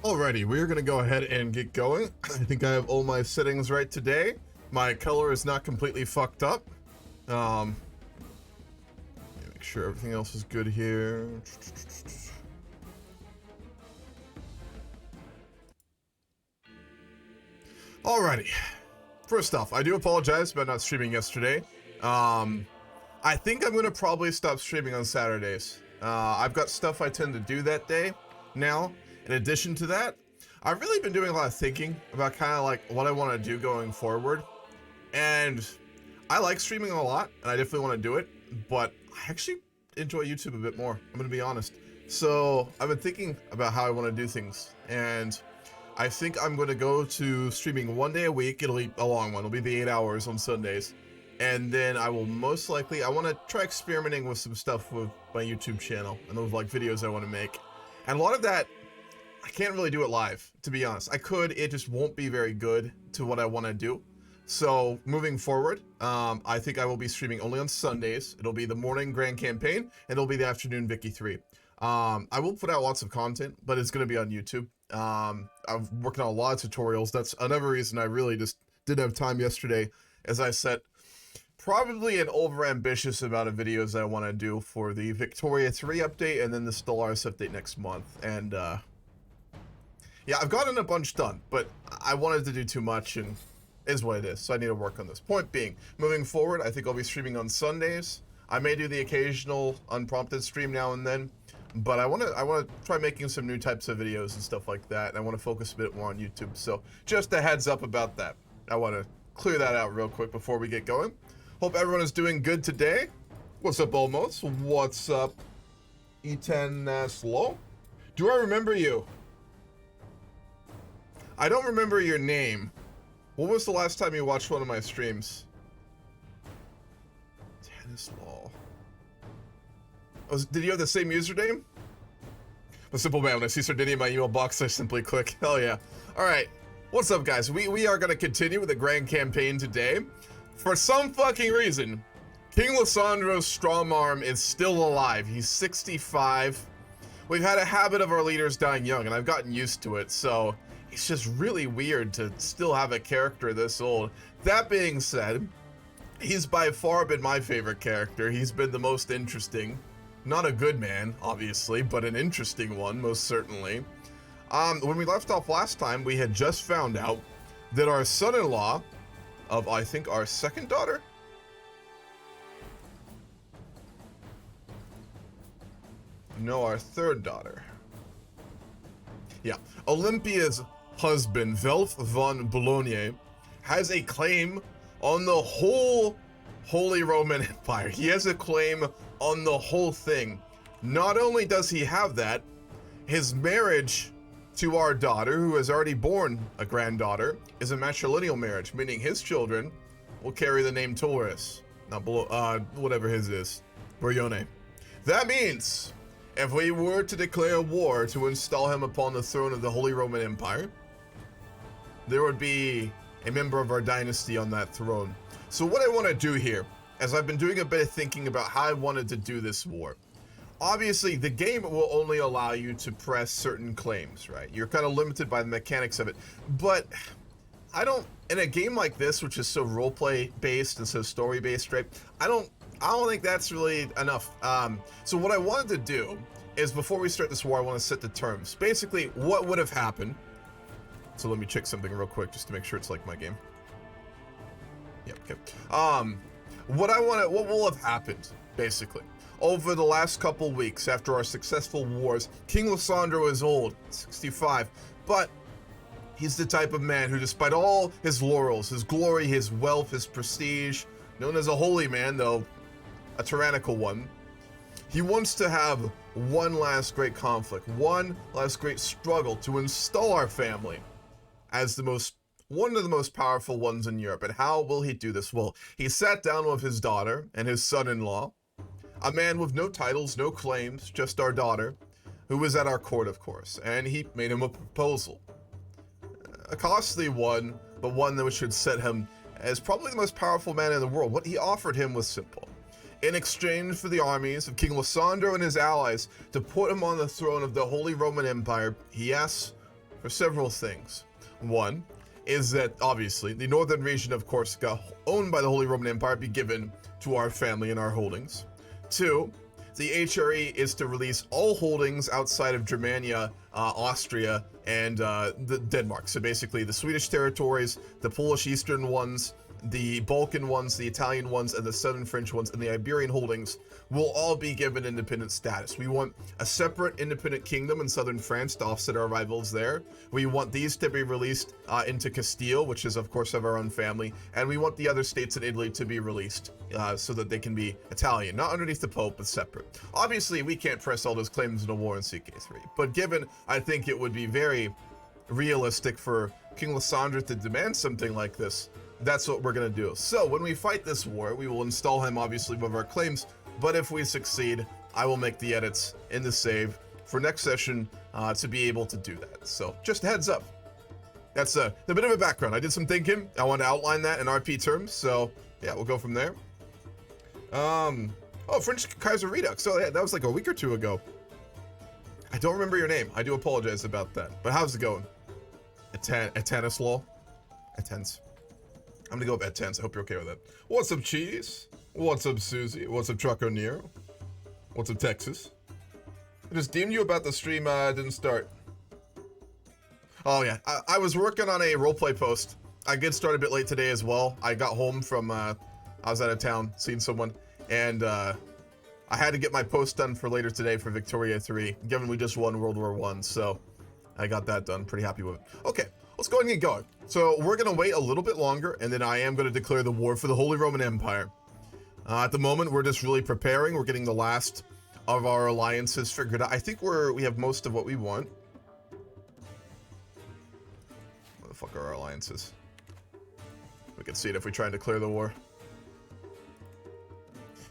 Alrighty, we're gonna go ahead and get going. I think I have all my settings right today. My color is not completely fucked up. Make sure everything else is good here. Alrighty. First off, I do apologize about not streaming yesterday. I think I'm gonna probably stop streaming on Saturdays. I've got stuff I tend to do that day now. In addition to that, I've really been doing a lot of thinking about kind of like what I want to do going forward. And I like streaming a lot, and I definitely want to do it, but I actually enjoy YouTube a bit more, I'm going to be honest. So I've been thinking about how I want to do things, and I think I'm going to go to streaming 1 day a week. It'll be a long one. It'll be the 8 hours on Sundays. And then I will most likely, I want to try experimenting with some stuff with my YouTube channel and those like videos I want to make. And a lot of that, I can't really do it live, to be honest. I could, it just won't be very good to what I want to do. So moving forward, I think I will be streaming only on Sundays. It'll be the morning Grand Campaign, and it'll be the afternoon Vicky 3. I will put out lots of content, but it's going to be on YouTube. I'm working on a lot of tutorials. That's another reason I really just didn't have time yesterday, as I set probably an over-ambitious amount of videos I want to do for the Victoria 3 update and then the Stellaris update next month. And, yeah, I've gotten a bunch done, but I wanted to do too much, and it is what it is, so I need to work on this. Point being, moving forward, I think I'll be streaming on Sundays. I may do the occasional unprompted stream now and then, but I want to try making some new types of videos and stuff like that, and I want to focus a bit more on YouTube. So just a heads up about that. I want to clear that out real quick before we get going. Hope everyone is doing good today. What's up, Olmos? What's up, E10 Slow? Do I remember you? I don't remember your name. When was the last time you watched one of my streams? Tennis Law. Oh, did you have the same username? A simple man, when I see Sardinia in my email box, I simply click. Hell yeah. Alright, what's up, guys? We are going to continue with the Grand Campaign today. For some fucking reason, King Lisandro's strong arm is still alive. He's 65. We've had a habit of our leaders dying young, and I've gotten used to it, so it's just really weird to still have a character this old. That being said, he's by far been my favorite character. He's been the most interesting. Not a good man, obviously, but an interesting one, most certainly. When we left off last time, we had just found out that our son-in-law of, I think, our second daughter? No, our third daughter. Yeah, Olympia's husband, Velf von Boulogne, has a claim on the whole Holy Roman Empire. He has a claim on the whole thing. Not only does he have that, his marriage to our daughter, who has already born a granddaughter, is a matrilineal marriage, meaning his children will carry the name Torres. Not whatever his is. Boryone. That means, if we were to declare war to install him upon the throne of the Holy Roman Empire, there would be a member of our dynasty on that throne. So what I want to do here, as I've been doing a bit of thinking about how I wanted to do this war, obviously the game will only allow you to press certain claims, right? You're kind of limited by the mechanics of it, but I don't, in a game like this, which is so roleplay based and so story based, right? I don't think that's really enough. So what I wanted to do is, before we start this war, I want to set the terms. Basically, what would have happened. So let me check something real quick just to make sure it's like my game. Yep, okay. What will have happened, basically, over the last couple weeks after our successful wars. King Lisandro is old, 65, but he's the type of man who, despite all his laurels, his glory, his wealth, his prestige, known as a holy man, though a tyrannical one, he wants to have one last great conflict, one last great struggle to install our family as one of the most powerful ones in Europe. And how will he do this? Well, he sat down with his daughter and his son-in-law, a man with no titles, no claims, just our daughter, who was at our court, of course, and he made him a proposal. A costly one, but one that should set him as probably the most powerful man in the world. What he offered him was simple. In exchange for the armies of King Lisandro and his allies to put him on the throne of the Holy Roman Empire, he asks for several things. One is that, obviously, the northern region of Corsica, owned by the Holy Roman Empire, be given to our family and our holdings. Two, the HRE is to release all holdings outside of Germania, Austria, and the Denmark. So basically the Swedish territories, the Polish eastern ones, the Balkan ones, the Italian ones, and the southern French ones, and the Iberian holdings will all be given independent status. We want a separate independent kingdom in southern France to offset our rivals there. We want these to be released into Castile, which is of course of our own family, and we want the other states in Italy to be released so that they can be Italian, not underneath the Pope, but separate. Obviously, we can't press all those claims in a war in CK3, but given, I think it would be very realistic for King Lisandro to demand something like this, that's what we're going to do. So when we fight this war, we will install him obviously with our claims, but if we succeed, I will make the edits in the save for next session to be able to do that. So just a heads up. That's a bit of a background. I did some thinking. I want to outline that in RP terms. So yeah, we'll go from there. Oh, French Kaiser Redux. Oh yeah, that was like a week or two ago. I don't remember your name. I do apologize about that. But how's it going? Atanislaw? Atens. I'm gonna go with Atens. I hope you're okay with that. What's up, Cheese? What's up, Susie? What's up, Trucker Nero? What's up, Texas? I just deemed you about the stream didn't start. Oh yeah, I was working on a roleplay post. I did start a bit late today as well. I got home from, I was out of town, seeing someone, and I had to get my post done for later today for Victoria 3, given we just won World War 1, so I got that done. Pretty happy with it. Okay, let's go ahead and get going. So we're going to wait a little bit longer, and then I am going to declare the war for the Holy Roman Empire. At the moment, we're just really preparing. We're getting the last of our alliances figured out. I think we have most of what we want. What the fuck are our alliances? We can see it if we try and declare the war.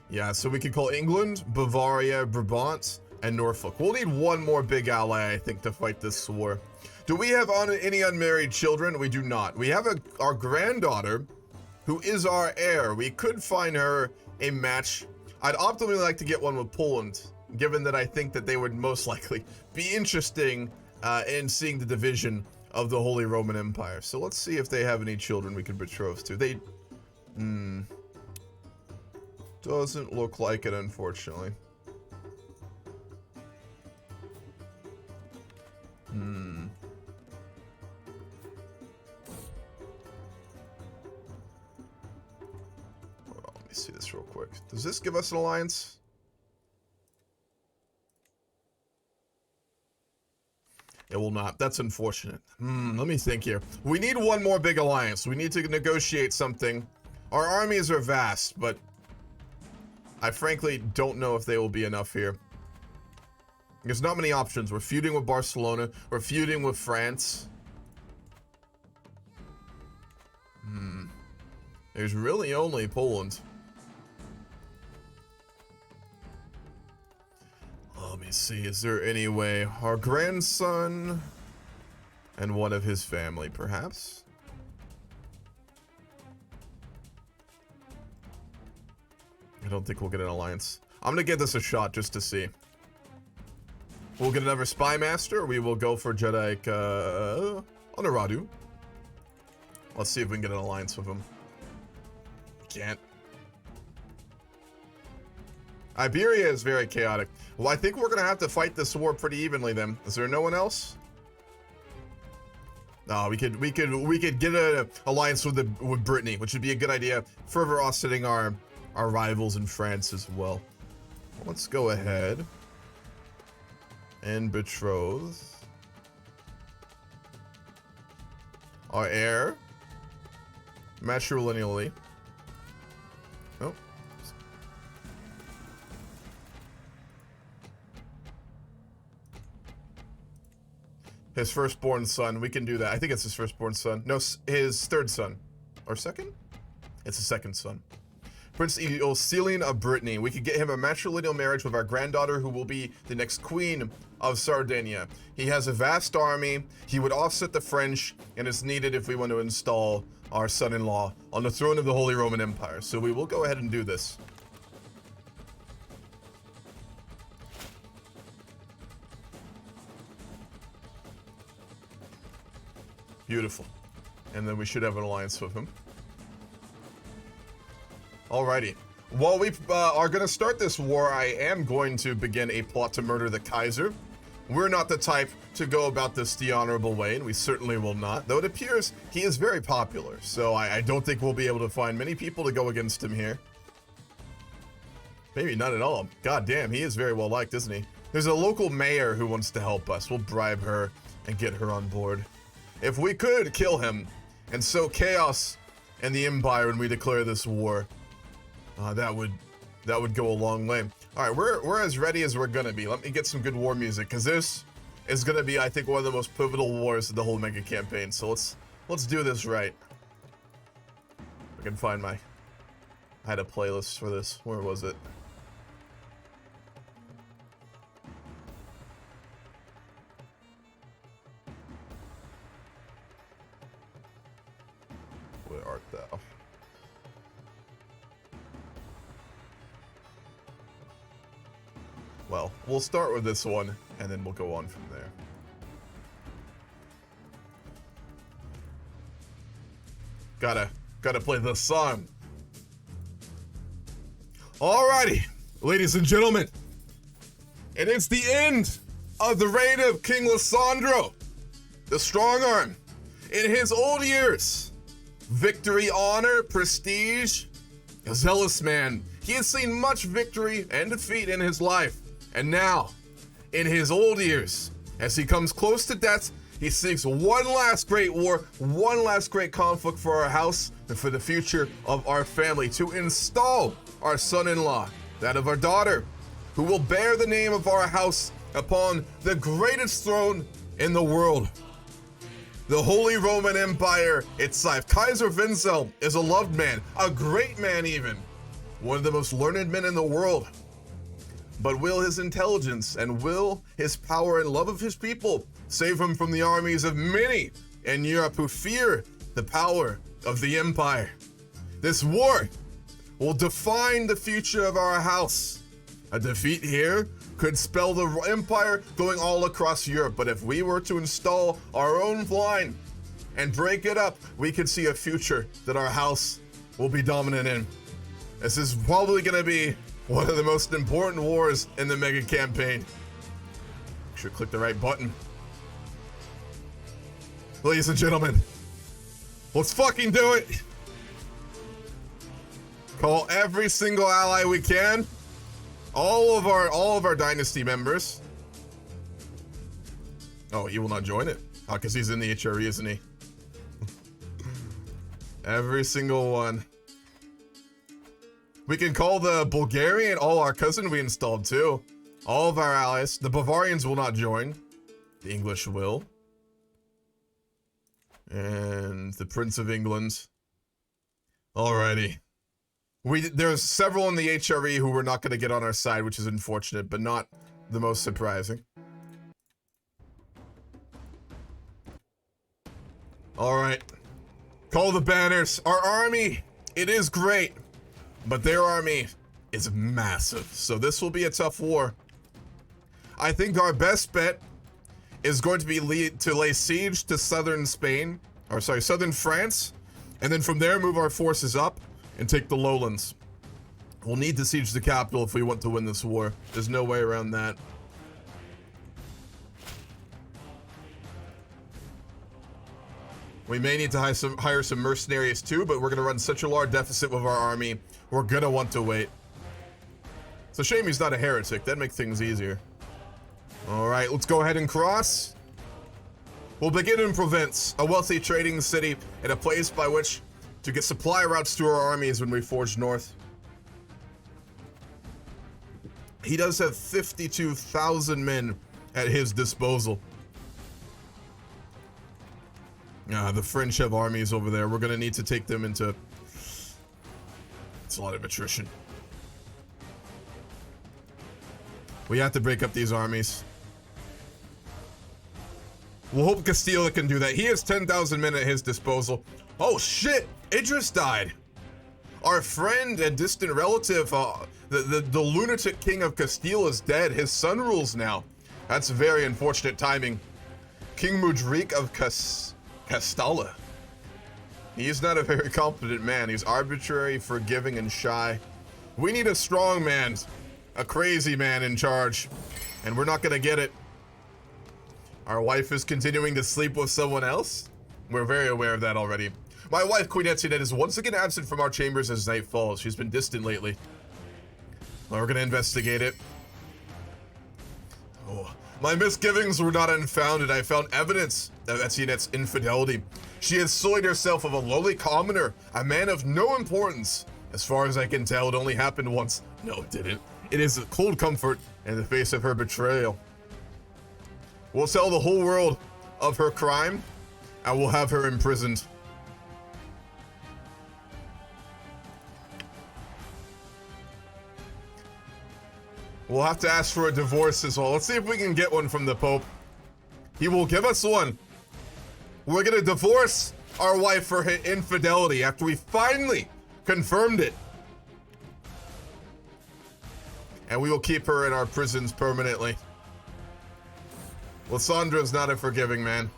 Yeah, so we can call England, Bavaria, Brabant, and Norfolk. We'll need one more big ally, I think, to fight this war. Do we have any unmarried children? We do not. We have our granddaughter, who is our heir. We could find her a match. I'd optimally like to get one with Poland, given that I think that they would most likely be interesting in seeing the division of the Holy Roman Empire. So let's see if they have any children we could betroth to. They... doesn't look like it, unfortunately. Hold on, let me see this real quick. Does this give us an alliance? It will not. That's unfortunate. Let me think here. We need one more big alliance. We need to negotiate something. Our armies are vast, but I frankly don't know if they will be enough here. There's not many options. We're feuding with Barcelona. We're feuding with France. There's really only Poland. Let me see. Is there any way? Our grandson and one of his family, perhaps? I don't think we'll get an alliance. I'm gonna give this a shot just to see. We'll get another Spy Master, or we will go for Jedi Honoradu. Let's see if we can get an alliance with him. Can't. Iberia is very chaotic. Well, I think we're gonna have to fight this war pretty evenly then. Is there no one else? No, we could get an alliance with Brittany, which would be a good idea. Further offsetting our rivals in France as well. Let's go ahead and betroth our heir matrilineally. Oh. His firstborn son. We can do that. I think it's his firstborn son. No, his third son. Or second? It's his second son. Prince Eocelian of Brittany. We could get him a matrilineal marriage with our granddaughter, who will be the next queen of Sardinia. He has a vast army. He would offset the French, and is needed if we want to install our son-in-law on the throne of the Holy Roman Empire. So we will go ahead and do this. Beautiful. And then we should have an alliance with him. Alrighty. While we are going to start this war, I am going to begin a plot to murder the Kaiser. We're not the type to go about this the honorable way, and we certainly will not. Though it appears he is very popular, so I don't think we'll be able to find many people to go against him here. Maybe not at all. God damn, he is very well liked, isn't he? There's a local mayor who wants to help us. We'll bribe her and get her on board. If we could kill him and sow chaos in the Empire when we declare this war, that would go a long way. All right, we're as ready as we're gonna be. Let me get some good war music, because this is gonna be, I think, one of the most pivotal wars of the whole mega campaign. So let's do this right. I can find I had a playlist for this. Where was it? Where art thou? Well, we'll start with this one, and then we'll go on from there. Gotta play the song. Alrighty, ladies and gentlemen. It is the end of the reign of King Lisandro, the strong arm. In his old years, victory, honor, prestige, a zealous man. He has seen much victory and defeat in his life. And now, in his old years, as he comes close to death, he seeks one last great war, one last great conflict for our house and for the future of our family, to install our son-in-law, that of our daughter, who will bear the name of our house upon the greatest throne in the world. The Holy Roman Empire itself. Kaiser Wenzel is a loved man, a great man even, one of the most learned men in the world. But will his intelligence and will his power and love of his people save him from the armies of many in Europe who fear the power of the empire? This war will define the future of our house. A defeat here could spell the empire going all across Europe, but if we were to install our own line and break it up, we could see a future that our house will be dominant in. This is probably going to be one of the most important wars in the mega campaign. Make sure to click the right button. Ladies and gentlemen, let's fucking do it. Call every single ally we can. All of our dynasty members. Oh, he will not join it. Oh, because he's in the HRE, isn't he? Every single one. We can call the Bulgarian, our cousin we installed too. All of our allies. The Bavarians will not join. The English will. And the Prince of England. Alrighty. There's several in the HRE who we're not going to get on our side, which is unfortunate, but not the most surprising. Alright. Call the banners. Our army, it is great, but their army is massive. So this will be a tough war. I think our best bet is going to be to lay siege to southern France, and then from there move our forces up and take the lowlands. We'll need to siege the capital if we want to win this war. There's no way around that. We may need to hire some mercenaries too, but we're going to run such a large deficit with our army, we're going to want to wait. It's a shame he's not a heretic. That'd make things easier. Alright, let's go ahead and cross. We'll begin in Provence, a wealthy trading city and a place by which to get supply routes to our armies when we forge north. He does have 52,000 men at his disposal. The French have armies over there. We're gonna need to take them into... It's a lot of attrition. We have to break up these armies. We'll hope Castilla can do that. He has 10,000 men at his disposal. Oh shit! Idris died! Our friend and distant relative, the lunatic king of Castile is dead. His son rules now. That's very unfortunate timing. King Mudrik of Castalla. He is not a very competent man. He's arbitrary, forgiving, and shy. We need a strong man, a crazy man in charge, and we're not gonna get it. Our wife is continuing to sleep with someone else? We're very aware of that already. My wife, Queen Etsinette, is once again absent from our chambers as night falls. She's been distant lately. Well, we're gonna investigate it. Oh, my misgivings were not unfounded. I found evidence of Etsinette's infidelity. She has sullied herself of a lowly commoner, a man of no importance. As far as I can tell, it only happened once. No, it didn't. It is a cold comfort in the face of her betrayal. We'll tell the whole world of her crime, and we'll have her imprisoned. We'll have to ask for a divorce as well. Let's see if we can get one from the Pope. He will give us one. We're gonna divorce our wife for her infidelity after we finally confirmed it. And we will keep her in our prisons permanently. Lisandro's not a forgiving man.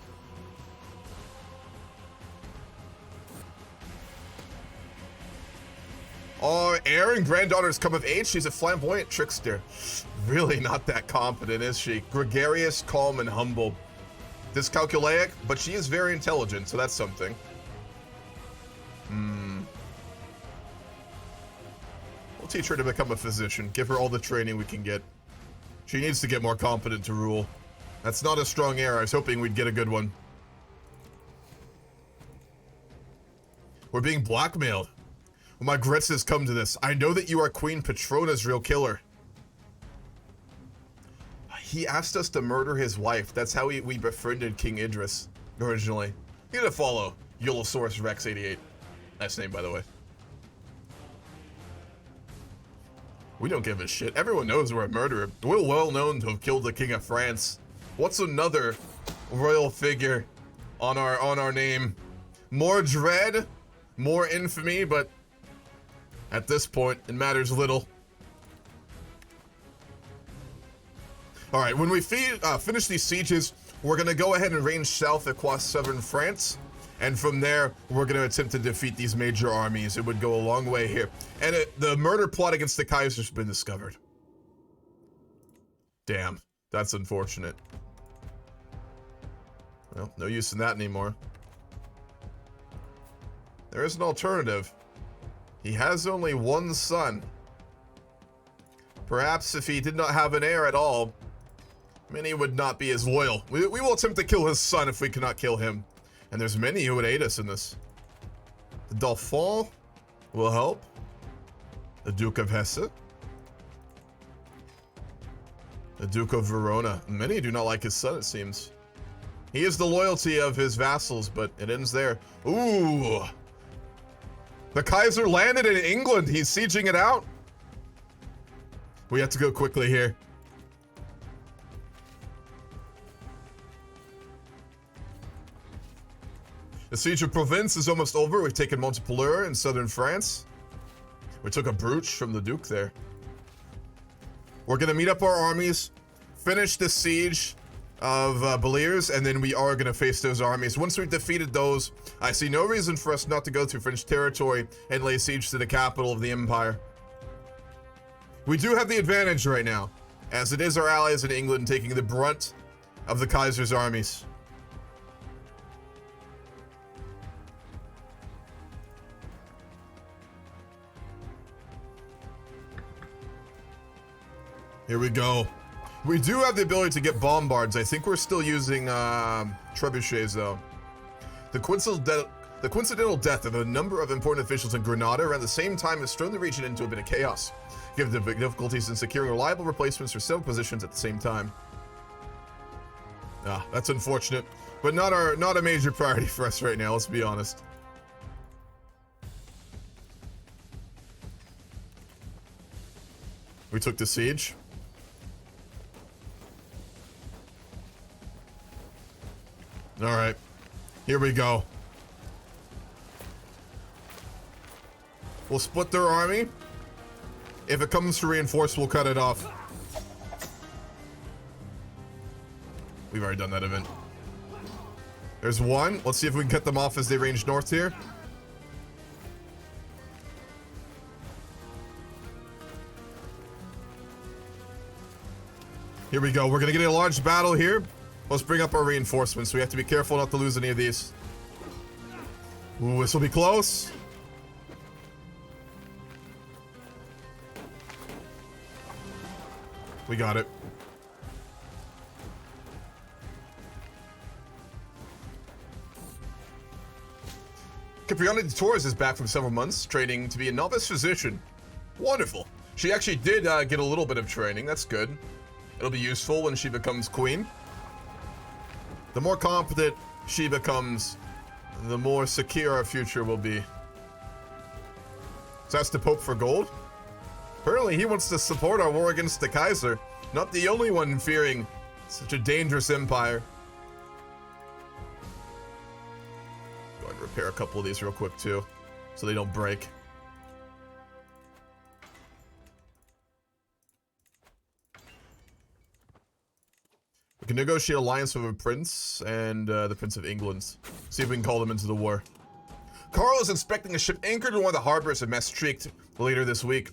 Oh, heir and granddaughter's come of age. She's a flamboyant trickster. Really not that competent, is she? Gregarious, calm, and humble. Dyscalculic, but she is very intelligent, so that's something. We'll teach her to become a physician. Give her all the training we can get. She needs to get more competent to rule. That's not a strong heir. I was hoping we'd get a good one. We're being blackmailed. Well, my grits has come to this. I know that you are Queen Petrona's real killer. He asked us to murder his wife. That's how we befriended King Idris originally. You gotta follow Eulosaurus Rex 88. Nice name, by the way. We don't give a shit. Everyone knows we're a murderer. We're well known to have killed the King of France. What's another royal figure on our name? More dread, more infamy, but at this point, it matters little. All right, when we finish these sieges, we're gonna go ahead and range south across southern France, and from there, we're gonna attempt to defeat these major armies. It would go a long way here. And the murder plot against the Kaiser's been discovered. Damn, that's unfortunate. Well, no use in that anymore. There is an alternative. He has only one son. Perhaps if he did not have an heir at all, many would not be as loyal. We will attempt to kill his son if we cannot kill him. And there's many who would aid us in this. The Dauphin will help. The Duke of Hesse. The Duke of Verona. Many do not like his son, it seems. He is the loyalty of his vassals, but it ends there. Ooh. The Kaiser landed in England. He's sieging it out. We have to go quickly here. The siege of Provence is almost over. We've taken Montpellier in southern France. We took a brooch from the Duke there. We're gonna meet up our armies, finish the siege of Beliers, and then we are gonna face those armies. Once we've defeated those, I see no reason for us not to go through French territory and lay siege to the capital of the empire. We do have the advantage right now, as it is our allies in England taking the brunt of the Kaiser's armies. Here we go. We do have the ability to get bombards. I think we're still using trebuchets though. The coincidental death of a number of important officials in Granada around the same time has thrown the region into a bit of chaos, given the big difficulties in securing reliable replacements for several positions at the same time. That's unfortunate, but not a major priority for us right now, let's be honest. We took the siege. All right, here we go. We'll split their army. If it comes to reinforce, we'll cut it off. We've already done that event. There's one. Let's see if we can cut them off as they range north here. Here we go. We're going to get a large battle here. Let's bring up our reinforcements. We have to be careful not to lose any of these. Ooh, this will be close. We got it. Cipriana de Torres is back from several months, training to be a novice physician. Wonderful. She actually did get a little bit of training. That's good. It'll be useful when she becomes queen. The more competent she becomes, the more secure our future will be. So that's the Pope for gold. Apparently he wants to support our war against the Kaiser. Not the only one fearing such a dangerous empire. Go ahead and repair a couple of these real quick too, so they don't break. We can negotiate alliance with a prince and the Prince of England. See if we can call them into the war. Carl is inspecting a ship anchored in one of the harbors of Maastricht later this week.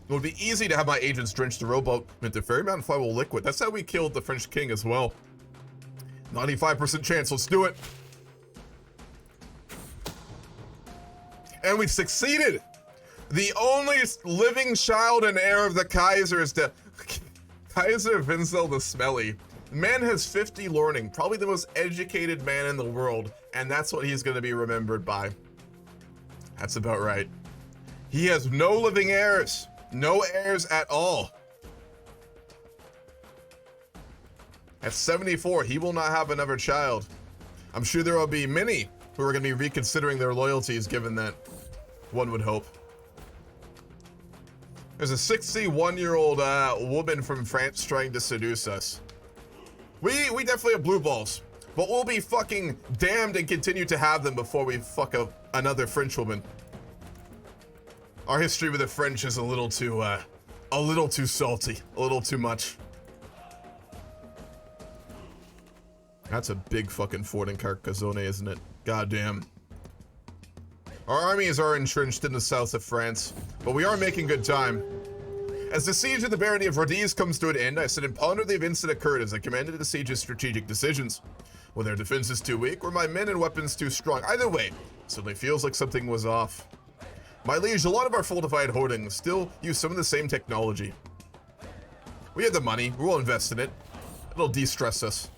It would be easy to have my agents drench the rowboat with the ferryman flywheel liquid. That's how we killed the French king as well. 95% chance. Let's do it. And we succeeded. The only living child and heir of the Kaiser is the Kaiser Wenzel the Smelly. Man has 50 learning, probably the most educated man in the world, and that's what he's going to be remembered by. That's about right. He has no living heirs. No heirs at all. At 74, he will not have another child. I'm sure there will be many who are going to be reconsidering their loyalties given that, one would hope. There's a 61-year-old woman from France trying to seduce us. We definitely have blue balls, but we'll be fucking damned and continue to have them before we fuck up another French woman. Our history with the French is a little too salty, a little too much. That's a big fucking fort in Carcassonne, isn't it? Goddamn. Our armies are entrenched in the south of France, but we are making good time. As the siege of the barony of Rodez comes to an end, I sit and ponder the events that occurred as I commanded the siege's strategic decisions. Were their defenses too weak, or my men and weapons too strong? Either way, it suddenly feels like something was off. My liege, a lot of our fortified hoardings still use some of the same technology. We have the money, we'll invest in it. It'll de-stress us.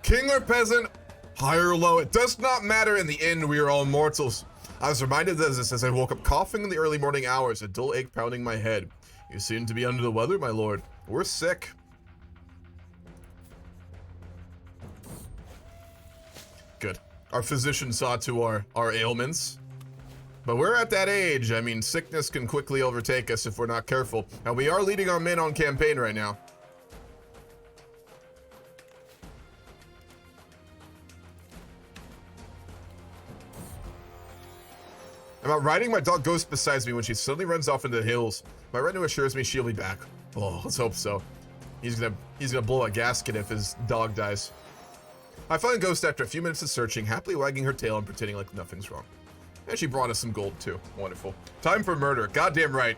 King or peasant, high or low, it does not matter. In the end, we are all mortals. I was reminded of this as I woke up coughing in the early morning hours, a dull ache pounding my head. You seem to be under the weather, my lord. We're sick. Good. Our physician saw to our ailments. But we're at that age. I mean, sickness can quickly overtake us if we're not careful. Now, we are leading our men on campaign right now. I'm out riding, my dog Ghost besides me when she suddenly runs off into the hills. My retinue assures me she'll be back. Oh, let's hope so. He's gonna blow a gasket if his dog dies. I find Ghost after a few minutes of searching, happily wagging her tail and pretending like nothing's wrong. And she brought us some gold too. Wonderful. Time for murder. Goddamn right.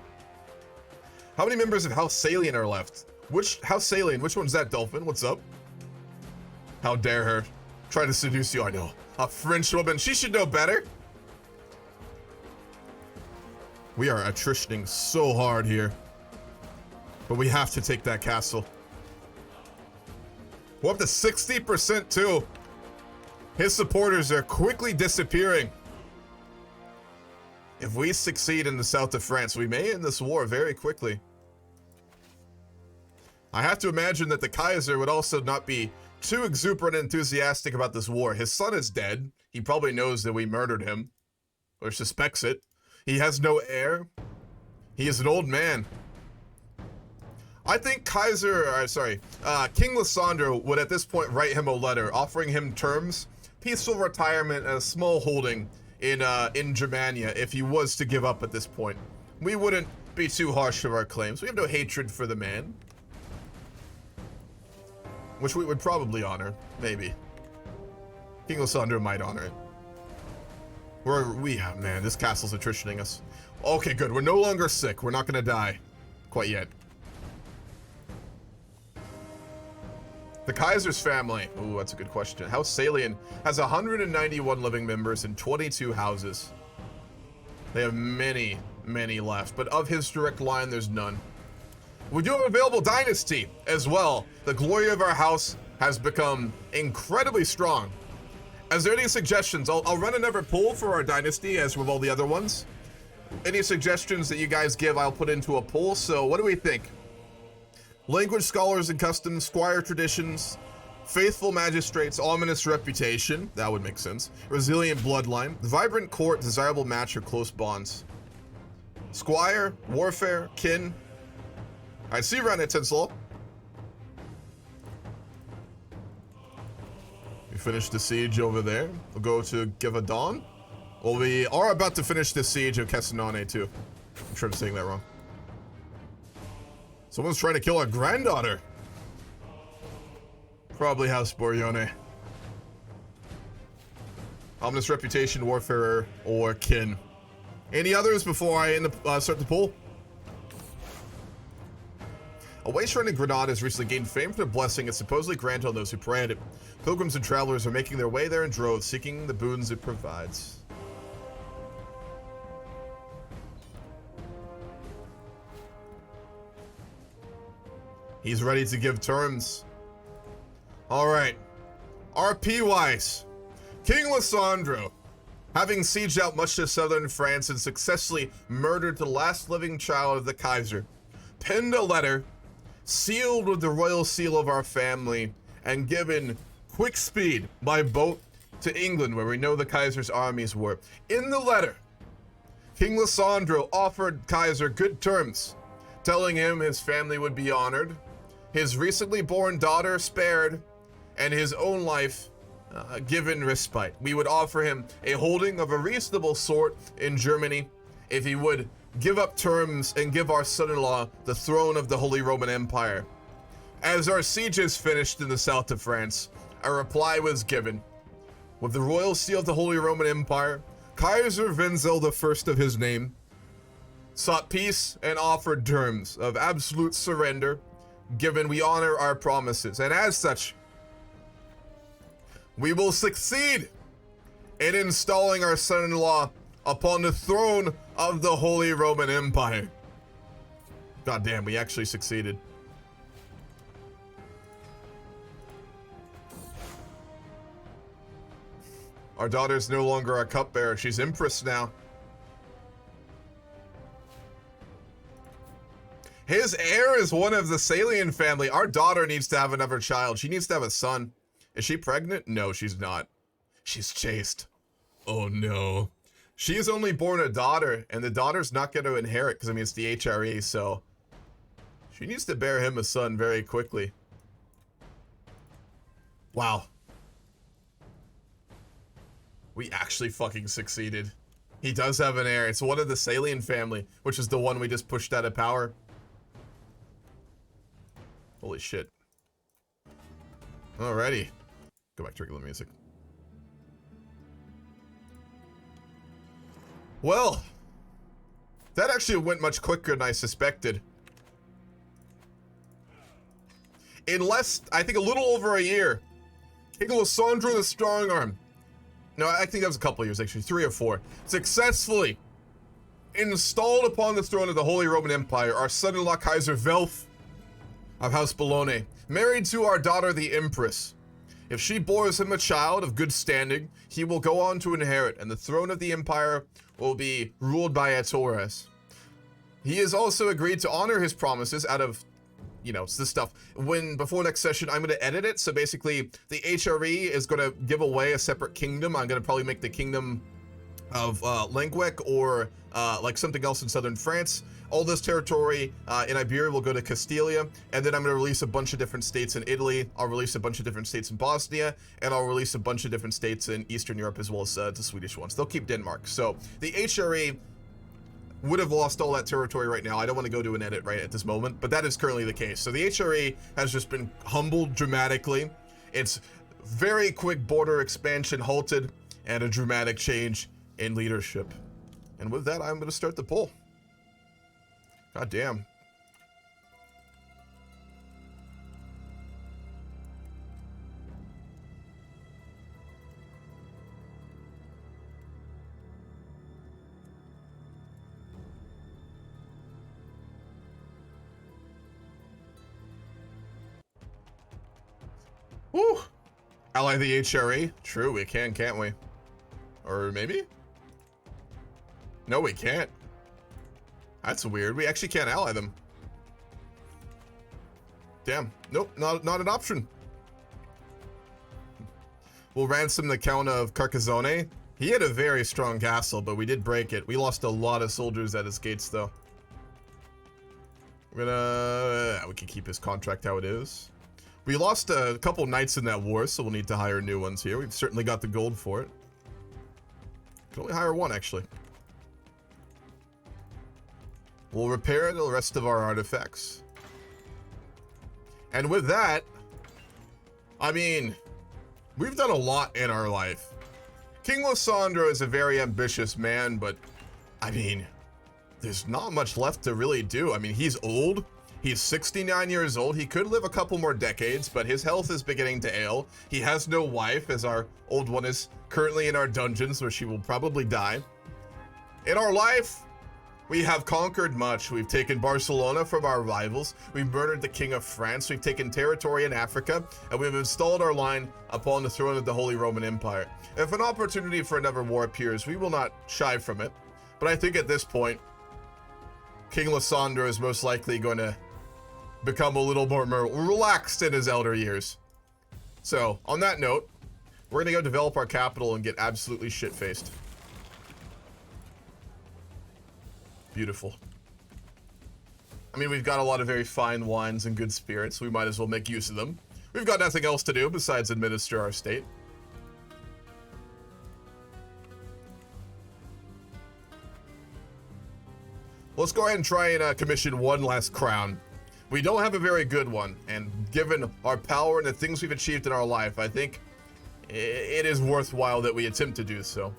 How many members of House Salient are left? Which House Salient? Which one's that, Dolphin? What's up? How dare her try to seduce you? I know. A French woman. She should know better. We are attritioning so hard here. But we have to take that castle. We're up to 60% too. His supporters are quickly disappearing. If we succeed in the south of France, we may end this war very quickly. I have to imagine that the Kaiser would also not be too exuberant and enthusiastic about this war. His son is dead. He probably knows that we murdered him, or suspects it. He has no heir. He is an old man. I think King Lisandro would at this point write him a letter offering him terms, peaceful retirement, and a small holding in Germania if he was to give up at this point. We wouldn't be too harsh of our claims. We have no hatred for the man. Which we would probably honor, maybe. King Lisandro might honor it. Man, this castle's attritioning us. Okay, good. We're no longer sick. We're not gonna die. Quite yet. The Kaiser's family. Ooh, that's a good question. House Salian has 191 living members in 22 houses. They have many, many left, but of his direct line, there's none. We do have available dynasty as well. The glory of our house has become incredibly strong. Is there any suggestions? I'll run another poll for our dynasty as with all the other ones. Any suggestions that you guys give, I'll put into a poll. So what do we think? Language, scholars, and customs, squire traditions, faithful magistrates, ominous reputation. That would make sense. Resilient bloodline, vibrant court, desirable match, or close bonds. Squire, warfare, kin. All right, see you around at Tinsel. We finished the siege over there. We'll go to Givadon. Well, we are about to finish the siege of Casanone too. I'm sure I'm saying that wrong. Someone's trying to kill our granddaughter. Probably House Boryone. Ominous reputation, warfare, or kin. Any others before I start the poll? A way shrine in Granada has recently gained fame for the blessing it supposedly granted on those who pray at it. Pilgrims and travelers are making their way there in droves, seeking the boons it provides. He's ready to give terms. Alright. RP-wise. King Lisandro, having sieged out much of southern France and successfully murdered the last living child of the Kaiser, penned a letter sealed with the royal seal of our family and given quick speed by boat to England, where we know the Kaiser's armies were. In the letter, King Lisandro offered Kaiser good terms, telling him his family would be honored, his recently born daughter spared, and his own life given respite. We would offer him a holding of a reasonable sort in Germany if he would give up terms and give our son-in-law the throne of the Holy Roman Empire. As our siege is finished in the south of France, a reply was given. With the royal seal of the Holy Roman Empire, Kaiser Wenzel I of his name sought peace and offered terms of absolute surrender, given we honor our promises. And as such, we will succeed in installing our son-in-law upon the throne of the Holy Roman Empire. God damn, we actually succeeded. Our daughter's no longer our cupbearer. She's empress now. His heir is one of the Salian family. Our daughter needs to have another child. She needs to have a son. Is she pregnant? No, she's not. She's chaste. Oh no. She has only born a daughter, and the daughter's not going to inherit because, I mean, it's the HRE, so she needs to bear him a son very quickly. Wow. We actually fucking succeeded. He does have an heir. It's one of the Salian family, which is the one we just pushed out of power. Holy shit. Alrighty. Go back to regular music. Well, that actually went much quicker than I suspected. In less, I think a little over a year, King Lisandro the Strongarm, no, I think that was a couple of years actually, 3 or 4, successfully installed upon the throne of the Holy Roman Empire our son-in-law Kaiser Welf of House Boryone, married to our daughter the Empress. If she bores him a child of good standing, he will go on to inherit, and the throne of the empire will be ruled by a Torres. He has also agreed to honor his promises out of, you know, this stuff. Before next session, I'm going to edit it. So basically, the HRE is going to give away a separate kingdom. I'm going to probably make the kingdom of Lenguec or like something else in southern France. All this territory in Iberia will go to Castilia, and then I'm going to release a bunch of different states in Italy. I'll release a bunch of different states in Bosnia, and I'll release a bunch of different states in Eastern Europe as well as the Swedish ones. They'll keep Denmark. So the HRE would have lost all that territory right now. I don't want to go to an edit right at this moment, but that is currently the case. So the HRE has just been humbled dramatically. It's very quick border expansion halted, and a dramatic change in leadership. And with that, I'm going to start the poll. God damn. Woo! Ally the HRE? True, we can, can't we? Or maybe? No, we can't. That's weird. We actually can't ally them. Damn. Nope, not an option. We'll ransom the Count of Carcassonne. He had a very strong castle, but we did break it. We lost a lot of soldiers at his gates, though. We're gonna... we can keep his contract how it is. We lost a couple knights in that war, so we'll need to hire new ones here. We've certainly got the gold for it. Can only hire one, actually. We'll repair the rest of our artifacts. And with that, I mean, we've done a lot in our life. King Lisandro is a very ambitious man, but I mean, there's not much left to really do. I mean, he's old. He's 69 years old. He could live a couple more decades, but his health is beginning to ail. He has no wife, as our old one is currently in our dungeons, where she will probably die. In our life, we have conquered much. We've taken Barcelona from our rivals. We've murdered the King of France. We've taken territory in Africa, and we've installed our line upon the throne of the Holy Roman Empire. If an opportunity for another war appears, we will not shy from it. But I think at this point, King Lisandro is most likely going to become a little more relaxed in his elder years. So, on that note, we're gonna go develop our capital and get absolutely shit-faced. Beautiful. I mean, we've got a lot of very fine wines and good spirits. We might as well make use of them. We've got nothing else to do besides administer our state. Let's go ahead and try and commission one last crown. We don't have a very good one, and given our power and the things we've achieved in our life, I think it is worthwhile that we attempt to do so.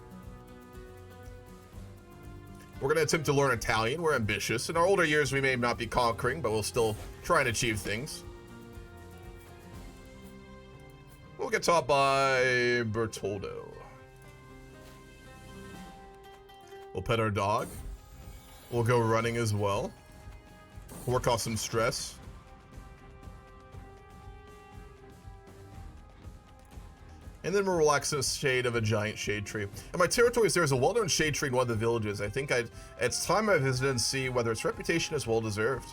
We're going to attempt to learn Italian. We're ambitious. In our older years, we may not be conquering, but we'll still try and achieve things. We'll get taught by Bertoldo. We'll pet our dog. We'll go running as well. Work off some stress. And then we'll relax in the shade of a giant shade tree. In my territories, there's a well-known shade tree in one of the villages. I think it's time I visited and see whether its reputation is well-deserved.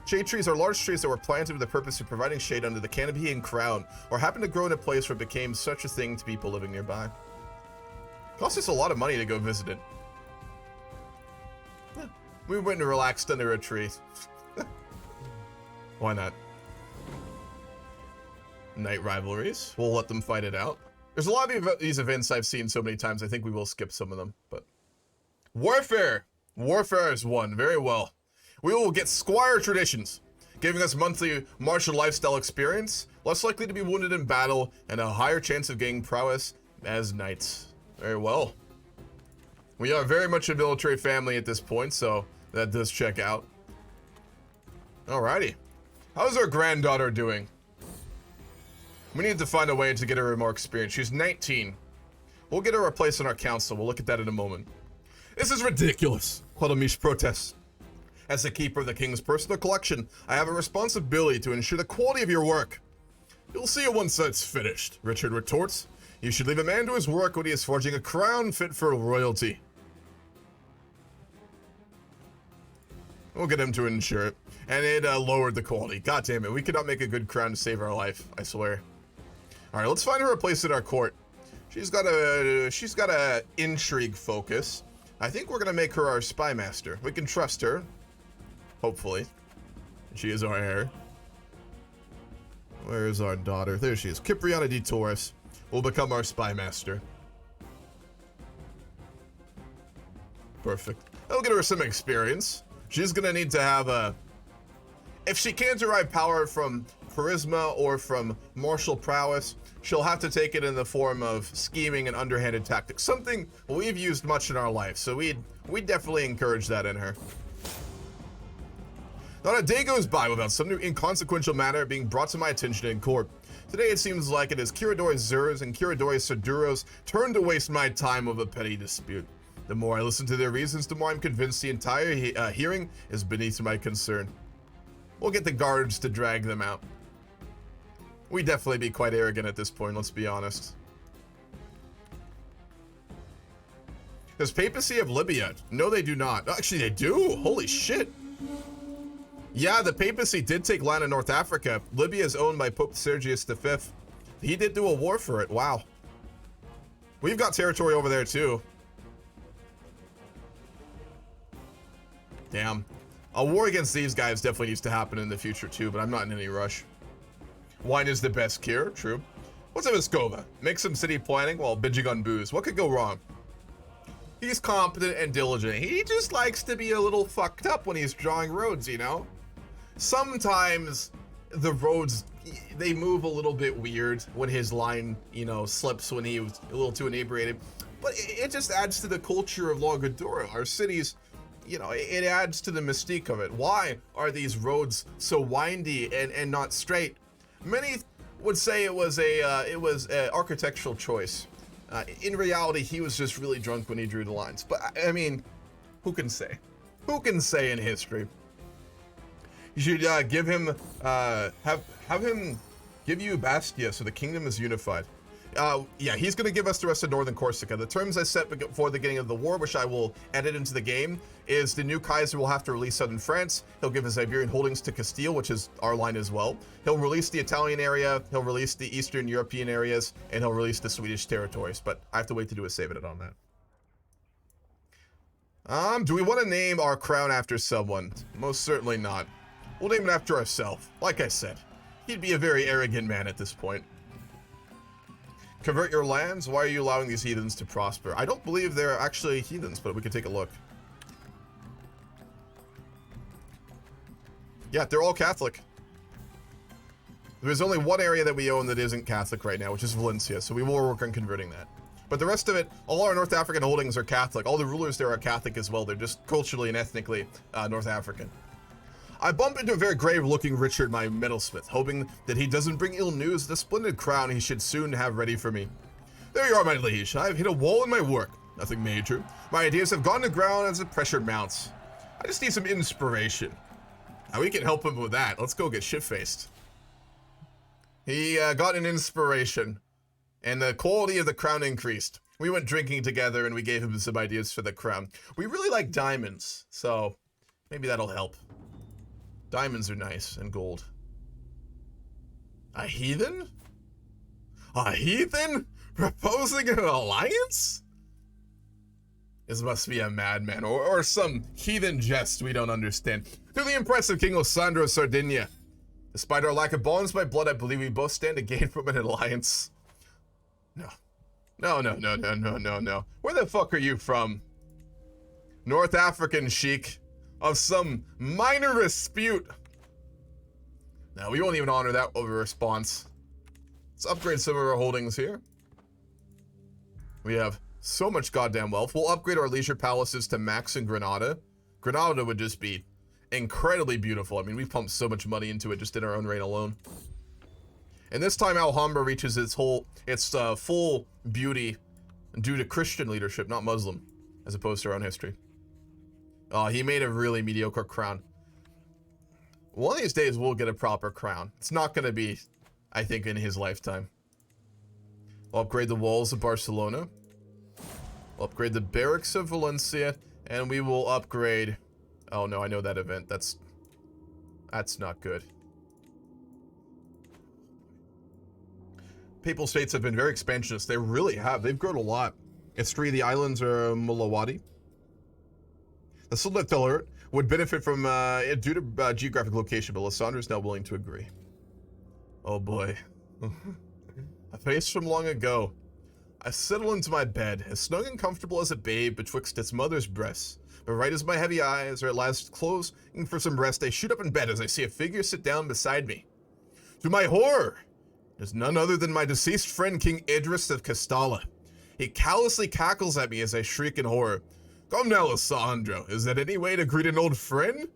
Shade trees are large trees that were planted with the purpose of providing shade under the canopy and crown, or happened to grow in a place where it became such a thing to people living nearby. It costs us a lot of money to go visit it. Yeah, we went and relaxed under a tree. Why not? Night rivalries. We'll let them fight it out. There's a lot of these events I've seen so many times, I think we will skip some of them, but... Warfare! Warfare is won. Very well. We will get squire traditions, giving us monthly martial lifestyle experience, less likely to be wounded in battle, and a higher chance of gaining prowess as knights. Very well. We are very much a military family at this point, so that does check out. Alrighty. How's our granddaughter doing? We need to find a way to get her more experience. She's 19. We'll get her a place on our council. We'll look at that in a moment. This is ridiculous, Clodomish protests. As the keeper of the king's personal collection, I have a responsibility to ensure the quality of your work. You'll see it once it's finished, Richard retorts. You should leave a man to his work when he is forging a crown fit for royalty. We'll get him to ensure it. And it lowered the quality. God damn it, we could not make a good crown to save our life, I swear. Alright, let's find her a place in our court. She's got a intrigue focus. I think we're gonna make her our spy master. We can trust her. Hopefully. She is our heir. Where is our daughter? There she is. Cipriana de Torres will become our spy master. Perfect. That'll get her some experience. She's gonna need to have a... If she can't derive power from charisma or from martial prowess. She'll have to take it in the form of scheming and underhanded tactics, something we've used much in our life, so we'd definitely encourage that in her. Not a day goes by without some new inconsequential matter being brought to my attention in court. Today it seems like it is Kiradori Zur's and Kiradori Sarduro's turn to waste my time with a petty dispute. The more I listen to their reasons, the more I'm convinced the entire hearing is beneath my concern. We'll get the guards to drag them out. We'd definitely be quite arrogant at this point, let's be honest. Does papacy have Libya? No, they do not. Actually, they do? Holy shit. Yeah, the papacy did take land in North Africa. Libya is owned by Pope Sergius V. He did do a war for it. Wow. We've got territory over there, too. Damn. A war against these guys definitely needs to happen in the future too, but I'm not in any rush. Wine is the best cure, true. What's up with Skova? Make some city planning while binging on booze. What could go wrong? He's competent and diligent. He just likes to be a little fucked up when he's drawing roads, you know? Sometimes the roads, they move a little bit weird when his line, you know, slips when he was a little too inebriated. But it just adds to the culture of Logadora. Our cities, you know, it adds to the mystique of it. Why are these roads so windy and not straight? Many would say it was a architectural choice. In reality, he was just really drunk when he drew the lines. But I mean, who can say? Who can say in history? You should give him have him give you Bastia so the kingdom is unified. Yeah, he's going to give us the rest of northern Corsica. The terms I set before the beginning of the war, which I will edit into the game, is the new Kaiser will have to release southern France. He'll give his Iberian holdings to Castile, which is our line as well. He'll release the Italian area, he'll release the Eastern European areas, and he'll release the Swedish territories. But I have to wait to do a save edit on that. Do we want to name our crown after someone? Most certainly not. We'll name it after ourselves. Like I said, he'd be a very arrogant man at this point. Convert your lands? Why are you allowing these heathens to prosper? I don't believe they're actually heathens, but we can take a look. Yeah, they're all Catholic. There's only one area that we own that isn't Catholic right now, which is Valencia, so we will work on converting that. But the rest of it, all our North African holdings are Catholic. All the rulers there are Catholic as well. They're just culturally and ethnically North African. I bump into a very grave-looking Richard, my metalsmith, hoping that he doesn't bring ill news of the splendid crown he should soon have ready for me. There you are, my liege. I've hit a wall in my work. Nothing major. My ideas have gone to ground as the pressure mounts. I just need some inspiration. Now, we can help him with that. Let's go get shit-faced. He got an inspiration, and the quality of the crown increased. We went drinking together, and we gave him some ideas for the crown. We really like diamonds, so maybe that'll help. Diamonds are nice, and gold. A heathen? A heathen? Proposing an alliance? This must be a madman, or some heathen jest we don't understand. To the impressive King Lisandro of Sardinia. Despite our lack of bonds by blood, I believe we both stand to gain from an alliance. No. No. Where the fuck are you from? North African chic. Of some minor dispute. Now, we won't even honor that over response. Let's upgrade some of our holdings here. We have so much goddamn wealth. We'll upgrade our leisure palaces to max in Granada. Granada would just be incredibly beautiful. I mean, we've pumped so much money into it just in our own reign alone. And this time, Alhambra reaches its full beauty due to Christian leadership, not Muslim, as opposed to our own history. Oh, he made a really mediocre crown. One of these days, we'll get a proper crown. It's not going to be, I think, in his lifetime. We'll upgrade the walls of Barcelona. We'll upgrade the barracks of Valencia. And we will upgrade... Oh, no, I know that event. That's not good. Papal states have been very expansionist. They really have. They've grown a lot. It's three of the islands are Mulawadi. The Sultan alert would benefit from it due to geographic location, but Lisandro is now willing to agree. Oh boy. A face from long ago. I settle into my bed, as snug and comfortable as a babe betwixt its mother's breasts. But right as my heavy eyes are at last closing for some rest, I shoot up in bed as I see a figure sit down beside me. To my horror, it is none other than my deceased friend King Idris of Castalla. He callously cackles at me as I shriek in horror. Come now, Lisandro, is that any way to greet an old friend?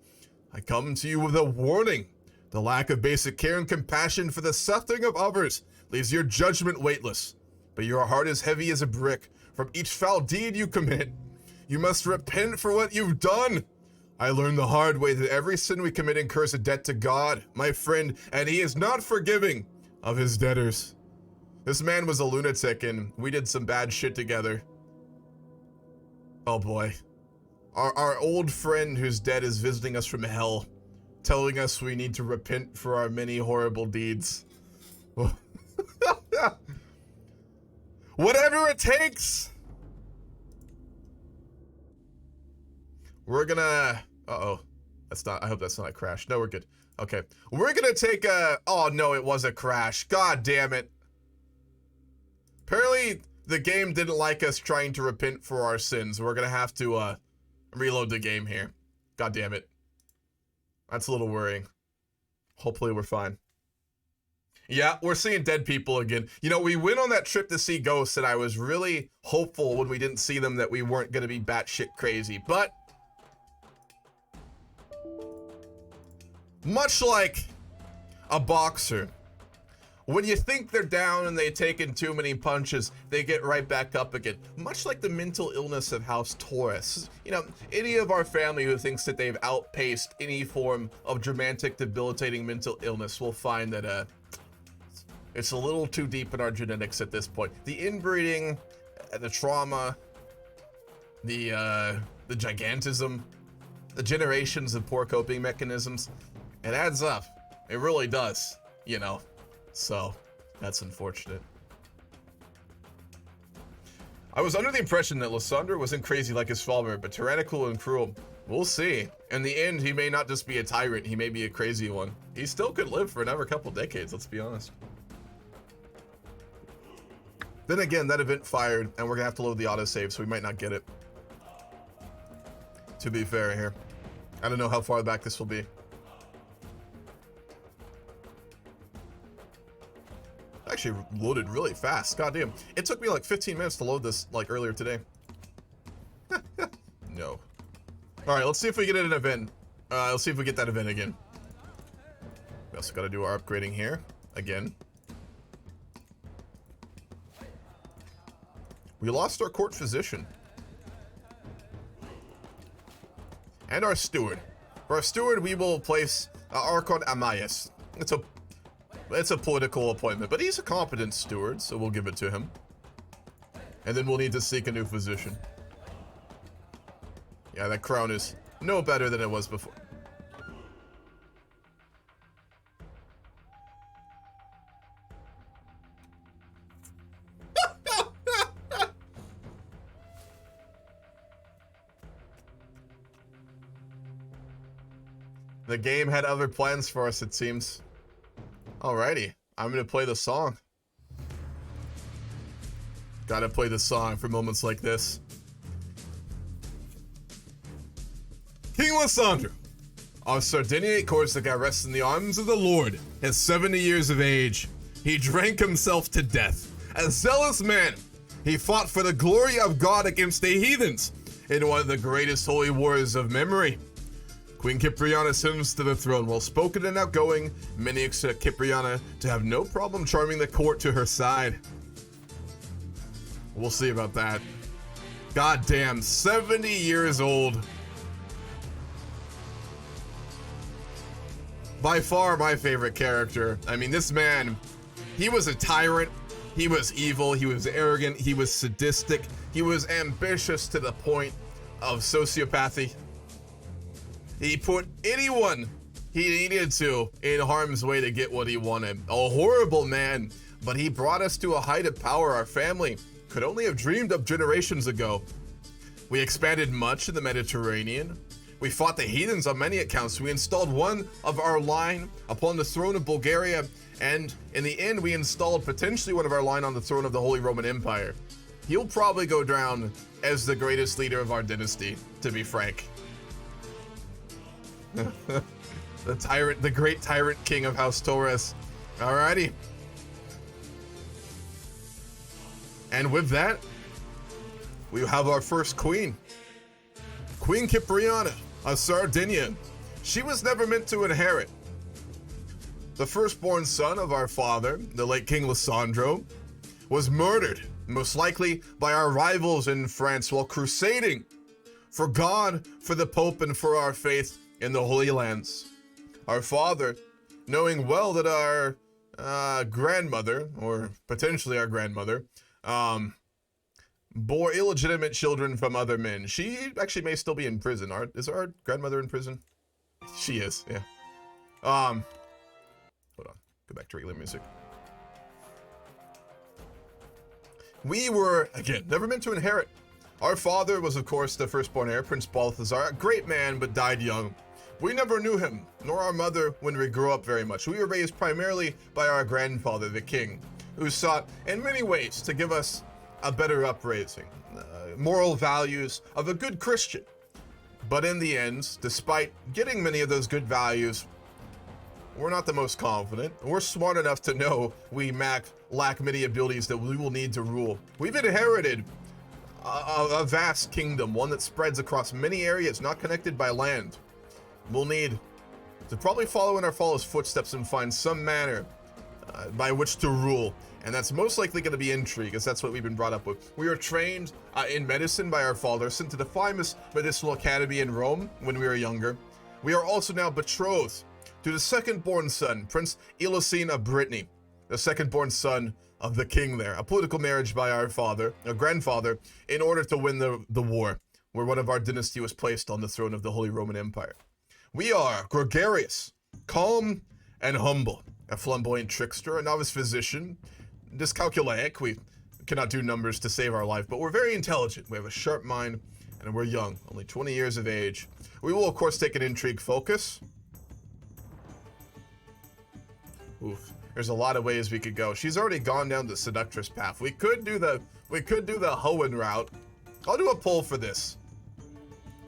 I come to you with a warning. The lack of basic care and compassion for the suffering of others leaves your judgment weightless, but your heart is heavy as a brick from each foul deed you commit. You must repent for what you've done. I learned the hard way that every sin we commit incurs a debt to God, my friend, and he is not forgiving of his debtors. This man was a lunatic and we did some bad shit together. Oh boy. Our old friend who's dead is visiting us from hell, telling us we need to repent for our many horrible deeds. Whatever it takes! We're gonna... Uh-oh. That's not... I hope that's not a crash. No, we're good. Okay. We're gonna take a... Oh, no, it was a crash. God damn it. Apparently, the game didn't like us trying to repent for our sins. We're gonna have to, reload the game here. God damn it. That's a little worrying. Hopefully we're fine. Yeah, we're seeing dead people again. You know, we went on that trip to see ghosts and I was really hopeful when we didn't see them that we weren't gonna be batshit crazy, but much like a boxer, when you think they're down and they've taken too many punches, they get right back up again. Much like the mental illness of House Torres. You know, any of our family who thinks that they've outpaced any form of dramatic, debilitating mental illness will find that it's a little too deep in our genetics at this point. The inbreeding, the trauma, the gigantism, the generations of poor coping mechanisms, it adds up. It really does, you know. So, that's unfortunate. I was under the impression that Lisandro wasn't crazy like his father, but tyrannical and cruel. We'll see. In the end, he may not just be a tyrant, he may be a crazy one. He still could live for another couple decades, let's be honest. Then again, that event fired, and we're gonna have to load the autosave, so we might not get it. To be fair here. I don't know how far back this will be. Actually loaded really fast. God damn. It took me like 15 minutes to load this like earlier today. No. Alright, let's see if we get an event. Let's see if we get that event again. We also gotta do our upgrading here. Again. We lost our court physician. And our steward. For our steward, we will place Archon Amaias. It's a political appointment, but he's a competent steward, so we'll give it to him. And then we'll need to seek a new physician. Yeah, that crown is no better than it was before. The game had other plans for us, it seems. Alrighty, I'm gonna play the song. Gotta play the song for moments like this. King Lisandro of Sardinia, Corsica, rests in the arms of the Lord. At 70 years of age, he drank himself to death. A zealous man, he fought for the glory of God against the heathens in one of the greatest holy wars of memory. Queen Cipriana ascends to the throne. Well spoken and outgoing, many expect Cipriana to have no problem charming the court to her side. We'll see about that. God damn, 70 years old. By far my favorite character. I mean, this man, he was a tyrant, he was evil, he was arrogant, he was sadistic, he was ambitious to the point of sociopathy. He put anyone he needed to in harm's way to get what he wanted. A horrible man, but he brought us to a height of power our family could only have dreamed of generations ago. We expanded much in the Mediterranean. We fought the heathens on many accounts. We installed one of our line upon the throne of Bulgaria, and in the end, we installed potentially one of our line on the throne of the Holy Roman Empire. He'll probably go down as the greatest leader of our dynasty, to be frank. The tyrant, the great tyrant king of House Torres. Alrighty. And with that, we have our first queen. Queen Cipriana of Sardinia. She was never meant to inherit. The firstborn son of our father, the late King Lisandro, was murdered, most likely by our rivals in France while crusading for God, for the Pope, and for our faith in the Holy Lands. Our father, knowing well that our grandmother, or potentially our grandmother, bore illegitimate children from other men. She actually may still be in prison. Is our grandmother in prison? She is, yeah. Hold on. Go back to regular music. We were, again, never meant to inherit. Our father was, of course, the firstborn heir, Prince Balthazar, a great man, but died young. We never knew him, nor our mother when we grew up very much. We were raised primarily by our grandfather, the king, who sought, in many ways, to give us a better upraising, moral values of a good Christian. But in the end, despite getting many of those good values, we're not the most confident. We're smart enough to know we lack many abilities that we will need to rule. We've inherited a vast kingdom, one that spreads across many areas not connected by land. We'll need to probably follow in our father's footsteps and find some manner by which to rule. And that's most likely going to be intrigue, as that's what we've been brought up with. We were trained in medicine by our father, sent to the famous medicinal academy in Rome when we were younger. We are also now betrothed to the second-born son, Prince Elisine of Brittany, the second-born son of the king there. A political marriage by our grandfather, in order to win the war, where one of our dynasty was placed on the throne of the Holy Roman Empire. We are gregarious, calm, and humble. A flamboyant trickster, a novice physician, dyscalculic. We cannot do numbers to save our life, but we're very intelligent. We have a sharp mind, and we're young, only 20 years of age. We will, of course, take an intrigue focus. Oof. There's a lot of ways we could go. She's already gone down the seductress path. We could do the Hohen route. I'll do a poll for this.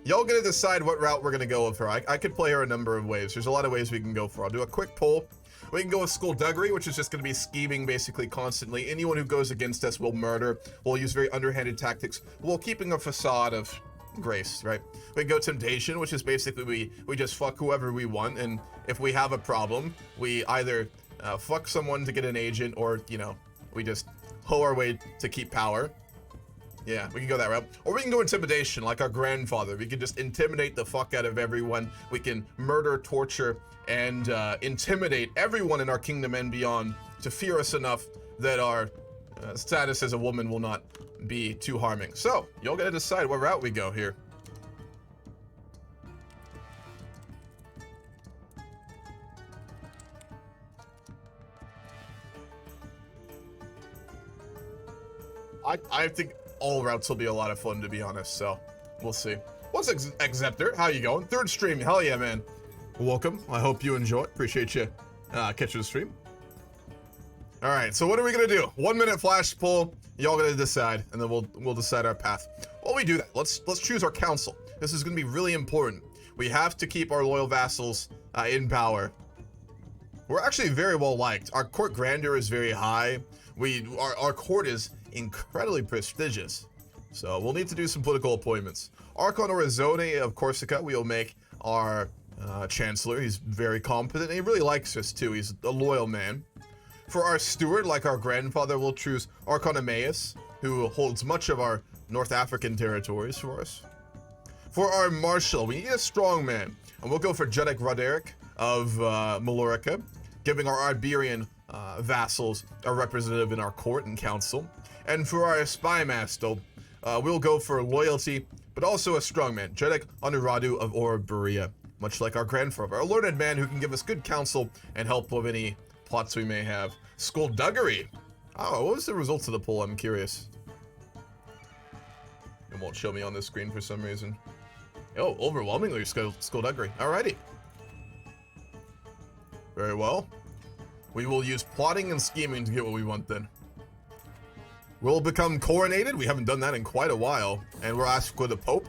Y'all gonna decide what route we're gonna go with her. I could play her a number of ways. There's a lot of ways we can go for. I'll do a quick poll. We can go with skullduggery, which is just going to be scheming basically constantly. Anyone who goes against us will murder. We'll use very underhanded tactics while keeping a facade of grace, right? We can go temptation, which is basically we just fuck whoever we want, and if we have a problem, we either fuck someone to get an agent, or, you know, we just hoe our way to keep power. Yeah, we can go that route. Or we can go intimidation, like our grandfather. We can just intimidate the fuck out of everyone. We can murder, torture, and intimidate everyone in our kingdom and beyond to fear us enough that our status as a woman will not be too harming. So, y'all gotta decide what route we go here. I think all routes will be a lot of fun, to be honest, so we'll see. What's Exceptor? How you going? Third stream, hell yeah, man. Welcome. I hope you enjoy. Appreciate you catching the stream. All right, so what are we gonna do? 1 minute flash poll. Y'all gotta decide, and then we'll decide our path. While we do that, let's choose our council. This is gonna be really important. We have to keep our loyal vassals in power. We're actually very well liked. Our court grandeur is very high. Our court is incredibly prestigious. So we'll need to do some political appointments. Archon Orizzone of Corsica, we'll make our chancellor. He's very competent, and he really likes us too. He's a loyal man. For our steward, like our grandfather, we'll choose Archon Emmaus, who holds much of our North African territories for us. For our marshal, we need a strong man, and we'll go for Jedek Roderick of Mallorca, giving our Iberian vassals a representative in our court and council. And for our spy master, we'll go for loyalty, but also a strong man, Jedek Anuradu of Orburia, much like our grandfather, a learned man who can give us good counsel and help with any plots we may have. Skullduggery. Oh, what was the results of the poll? I'm curious. It won't show me on the screen for some reason. Oh, overwhelmingly skullduggery. Alrighty. Very well. We will use plotting and scheming to get what we want then. We'll become coronated. We haven't done that in quite a while. And we're asked for the Pope.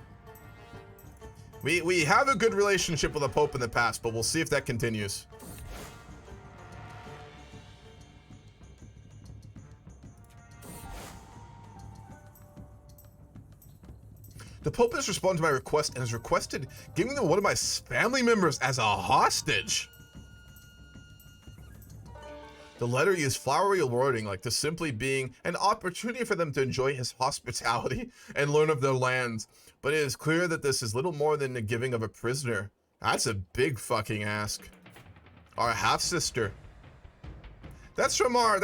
We have a good relationship with the Pope in the past, but we'll see if that continues. The Pope has responded to my request and has requested giving them one of my family members as a hostage. The letter used flowery wording like this simply being an opportunity for them to enjoy his hospitality and learn of their lands, but it is clear that this is little more than the giving of a prisoner. That's a big fucking ask. Our half-sister. That's from our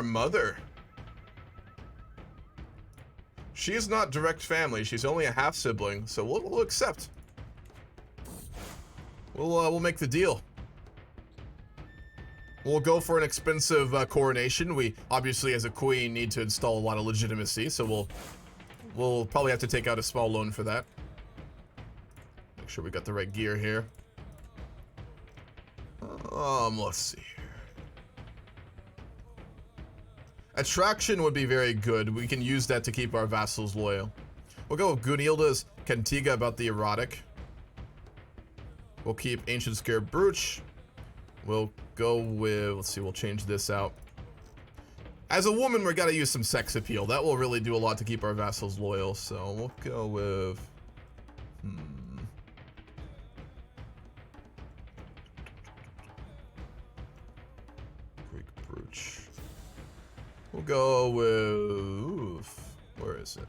mother. She is not direct family. She's only a half-sibling, so we'll accept. We'll make the deal. We'll go for an expensive coronation. We obviously, as a queen, need to install a lot of legitimacy, so we'll probably have to take out a small loan for that. Make sure we got the right gear here. Let's see here. Attraction would be very good. We can use that to keep our vassals loyal. We'll go with Gunilda's Cantiga about the erotic. We'll keep Ancient Scarab Brooch. We'll go with, let's see, we'll change this out. As a woman, we gotta use some sex appeal. That will really do a lot to keep our vassals loyal, so we'll go with, Greek Brooch. We'll go with, where is it?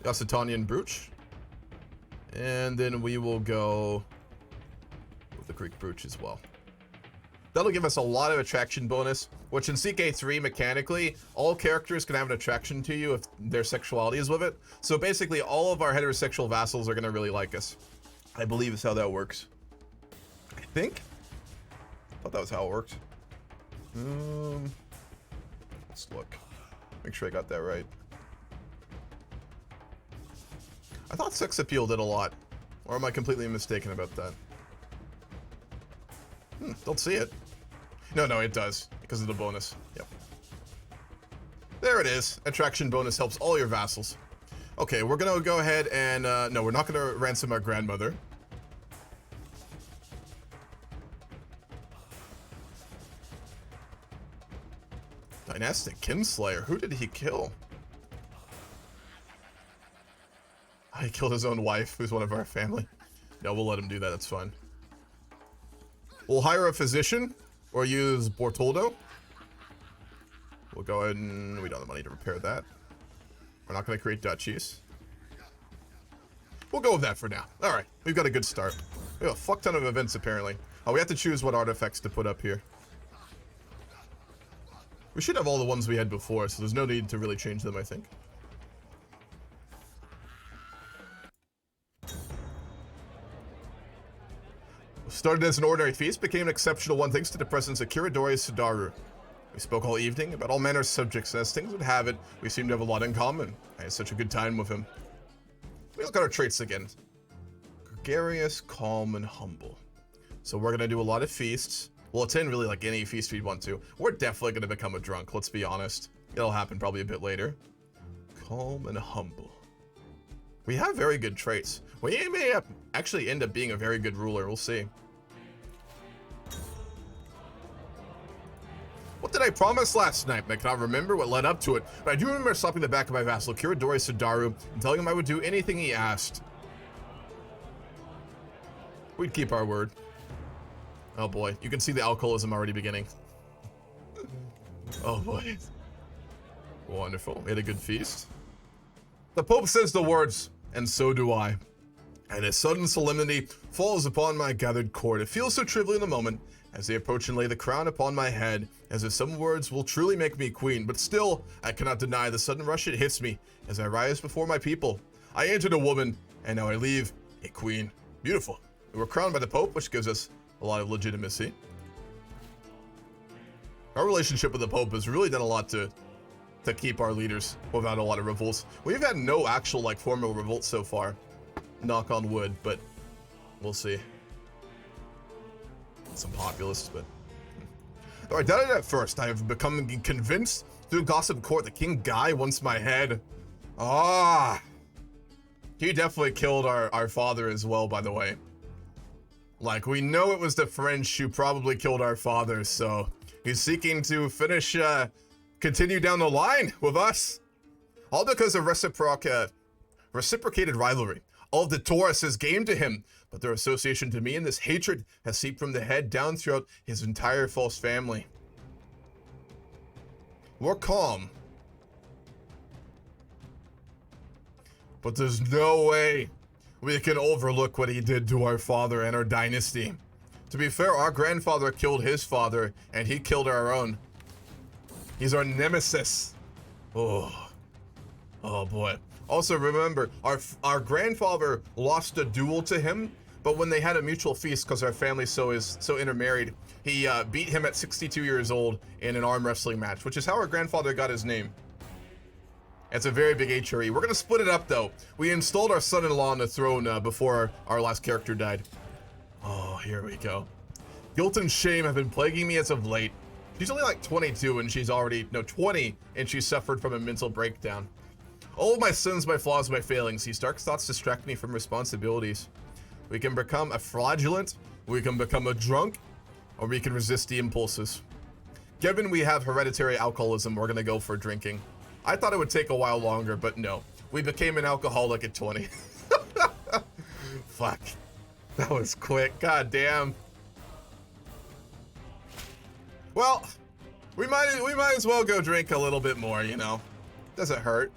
Occitanian Brooch. And then we will go with the Greek Brooch as well. That'll give us a lot of attraction bonus, which in CK3 mechanically, all characters can have an attraction to you if their sexuality is with it. So basically all of our heterosexual vassals are gonna really like us. I believe is how that works. I think? I thought that was how it worked. Let's look. Make sure I got that right. I thought sex appeal did a lot. Or am I completely mistaken about that? Don't see it. No, it does. Because of the bonus. Yep. There it is. Attraction bonus helps all your vassals. Okay, we're gonna go ahead and, no, we're not gonna ransom our grandmother. Dynastic Kinslayer. Who did he kill? He killed his own wife, who's one of our family. No, we'll let him do that. That's fine. We'll hire a physician or use Bortoldo. We'll go ahead and we don't have the money to repair that. We're not going to create duchies. We'll go with that for now. All right, we've got a good start. We have a fuck ton of events apparently. Oh, we have to choose what artifacts to put up here. We should have all the ones we had before, so there's no need to really change them, I think. Started as an ordinary feast, became an exceptional one thanks to the presence of Kiradori Sudaru. We spoke all evening about all manner of subjects, and as things would have it, we seemed to have a lot in common. I had such a good time with him. We look at our traits again. Gregarious, calm, and humble. So we're gonna do a lot of feasts. We'll attend really like any feast we'd want to. We're definitely gonna become a drunk, let's be honest. It'll happen probably a bit later. Calm and humble. We have very good traits. We may actually end up being a very good ruler, we'll see. What did I promise last night? I cannot remember what led up to it, but I do remember slapping the back of my vassal, Kiradori Sudaru, and telling him I would do anything he asked. We'd keep our word. Oh boy, you can see the alcoholism already beginning. Oh boy. Wonderful, we had a good feast. The Pope says the words, and so do I. And a sudden solemnity falls upon my gathered court. It feels so trivial in the moment, as they approach and lay the crown upon my head, as if some words will truly make me queen, but still, I cannot deny the sudden rush it hits me, as I rise before my people. I entered a woman, and now I leave a queen. Beautiful. We were crowned by the Pope, which gives us a lot of legitimacy. Our relationship with the Pope has really done a lot to keep our leaders without a lot of revolts. We've had no actual, like, formal revolts so far. Knock on wood, but we'll see. Some populists, but... Though I doubted at first, I have become convinced through gossip court that King Guy wants my head. Ah! He definitely killed our father as well, by the way. Like, we know it was the French who probably killed our father, so He's seeking to continue down the line with us. All because of reciprocated rivalry. All of the Torres is game to him, but their association to me and this hatred has seeped from the head down throughout his entire false family. We're calm. But there's no way we can overlook what he did to our father and our dynasty. To be fair, our grandfather killed his father, and he killed our own. He's our nemesis. Oh boy. Also remember, our grandfather lost a duel to him, but when they had a mutual feast, because our family so intermarried, he beat him at 62 years old in an arm wrestling match, which is how our grandfather got his name. It's a very big HRE. We're gonna split it up though. We installed our son-in-law on the throne before our last character died. Oh, here we go. Guilt and shame have been plaguing me as of late. She's only like 22 and she's already, no, 20, and she suffered from a mental breakdown. All of my sins, my flaws, my failings, these dark thoughts distract me from responsibilities. We can become a fraudulent, we can become a drunk, or we can resist the impulses. Given we have hereditary alcoholism, we're gonna go for drinking. I thought it would take a while longer, but no. We became an alcoholic at 20. Fuck. That was quick, god damn. Well, we might as well go drink a little bit more, you know. Doesn't hurt.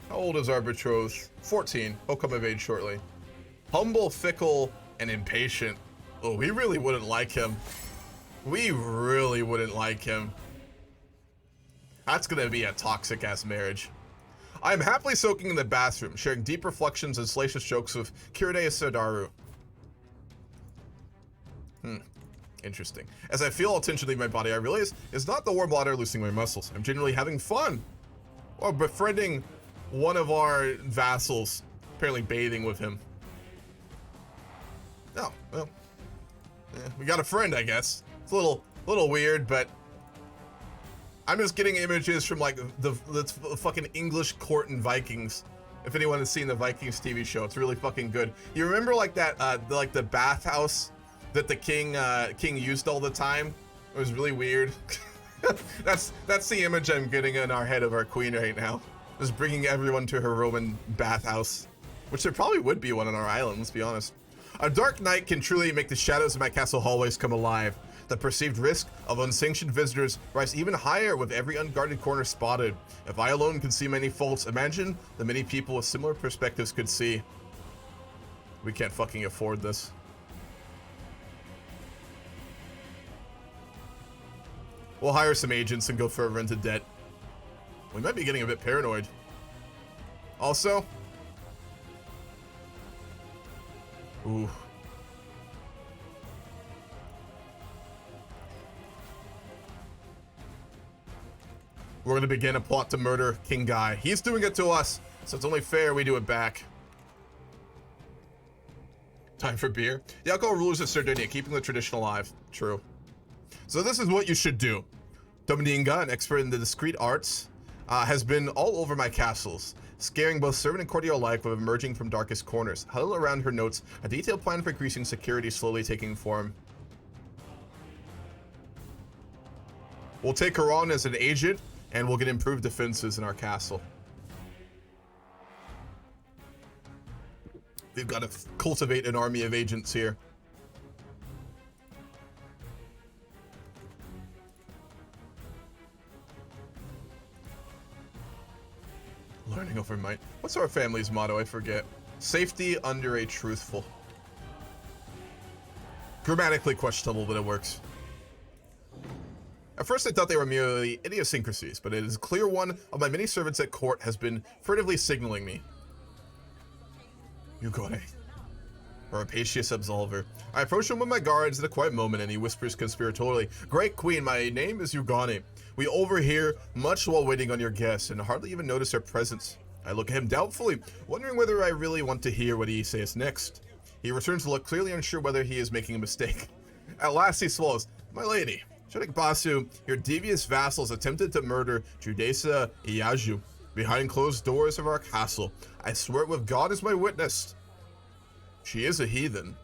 How old is our betrothed? 14. He'll come of age shortly. Humble, fickle, and impatient. Oh, we really wouldn't like him. We really wouldn't like him. That's gonna be a toxic-ass marriage. I am happily soaking in the bathroom, sharing deep reflections and salacious jokes with Kiride Sodaru. Interesting. As I feel all tension leave my body, I realize it's not the warm water loosening my muscles. I'm genuinely having fun. Or befriending one of our vassals, apparently bathing with him. Oh, well. Yeah, we got a friend, I guess. It's a little weird, but I'm just getting images from like the fucking English court and Vikings. If anyone has seen the Vikings TV show, it's really fucking good. You remember like that, like the bathhouse that the king used all the time? It was really weird. That's the image I'm getting in our head of our queen right now. Just bringing everyone to her Roman bathhouse, which there probably would be one on our island. Let's be honest. A dark night can truly make the shadows of my castle hallways come alive. The perceived risk of unsanctioned visitors rise even higher with every unguarded corner spotted. If I alone can see many faults, imagine the many people with similar perspectives could see. We can't fucking afford this. We'll hire some agents and go further into debt. We might be getting a bit paranoid. Also, ooh. We're gonna begin a plot to murder King Guy. He's doing it to us, so it's only fair we do it back. Time for beer. The alcohol rulers of Sardinia, keeping the tradition alive. True. So this is what you should do. Domininga, an expert in the discreet arts, has been all over my castles, scaring both servant and courtier alike with emerging from darkest corners. Huddle around her notes, a detailed plan for increasing security slowly taking form. We'll take her on as an agent, and we'll get improved defenses in our castle. We've got to cultivate an army of agents here. Learning over might. What's our family's motto? I forget. Safety under a truthful. Grammatically questionable, but it works. At first I thought they were merely idiosyncrasies, but it is a clear one of my many servants at court has been furtively signaling me. Yugone. A rapacious absolver. I approach him with my guards at a quiet moment, and he whispers conspiratorially, "Great Queen, my name is Yugane. We overhear much while waiting on your guests, and hardly even notice our presence." I look at him doubtfully, wondering whether I really want to hear what he says next. He returns to look, clearly unsure whether he is making a mistake. At last he swallows. "My lady, Shuddik Basu, your devious vassals attempted to murder Judesa Iyaju behind closed doors of our castle. I swear it with God as my witness." She is a heathen.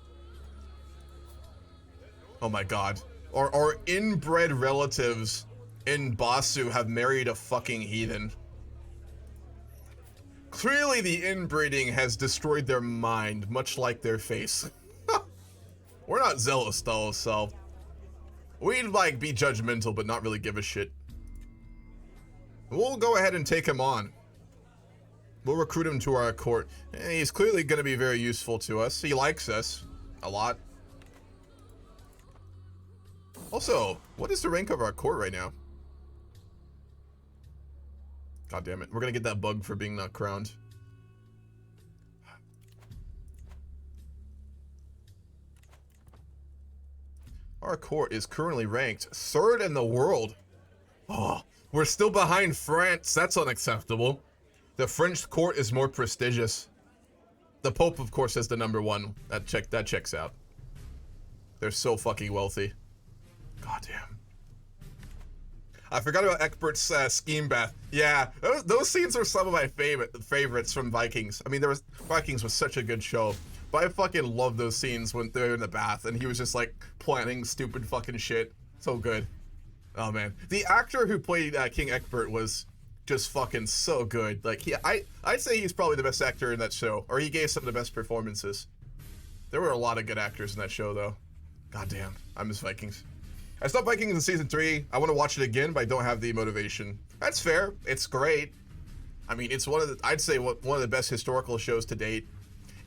Oh my god. Our inbred relatives in Basu have married a fucking heathen. Clearly the inbreeding has destroyed their mind, much like their face. We're not zealous though, so we'd like be judgmental but not really give a shit. We'll go ahead and take him on. We'll recruit him to our court. He's clearly going to be very useful to us. He likes us a lot. Also, what is the rank of our court right now? God damn it. We're going to get that bug for being not crowned. Our court is currently ranked 3rd in the world. Oh, we're still behind France. That's unacceptable. The French court is more prestigious. The Pope, of course, is the #1. That checks out. They're so fucking wealthy. Goddamn. I forgot about Eckbert's scheme bath. Yeah, those scenes are some of my favorites from Vikings. I mean, Vikings was such a good show. But I fucking love those scenes when they're in the bath and he was just like planning stupid fucking shit. So good. Oh man. The actor who played King Eckbert was just fucking so good. Like I'd say he's probably the best actor in that show, or he gave some of the best performances. There were a lot of good actors in that show though. God damn, I miss Vikings. I stopped Vikings in season 3. I want to watch it again, but I don't have the motivation. That's fair. It's great. I mean, it's I'd say one of the best historical shows to date.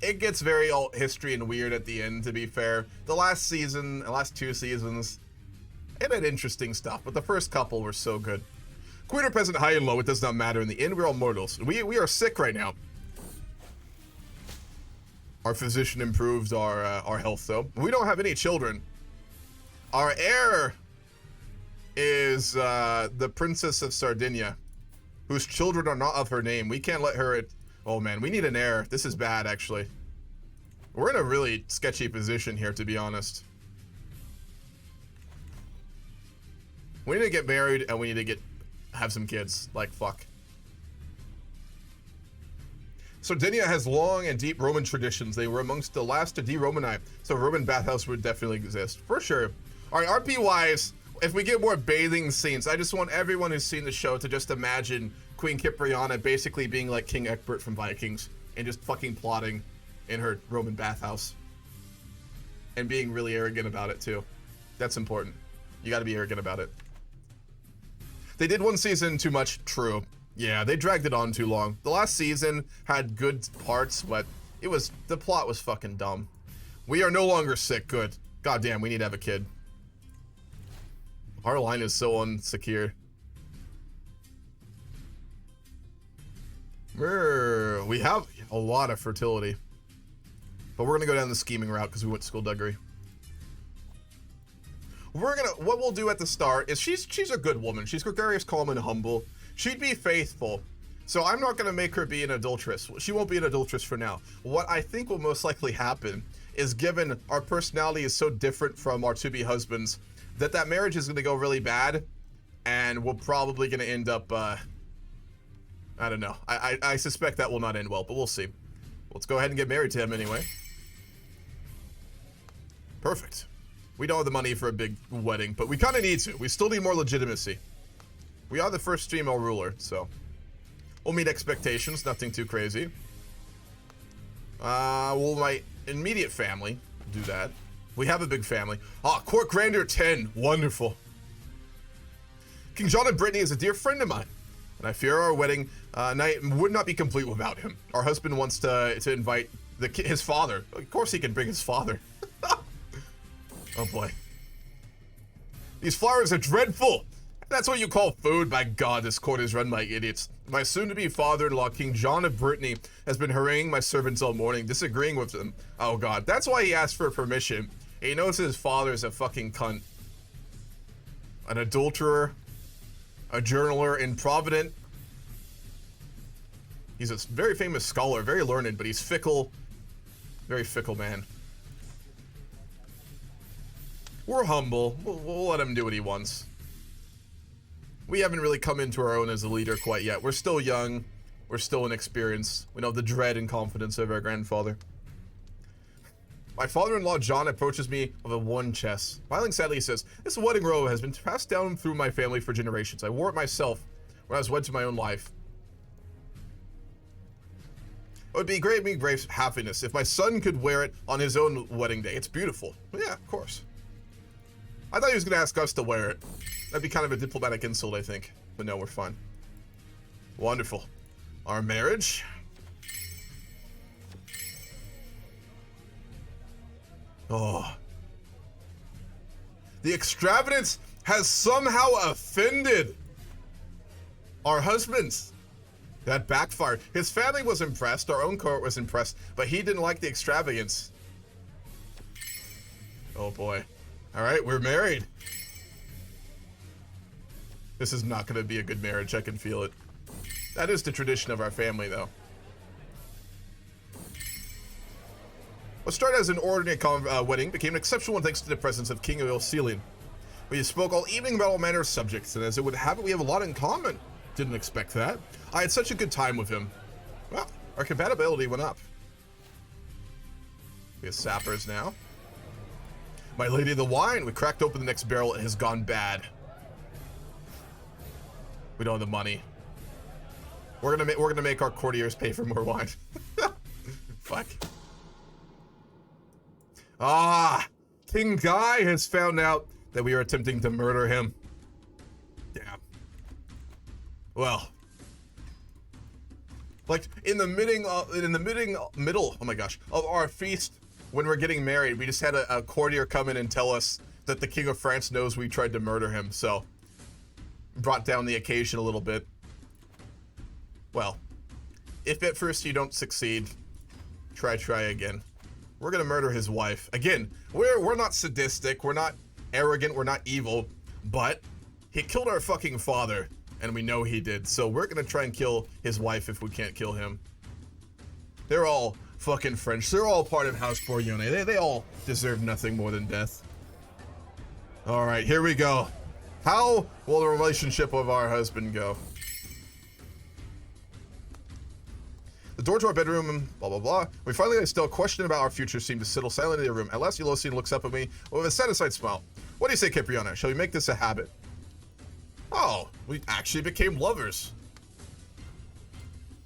It gets very alt history and weird at the end, to be fair. The last 2 seasons, it had interesting stuff, but the first couple were so good. Queen or peasant, high and low, it does not matter. In the end, we're all mortals. We are sick right now. Our physician improved our health, though. We don't have any children. Our heir is the Princess of Sardinia, whose children are not of her name. We can't let her... Oh man, we need an heir. This is bad, actually. We're in a really sketchy position here, to be honest. We need to get married, and we need to have some kids. Like, fuck. Sardinia has long and deep Roman traditions. They were amongst the last to de-Romanize, so a Roman bathhouse would definitely exist. For sure. Alright, RP-wise, if we get more bathing scenes, I just want everyone who's seen the show to just imagine Queen Cipriana basically being like King Egbert from Vikings and just fucking plotting in her Roman bathhouse. And being really arrogant about it, too. That's important. You gotta be arrogant about it. They did one season too much, true. Yeah, they dragged it on too long. The last season had good parts, but the plot was fucking dumb. We are no longer sick, good. Goddamn, we need to have a kid. Our line is so unsecure. We have a lot of fertility. But we're gonna go down the scheming route because we went to skullduggery. What we'll do at the start is she's a good woman. She's gregarious, calm, and humble. She'd be faithful. So I'm not gonna make her be an adulteress. She won't be an adulteress for now. What I think will most likely happen is, given our personality is so different from our to-be husbands, that marriage is gonna go really bad, and we're probably gonna end up, I don't know. I suspect that will not end well, but we'll see. Let's go ahead and get married to him anyway. Perfect. We don't have the money for a big wedding, but we kind of need to. We still need more legitimacy. We are the first female ruler, so we'll meet expectations. Nothing too crazy. Will my immediate family do that? We have a big family. Ah, Court Grandeur 10. Wonderful. King John of Brittany is a dear friend of mine, and I fear our wedding night would not be complete without him. Our husband wants to invite his father. Of course he can bring his father. Oh boy. These flowers are dreadful. That's what you call food. By God, this court is run by idiots. My soon-to-be father-in-law, King John of Brittany, has been haranguing my servants all morning, disagreeing with them. Oh God, that's why he asked for permission. He knows his father is a fucking cunt. An adulterer. A journaler, improvident. He's a very famous scholar, very learned, but he's fickle. Very fickle man. We're humble. We'll let him do what he wants. We haven't really come into our own as a leader quite yet. We're still young. We're still inexperienced. We know the dread and confidence of our grandfather. My father-in-law John approaches me with a worn chest. Smiling sadly, he says, "This wedding robe has been passed down through my family for generations. I wore it myself when I was wed to my own life. It would be great happiness if my son could wear it on his own wedding day. It's beautiful." Yeah, of course. I thought he was going to ask us to wear it. That'd be kind of a diplomatic insult, I think. But no, we're fine. Wonderful. Our marriage. Oh. The extravagance has somehow offended our husbands. That backfired. His family was impressed, our own court was impressed, but he didn't like the extravagance. Oh boy. Alright, we're married. This is not going to be a good marriage, I can feel it. That is the tradition of our family, though. What started as an ordinary wedding became an exceptional one thanks to the presence of King Elcelian. We spoke all evening about all manner of subjects, and as it would have it, we have a lot in common. Didn't expect that. I had such a good time with him. Well, our compatibility went up. We have sappers now. My lady of the wine. We cracked open the next barrel. It has gone bad. We don't have the money. We're gonna make our courtiers pay for more wine. Fuck. Ah, King Guy has found out that we are attempting to murder him. Damn. Well, like in the middle, oh my gosh, of our feast when we're getting married, we just had a courtier come in and tell us that the King of France knows we tried to murder him. So, brought down the occasion a little bit. Well, if at first you don't succeed, try again. We're gonna murder his wife. Again, we're not sadistic, we're not arrogant, we're not evil, but he killed our fucking father, and we know he did, so we're gonna try and kill his wife if we can't kill him. They're all fucking French. They're all part of House Boryone. They all deserve nothing more than death. Alright, here we go. How will the relationship of our husband go? The door to our bedroom, blah, blah, blah. We finally still a question about our future seemed to settle silently in the room. At last, Elcelian looks up at me with a satisfied smile. What do you say, Cipriana? Shall we make this a habit? Oh, we actually became lovers.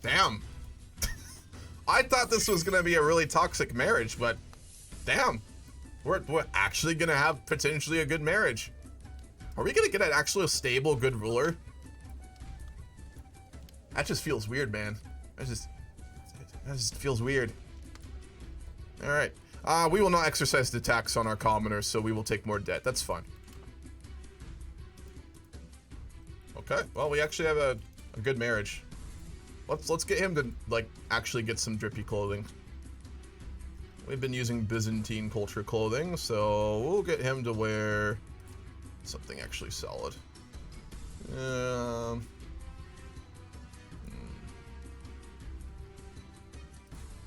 Damn. I thought this was going to be a really toxic marriage, but damn. We're actually going to have potentially a good marriage. Are we going to get an actually stable, good ruler? That just feels weird, man. That just feels weird. Alright. We will not exercise the tax on our commoners, so we will take more debt. That's fine. Okay. Well, we actually have a good marriage. Let's get him to, like, actually get some drippy clothing. We've been using Byzantine culture clothing, so we'll get him to wear something actually solid.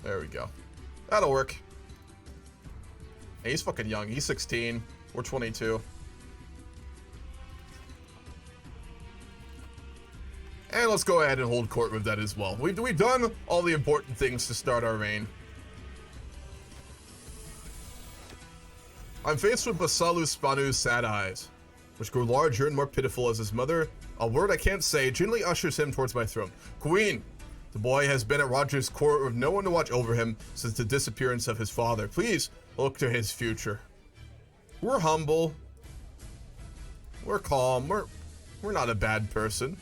There we go. That'll work. Hey, he's fucking young. He's 16. We're 22. And let's go ahead and hold court with that as well. We've done all the important things to start our reign. I'm faced with Basalu Spanu's sad eyes, which grew larger and more pitiful as his mother, a word I can't say, gently ushers him towards my throne. Queen! The boy has been at Roger's court with no one to watch over him since the disappearance of his father. Please look to his future. We're humble. We're calm. We're not a bad person.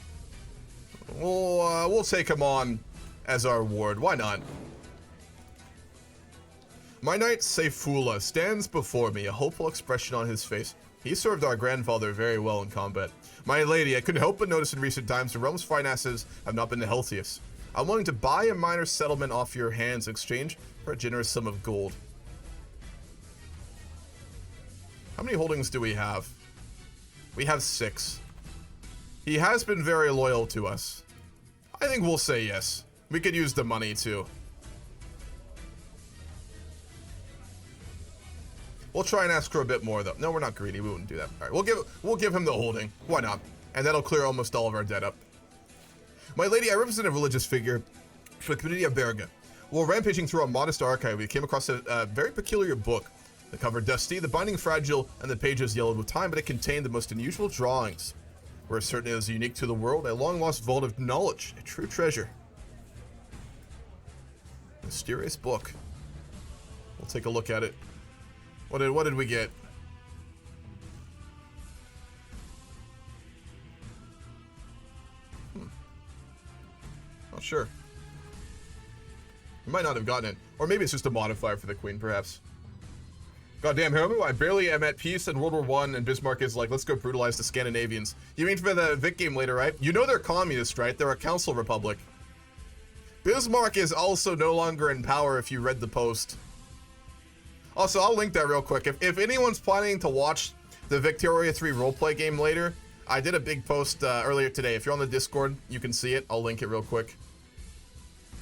We'll take him on as our ward. Why not? My knight Seyfula stands before me, a hopeful expression on his face. He served our grandfather very well in combat. My lady, I couldn't help but notice in recent times the realm's finances have not been the healthiest. I'm willing to buy a minor settlement off your hands in exchange for a generous sum of gold. How many holdings do we have? We have 6. He has been very loyal to us. I think we'll say yes. We could use the money too. We'll try and ask for a bit more though. No, we're not greedy. We wouldn't do that. All right, we'll give him the holding. Why not? And that'll clear almost all of our debt up. My lady, I represent a religious figure for the community of Berga. While rampaging through our modest archive, we came across a very peculiar book. The cover dusty, the binding fragile, and the pages yellowed with time, but it contained the most unusual drawings. We're certain it is unique to the world, a long-lost vault of knowledge, a true treasure. Mysterious book. We'll take a look at it. What did we get? Not sure. We might not have gotten it. Or maybe it's just a modifier for the queen, perhaps. Goddamn, Homo, I barely am at peace in World War I, and Bismarck is like, let's go brutalize the Scandinavians. You mean for the Vic game later, right? You know they're communist, right? They're a council republic. Bismarck is also no longer in power if you read the post. Also, I'll link that real quick. If anyone's planning to watch the Victoria 3 roleplay game later, I did a big post earlier today. If you're on the Discord, you can see it. I'll link it real quick.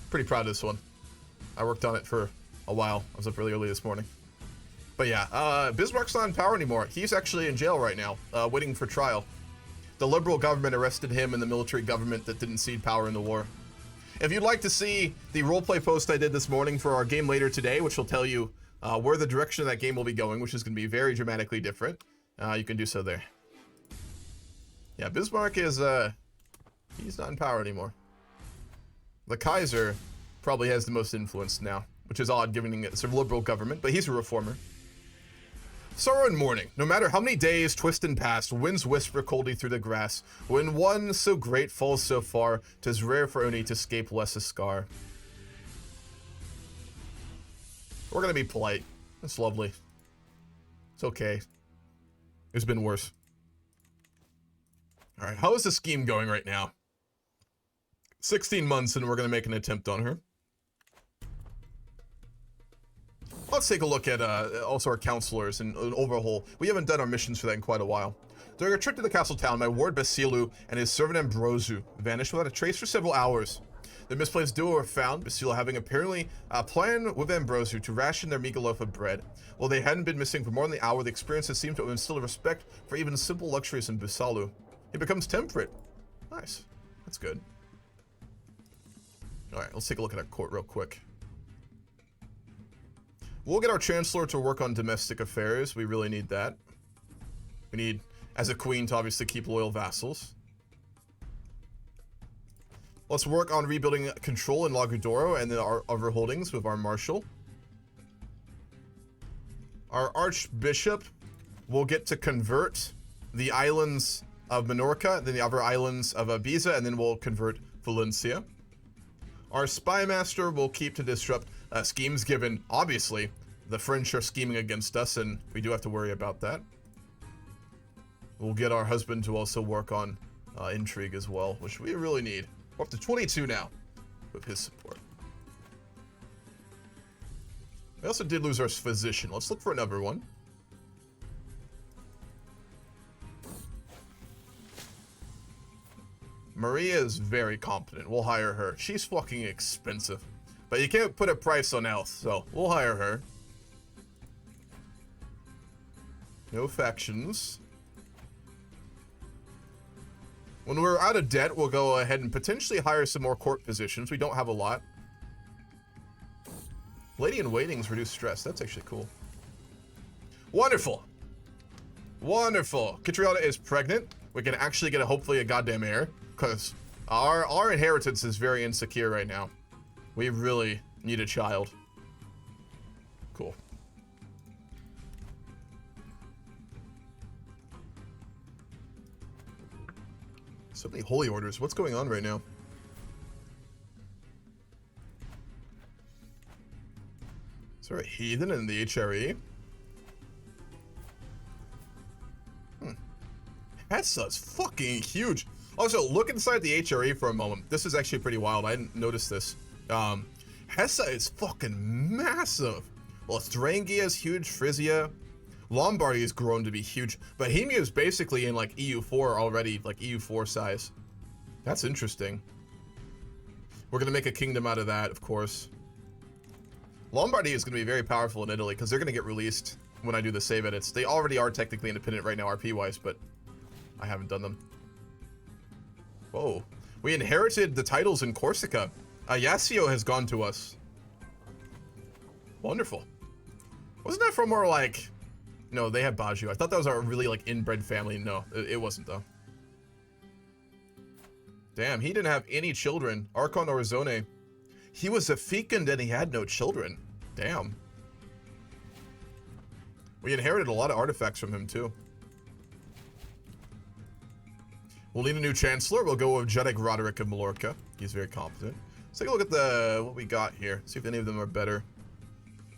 Pretty proud of this one. I worked on it for a while. I was up really early this morning. But yeah, Bismarck's not in power anymore. He's actually in jail right now, waiting for trial. The liberal government arrested him and the military government that didn't cede power in the war. If you'd like to see the roleplay post I did this morning for our game later today, which will tell you where the direction of that game will be going, which is going to be very dramatically different, you can do so there. Yeah, Bismarck is, he's not in power anymore. The Kaiser probably has the most influence now, which is odd given it's a liberal government, but he's a reformer. Sorrow and mourning. No matter how many days twist and pass, winds whisper coldly through the grass. When one so great falls so far, 'tis rare for any to escape less a scar. We're gonna be polite. That's lovely. It's okay. It's been worse. Alright, how is the scheme going right now? 16 months and we're gonna make an attempt on her. Let's take a look at also our counselors and an overhaul. We haven't done our missions for that in quite a while. During a trip to the castle town, my ward Basilu and his servant Ambrosu vanished without a trace for several hours. The misplaced duo were found, Basilu having apparently planned with Ambrosu to ration their meager loaf of bread. While they hadn't been missing for more than an hour, the experiences seemed to have instilled a respect for even simple luxuries in Basilu. He becomes temperate. Nice. That's good. Alright, let's take a look at our court real quick. We'll get our Chancellor to work on domestic affairs. We really need that. We need, as a queen, to obviously keep loyal vassals. Let's work on rebuilding control in Lagudoro and then our other holdings with our Marshal. Our Archbishop will get to convert the islands of Minorca, then the other islands of Ibiza, and then we'll convert Valencia. Our Spy Master will keep to disrupt schemes, given, obviously, the French are scheming against us, and we do have to worry about that. We'll get our husband to also work on intrigue as well, which we really need. We're up to 22 now with his support. We also did lose our physician. Let's look for another one. Maria is very competent. We'll hire her. She's fucking expensive. But you can't put a price on health, so we'll hire her. No factions. When we're out of debt, we'll go ahead and potentially hire some more court positions. We don't have a lot. Lady in Waiting's reduced stress. That's actually cool. Wonderful. Wonderful. Cipriana is pregnant. We can actually get hopefully a goddamn heir. Because our inheritance is very insecure right now. We really need a child. Cool. So many holy orders. What's going on right now? Is there a heathen in the HRE? Hessa's fucking huge. Also, look inside the HRE for a moment. This is actually pretty wild. I didn't notice this. Hessa is fucking massive. Well, Thuringia is huge. Frisia. Lombardy has grown to be huge. Bohemia is basically in like EU4 already, like EU4 size. That's interesting. We're going to make a kingdom out of that, of course. Lombardy is going to be very powerful in Italy because they're going to get released when I do the save edits. They already are technically independent right now, RP-wise, but I haven't done them. Whoa. We inherited the titles in Corsica. Ayasio has gone to us. Wonderful. Wasn't that from more like... No, they had Baju. I thought that was a really like inbred family. No, it wasn't though. Damn, he didn't have any children. Archon Orizone. He was a fecund and he had no children. Damn. We inherited a lot of artifacts from him too. We'll need a new Chancellor. We'll go with Jedek Roderick of Mallorca. He's very competent. Let's take a look at what we got here. See if any of them are better.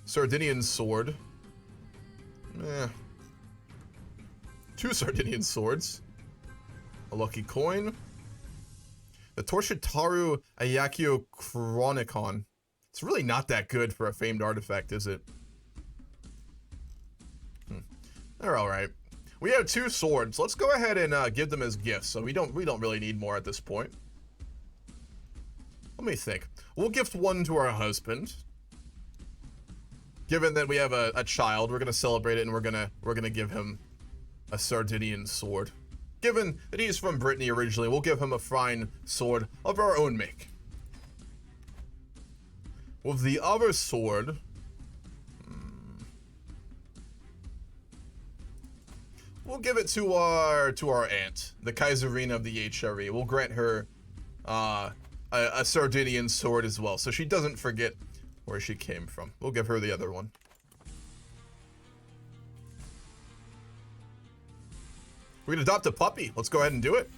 Sardinian Sword. Eh. 2 Sardinian Swords. A lucky coin. The Torshitaru Ayakio Chronicon. It's really not that good for a famed artifact, is it? They're alright. We have 2 swords. Let's go ahead and give them as gifts. So we don't really need more at this point. Let me think. We'll gift 1 to our husband. Given that we have a child, we're gonna celebrate it and we're gonna give him a Sardinian sword. Given that he's from Brittany originally, we'll give him a fine sword of our own make. With the other sword, we'll give it to our aunt, the Kaiserina of the HRE. We'll grant her a Sardinian sword as well, so she doesn't forget where she came from. We'll give her the other one. We can adopt a puppy. Let's go ahead and do it.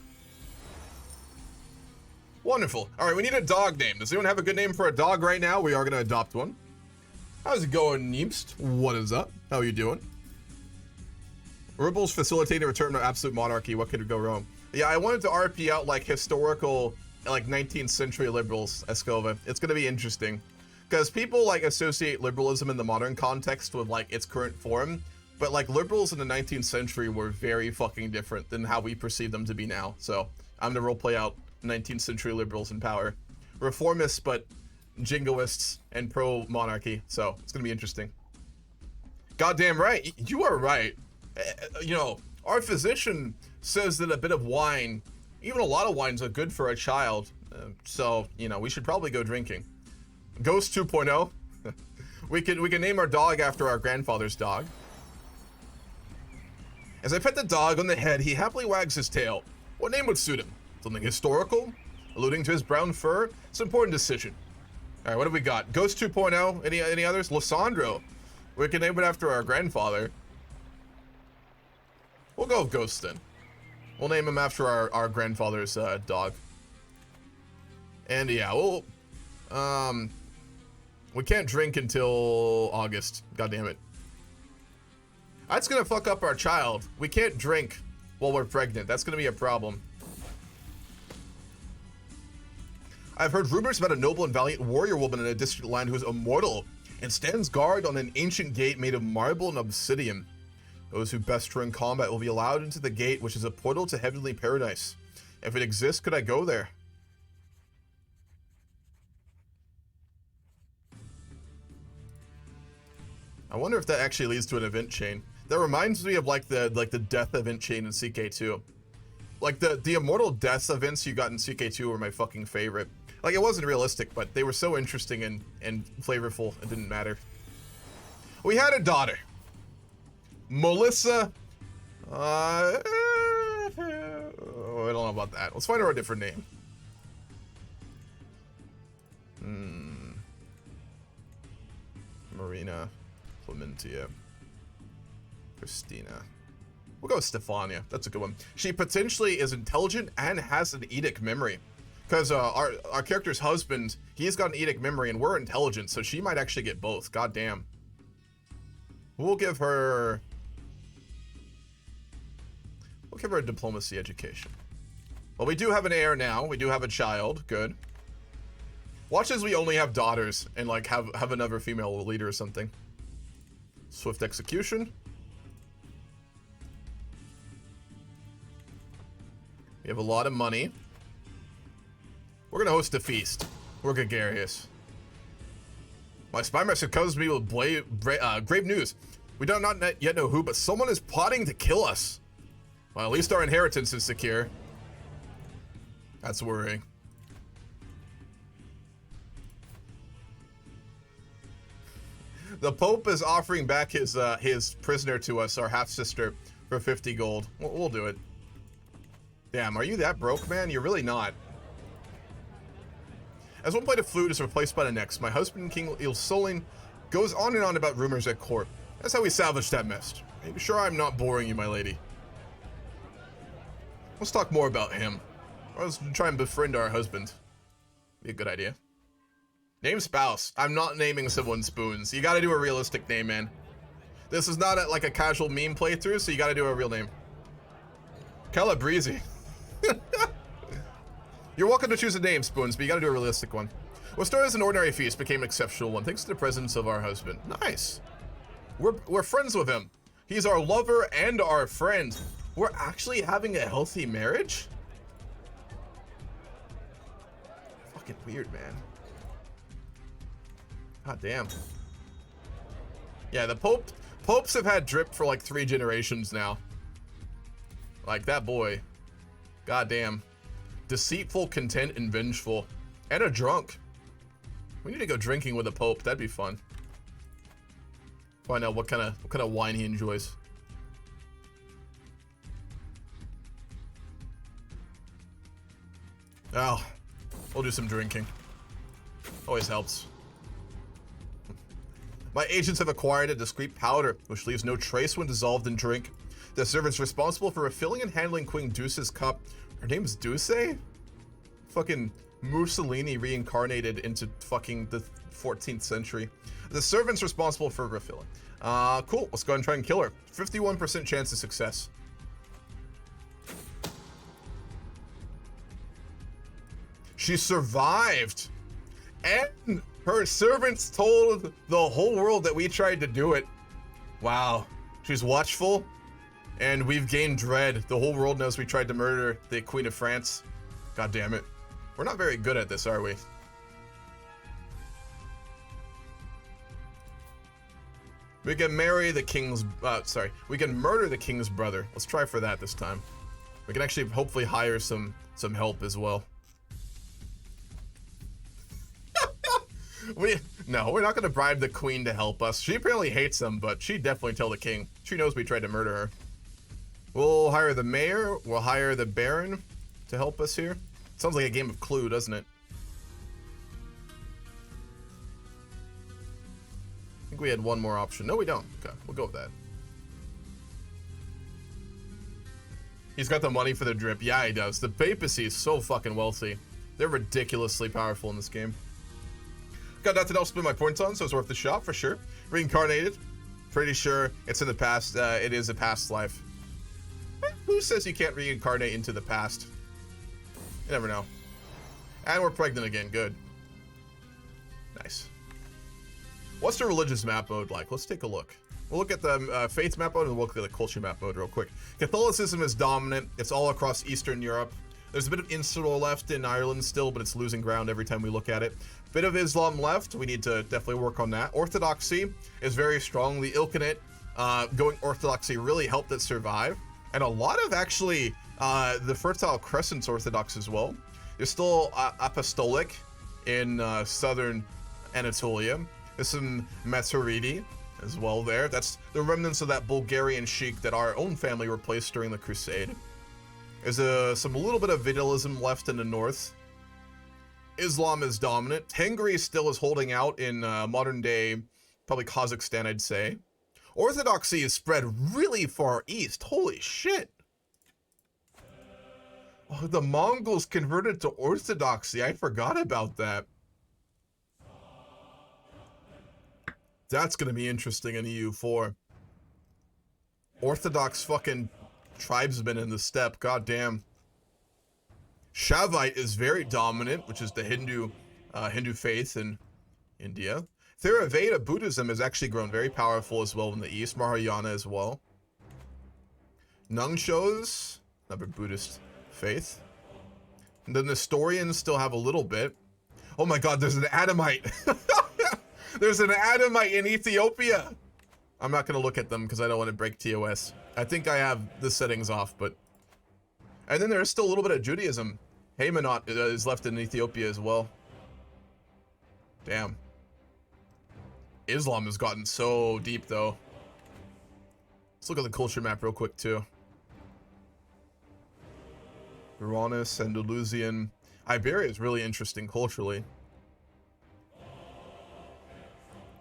Wonderful. All right, we need a dog name. Does anyone have a good name for a dog right now? We are going to adopt one. How's it going, Neemst? What is up? How are you doing? Rebels facilitating return to absolute monarchy. What could go wrong? Yeah, I wanted to RP out like historical, like 19th century liberals, Escova. It's going to be interesting. Because people like associate liberalism in the modern context with like its current form, but like liberals in the 19th century were very fucking different than how we perceive them to be now. So I'm gonna roleplay out 19th century liberals in power. Reformists, but jingoists and pro-monarchy. So it's gonna be interesting. Goddamn right, you are right. You know, our physician says that a bit of wine, even a lot of wines, are good for a child. So, you know, we should probably go drinking. Ghost 2.0. we can name our dog after our grandfather's dog. As I pet the dog on the head, he happily wags his tail. What name would suit him? Something historical? Alluding to his brown fur? It's an important decision. Alright, what do we got? Ghost 2.0. Any others? Lisandro. We can name it after our grandfather. We'll go with Ghost then. We'll name him after our grandfather's dog. And yeah, we'll... we can't drink until August. God damn it. That's gonna fuck up our child. We can't drink while we're pregnant. That's gonna be a problem. I've heard rumors about a noble and valiant warrior woman in a distant land who is immortal and stands guard on an ancient gate made of marble and obsidian. Those who best her in combat will be allowed into the gate, which is a portal to heavenly paradise. If it exists, could I go there? I wonder if that actually leads to an event chain. That reminds me of like the death event chain in CK2. Like the immortal deaths events you got in CK2 were my fucking favorite. Like it wasn't realistic, but they were so interesting and flavorful, it didn't matter. We had a daughter. Melissa. I don't know about that. Let's find her a different name. Marina. Clementia. Christina. We'll go with Stefania. That's a good one. She potentially is intelligent and has an Edict memory. Because our character's husband, he's got an Edict memory and we're intelligent, so she might actually get both. God damn. We'll give her a diplomacy education. Well, we do have an heir now. We do have a child. Good. Watch as we only have daughters and like have another female leader or something. Swift execution. We have a lot of money. We're gonna host a feast. We're gregarious. My spy master comes to me with grave news. We do not yet know who, but someone is plotting to kill us. Well, at least our inheritance is secure. That's worrying. The Pope is offering back his prisoner to us, our half-sister, for 50 gold. We'll do it. Damn, are you that broke, man? You're really not. As one plate of Feud is replaced by the next, my husband, King Ilsolin, goes on and on about rumors at court. That's how we salvaged that mess. Are you sure I'm not boring you, my lady? Let's talk more about him. Let's try and befriend our husband. Be a good idea. Name spouse. I'm not naming someone Spoons. You gotta do a realistic name, man. This is not like a casual meme playthrough, so you gotta do a real name. Calabrese. You're welcome to choose a name, Spoons, but you gotta do a realistic one. What started as an ordinary feast became an exceptional one, thanks to the presence of our husband. Nice. We're friends with him. He's our lover and our friend. We're actually having a healthy marriage? Fucking weird, man. God damn. Yeah, the popes have had drip for like 3 generations now. Like that boy. God damn. Deceitful, content, and vengeful. And a drunk. We need to go drinking with a pope. That'd be fun. Find out what kind of wine he enjoys. Oh, we'll do some drinking. Always helps. My agents have acquired a discreet powder, which leaves no trace when dissolved in drink. The servant's responsible for refilling and handling Queen Deuce's cup. Her name is Deuce? Fucking Mussolini reincarnated into fucking the 14th century. The servant's responsible for refilling. Cool. Let's go ahead and try and kill her. 51% chance of success. She survived. And her servants told the whole world that we tried to do it. Wow. She's watchful. And we've gained dread. The whole world knows we tried to murder the Queen of France. God damn it. We're not very good at this, are we? We can marry the king's, we can murder the king's brother. Let's try for that this time. We can actually hopefully hire some help as well. No, we're not gonna bribe the queen to help us. She apparently hates them, but she'd definitely tell the king. She knows we tried to murder her. We'll hire the mayor, we'll hire the baron to help us here. Sounds like a game of Clue, doesn't it? I think we had one more option. No, we don't. Okay, we'll go with that. He's got the money for the drip. Yeah, he does. The papacy is so fucking wealthy. They're ridiculously powerful in this game. Got nothing else to put my points on, so it's worth the shot for sure. Reincarnated. Pretty sure it's in the past. It is a past life. Who says you can't reincarnate into the past? You never know. And we're pregnant again. Good. Nice. What's the religious map mode like? Let's take a look. We'll look at the faith map mode and we'll look at the culture map mode real quick. Catholicism is dominant. It's all across Eastern Europe. There's a bit of Insular left in Ireland still, but it's losing ground every time we look at it. Bit of Islam left. We need to definitely work on that. Orthodoxy is very strong. The Ilkhanate going Orthodoxy really helped it survive. And a lot of actually the Fertile Crescent's Orthodox as well. There's still Apostolic in southern Anatolia. There's some Maturidi as well there. That's the remnants of that Bulgarian sheik that our own family replaced during the Crusade. There's a little bit of Vitalism left in the north. Islam is dominant. Tengri still is holding out in modern day, probably Kazakhstan, I'd say. Orthodoxy is spread really far east. Holy shit. Oh, the Mongols converted to Orthodoxy. I forgot about that. That's going to be interesting in EU4. Orthodox fucking tribesmen in the steppe. God damn. Shavite is very dominant, which is the Hindu faith in India. Theravada Buddhism has actually grown very powerful as well in the east. Mahayana as well. Nungshos, another Buddhist faith. And the Nestorians still have a little bit. Oh my god, there's an Adamite. There's an Adamite in Ethiopia. I'm not going to look at them because I don't want to break TOS. I think I have the settings off, but... And then there's still a little bit of Judaism. Haymanot is left in Ethiopia as well. Damn. Islam has gotten so deep, though. Let's look at the culture map real quick, too. Uranus, Andalusian. Iberia is really interesting culturally.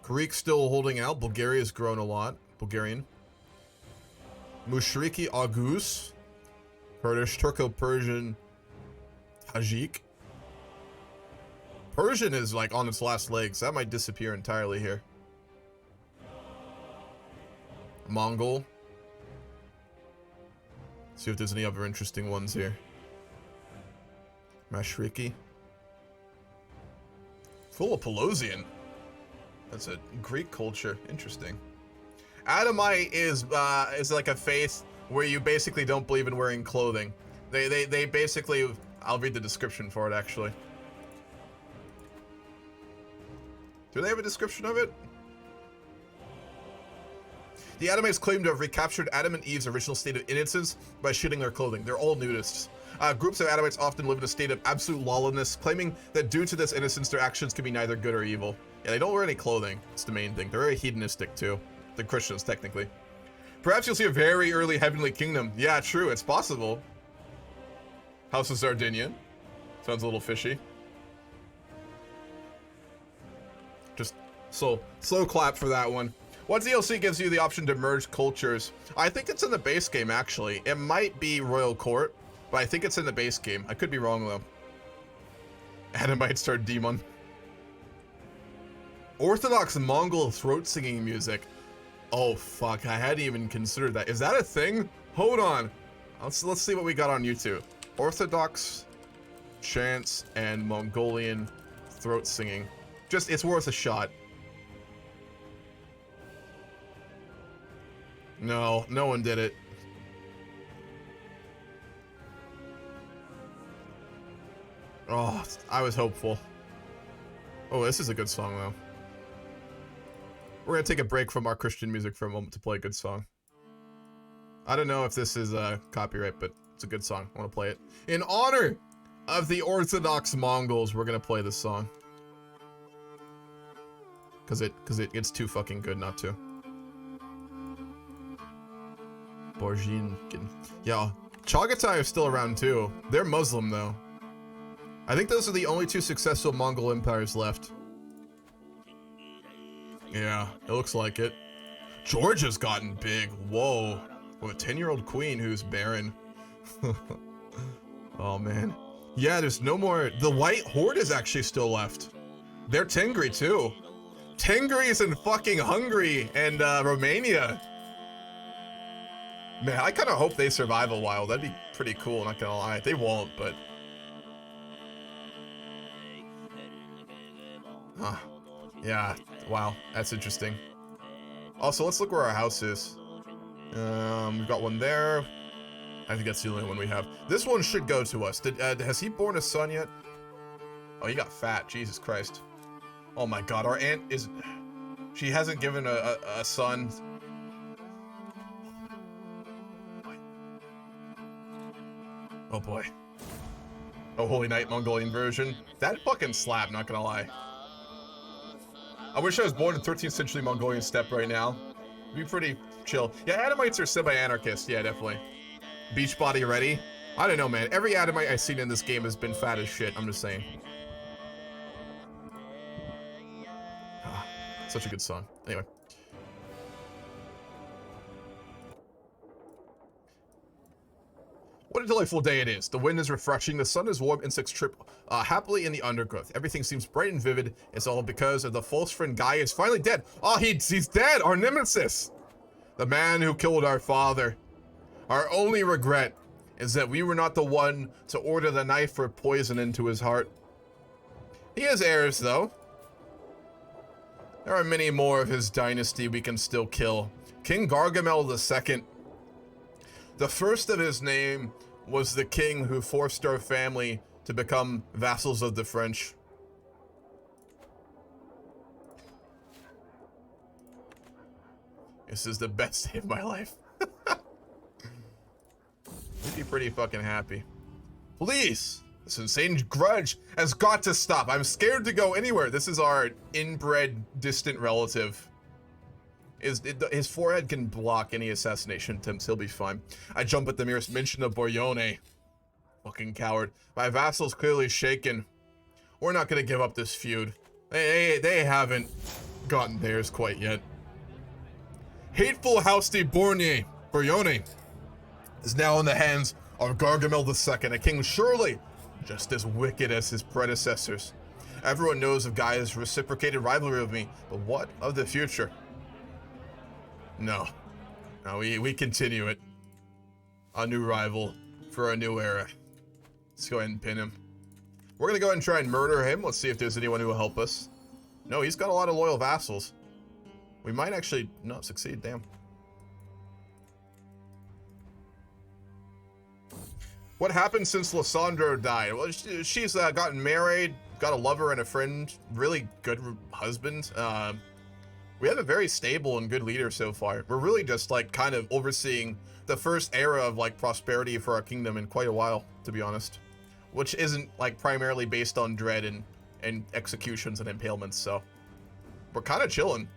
Greek still holding out. Bulgaria's grown a lot. Bulgarian. Mushriki Aghuz. Kurdish, Turco-Persian, Tajik. Persian is like on its last legs. That might disappear entirely here. Mongol. See if there's any other interesting ones here. Mashriki. Full of Pelosian. That's a Greek culture. Interesting. Adamite is like a faith where you basically don't believe in wearing clothing. They basically, I'll read the description for it actually. Do they have a description of it? The Adamites claim to have recaptured Adam and Eve's original state of innocence by shedding their clothing. They're all nudists. Groups of Adamites often live in a state of absolute lawlessness, claiming that due to this innocence, their actions can be neither good or evil. Yeah, they don't wear any clothing. It's the main thing. They're very hedonistic too. They're Christians, technically. Perhaps you'll see a very early heavenly kingdom. Yeah, true. It's possible. House of Sardinia. Sounds a little fishy. Just slow clap for that one. What DLC gives you the option to merge cultures? I think it's in the base game, actually. It might be Royal Court, but I think it's in the base game. I could be wrong, though. Adamite Star Demon. Orthodox Mongol throat singing music. Oh, fuck. I hadn't even considered that. Is that a thing? Hold on. Let's see what we got on YouTube. Orthodox chants and Mongolian throat singing. Just, it's worth a shot. No, no one did it. Oh, I was hopeful. Oh, this is a good song, though. We're gonna take a break from our Christian music for a moment to play a good song. I don't know if this is copyright, but it's a good song. I want to play it. In honor of the Orthodox Mongols, we're gonna play this song. Cause it's too fucking good not to. Boryone. Yeah, Chagatai are still around too. They're Muslim though. I think those are the only two successful Mongol empires left. Yeah, it looks like it. Georgia's gotten big. Whoa. With a 10-year-old queen who's barren. Oh man. Yeah, there's no more. The White Horde is actually still left. They're Tengri too. Tengri's in fucking Hungary and Romania. Man, I kind of hope they survive a while. That'd be pretty cool, not gonna lie. They won't, but... Huh. Yeah, wow, that's interesting. Also, let's look where our house is. We've got one there. I think that's the only one we have. This one should go to us. Has he born a son yet? Oh, he got fat, Jesus Christ. Oh my god, our aunt is... She hasn't given a son... Oh boy. Oh, Holy Night Mongolian version. That fucking slap, not gonna lie. I wish I was born in 13th century Mongolian steppe right now. It'd be pretty chill. Yeah, Adamites are semi-anarchist. Yeah, definitely. Beachbody ready? I don't know, man. Every Adamite I've seen in this game has been fat as shit. I'm just saying. Ah, such a good song. Anyway. What a delightful day it is. The wind is refreshing, the sun is warm, insects trip happily in the undergrowth. Everything seems bright and vivid. It's all because of the false friend Guy is finally dead. Oh, he's dead, our nemesis. The man who killed our father. Our only regret is that we were not the one to order the knife or poison into his heart. He has heirs, though. There are many more of his dynasty we can still kill. King Gargamel II. The first of his name was the king who forced our family to become vassals of the French. This is the best day of my life. You'd be pretty fucking happy. Please, This insane grudge has got to stop. I'm scared to go anywhere. This is our inbred distant relative. His forehead can block any assassination attempts. He'll be fine. I jump at the merest mention of Boryone. Fucking coward. My vassal's clearly shaken. We're not gonna give up this feud. They haven't gotten theirs quite yet. Hateful House de Boryone is now in the hands of Gargamel II, a king surely just as wicked as his predecessors. Everyone knows of Gaia's reciprocated rivalry with me, but what of the future? No, we continue it. A new rival for a new era. Let's go ahead and pin him. We're gonna go ahead and try and murder him. Let's see if there's anyone who will help us. No, he's got a lot of loyal vassals. We might actually not succeed, damn. What happened since Lisandro died? Well, she's gotten married, got a lover and a friend, really good husband. We have a very stable and good leader so far. We're really just like kind of overseeing the first era of like prosperity for our kingdom in quite a while, to be honest. Which isn't like primarily based on dread and executions and impalements, so we're kind of chilling.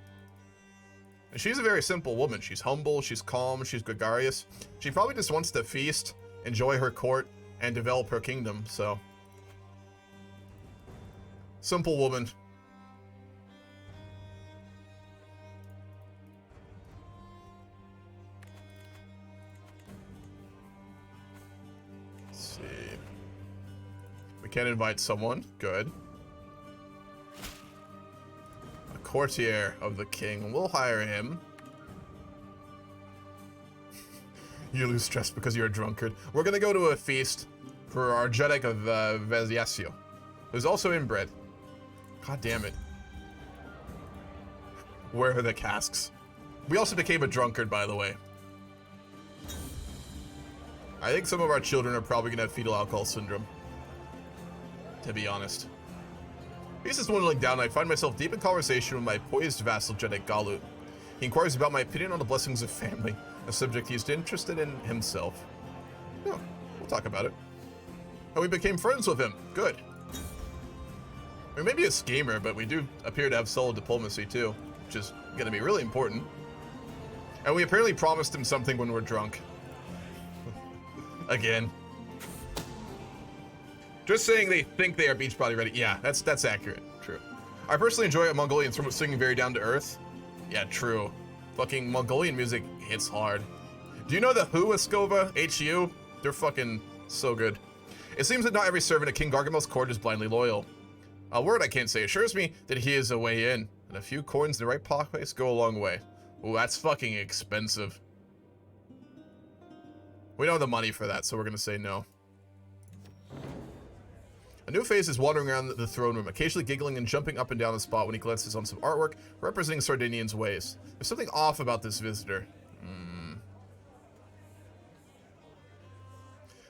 And she's a very simple woman. She's humble, she's calm, she's gregarious. She probably just wants to feast, enjoy her court, and develop her kingdom, so. Simple woman. Let's see. We can invite someone. Good. A courtier of the king. We'll hire him. You lose stress because you're a drunkard. We're gonna go to a feast for our Jedek of Veziasio, who's also inbred. God damn it. Where are the casks? We also became a drunkard, by the way. I think some of our children are probably gonna have fetal alcohol syndrome, to be honest. Feast is dwindling down, and I find myself deep in conversation with my poised vassal Jedek Galut. He inquires about my opinion on the blessings of family, a subject he's interested in himself. Yeah, we'll talk about it. And we became friends with him. Good. We may be a schemer, but we do appear to have solid diplomacy too, which is going to be really important. And we apparently promised him something when we're drunk. Again. Just saying they think they are beach body ready. Yeah, that's accurate. True. I personally enjoy Mongolian singing very down to earth. Yeah, true. Fucking Mongolian music hits hard. Do you know the Who Escova? HU? They're fucking so good. It seems that not every servant at King Gargamel's court is blindly loyal. A word I can't say assures me that he is a way in, and a few coins in the right pockets go a long way. Ooh, that's fucking expensive. We don't have the money for that, so we're gonna say no. A new face is wandering around the throne room, occasionally giggling and jumping up and down the spot when he glances on some artwork representing Sardinians' ways. There's something off about this visitor.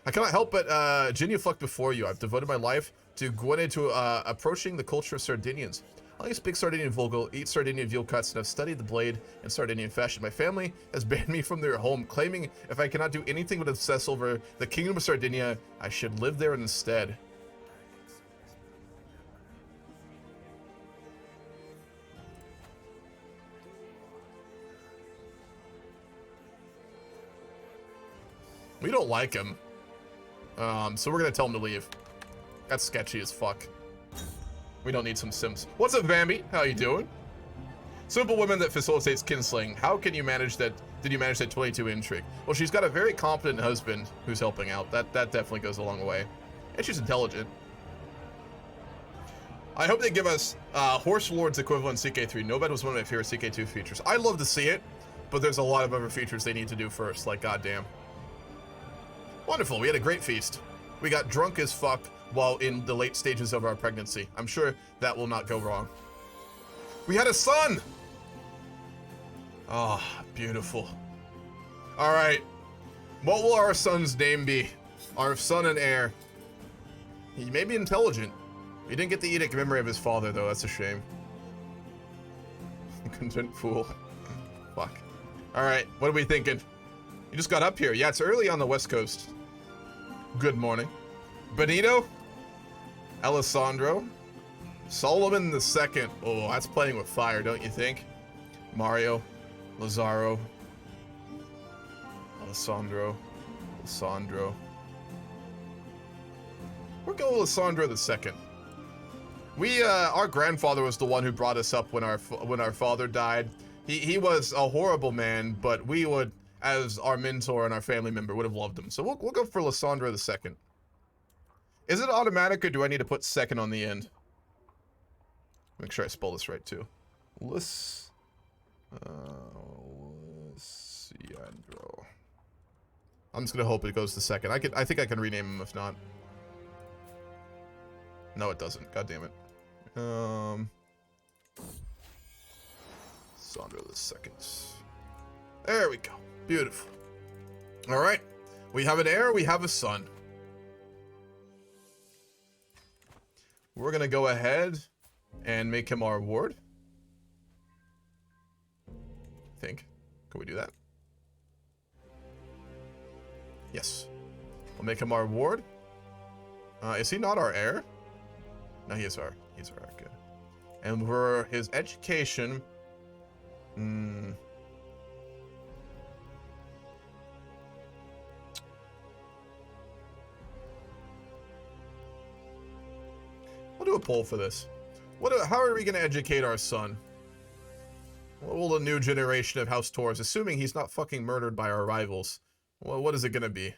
I cannot help but genuflect before you. I've devoted my life to approaching the culture of Sardinians. I only speak Sardinian Vulgal, eat Sardinian veal cuts, and have studied the blade in Sardinian fashion. My family has banned me from their home, claiming if I cannot do anything but obsess over the kingdom of Sardinia, I should live there instead. We don't like him. So we're gonna tell him to leave. That's sketchy as fuck. We don't need some Sims. What's up, Bambi? How you doing? Simple woman that facilitates kinslaying. How can you manage that? Did you manage that 22 intrigue? Well, she's got a very competent husband who's helping out. That definitely goes a long way. And she's intelligent. I hope they give us Horse Lord's equivalent CK3. Nobad was one of my favorite CK2 features. I'd love to see it, but there's a lot of other features they need to do first, like goddamn. Wonderful, we had a great feast. We got drunk as fuck while in the late stages of our pregnancy. I'm sure that will not go wrong. We had a son! Oh, beautiful. All right, what will our son's name be? Our son and heir. He may be intelligent. He didn't get the edict in memory of his father, though. That's a shame. Content fool. Fuck. All right, what are we thinking? You just got up here. Yeah, it's early on the West Coast. Good morning. Benito, Alessandro. Solomon the Second. Oh, that's playing with fire, don't you think? Mario. Lazaro. Alessandro. Lisandro. We'll go with Lisandro the Second. We, our grandfather was the one who brought us up when our father died. He was a horrible man, but we would, as our mentor and our family member, would have loved him. So we'll go for Lisandro the Second. Is it automatic, or do I need to put second on the end? Make sure I spell this right too. Lisandro. I'm just gonna hope it goes to second. I think I can rename him if not. No, it doesn't. God damn it. Sandro the Second. There we go. Beautiful. All right. We have an heir. We have a son. We're gonna go ahead and make him our ward. I think. Can we do that? Yes. We'll make him our ward. Is he not our heir? No, he's our heir. Good. And for his education, we'll do a poll for this. How are we going to educate our son? What will the new generation of House Torres, assuming he's not fucking murdered by our rivals, well, what is it going to be?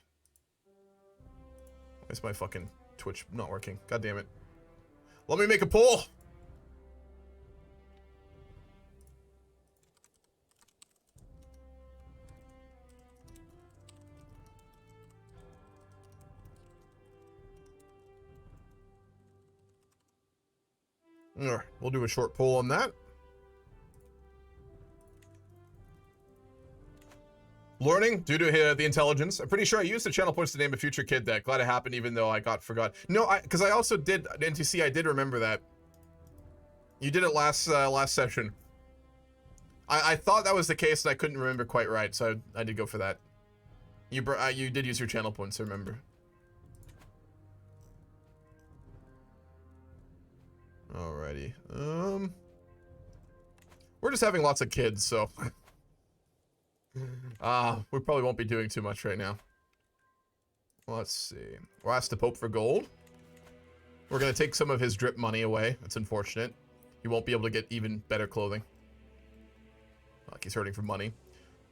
Why is my fucking Twitch not working? God damn it. Let me make a poll. Alright, we'll do a short poll on that. Learning due to the intelligence. I'm pretty sure I used the channel points to name a future kid that. Glad it happened even though I forgot. No, because I also did NTC. I did remember that. You did it last session. I thought that was the case and I couldn't remember quite right, so I did go for that. You did use your channel points, I remember. Alrighty. We're just having lots of kids, so we probably won't be doing too much right now. Let's see. We'll ask the Pope for gold. We're gonna take some of his drip money away. That's unfortunate. He won't be able to get even better clothing. Like he's hurting for money.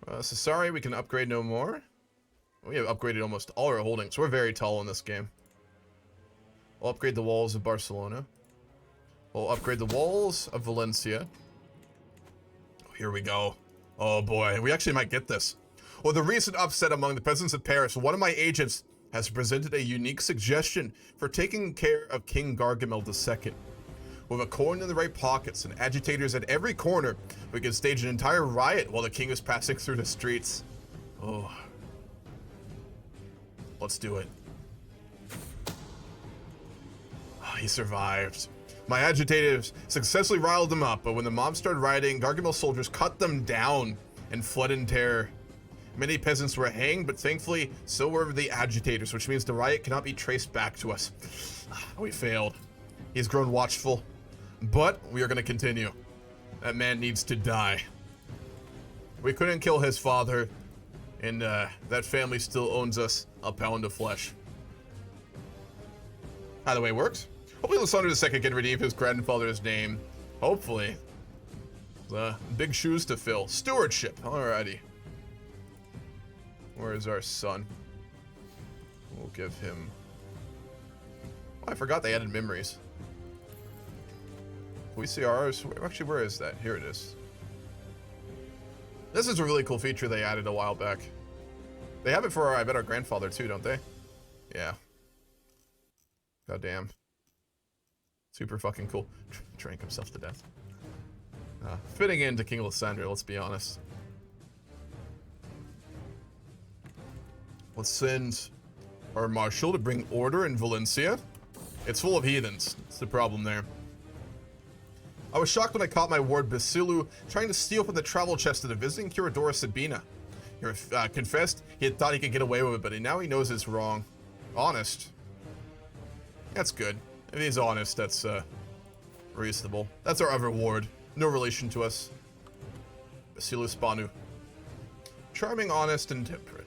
So sorry, we can upgrade no more. We have upgraded almost all our holdings. We're very tall in this game. We'll upgrade the walls of Barcelona. We'll upgrade the walls of Valencia. Oh, here we go. Oh boy, we actually might get this. Well, the recent upset among the peasants of Paris, one of my agents has presented a unique suggestion for taking care of King Gargamel II. With a coin in the right pockets and agitators at every corner, we can stage an entire riot while the king is passing through the streets. Oh. Let's do it. Oh, he survived. My agitators successfully riled them up, but when the mob started rioting, Gargamel's soldiers cut them down and fled in terror. Many peasants were hanged, but thankfully, so were the agitators, which means the riot cannot be traced back to us. We failed. He's grown watchful, but we are going to continue. That man needs to die. We couldn't kill his father, and that family still owns us a pound of flesh. How the way it works? Hopefully Lisandro II can redeem his grandfather's name. Hopefully. Big shoes to fill. Stewardship. Alrighty. Where is our son? We'll give him... Oh, I forgot they added memories. Can we see ours? Actually, where is that? Here it is. This is a really cool feature they added a while back. They have it for, I bet, our grandfather too, don't they? Yeah. God damn. Super fucking cool. Drank himself to death. Fitting into King Lisandro, let's be honest. Let's send our marshal to bring order in Valencia. It's full of heathens. That's the problem there. I was shocked when I caught my ward Basilu trying to steal from the travel chest of the visiting curador Sabina. He confessed he had thought he could get away with it, but now he knows it's wrong. Honest. That's good. If he's honest, that's reasonable. That's our reward. No relation to us. Basilus Banu. Charming, honest, and temperate.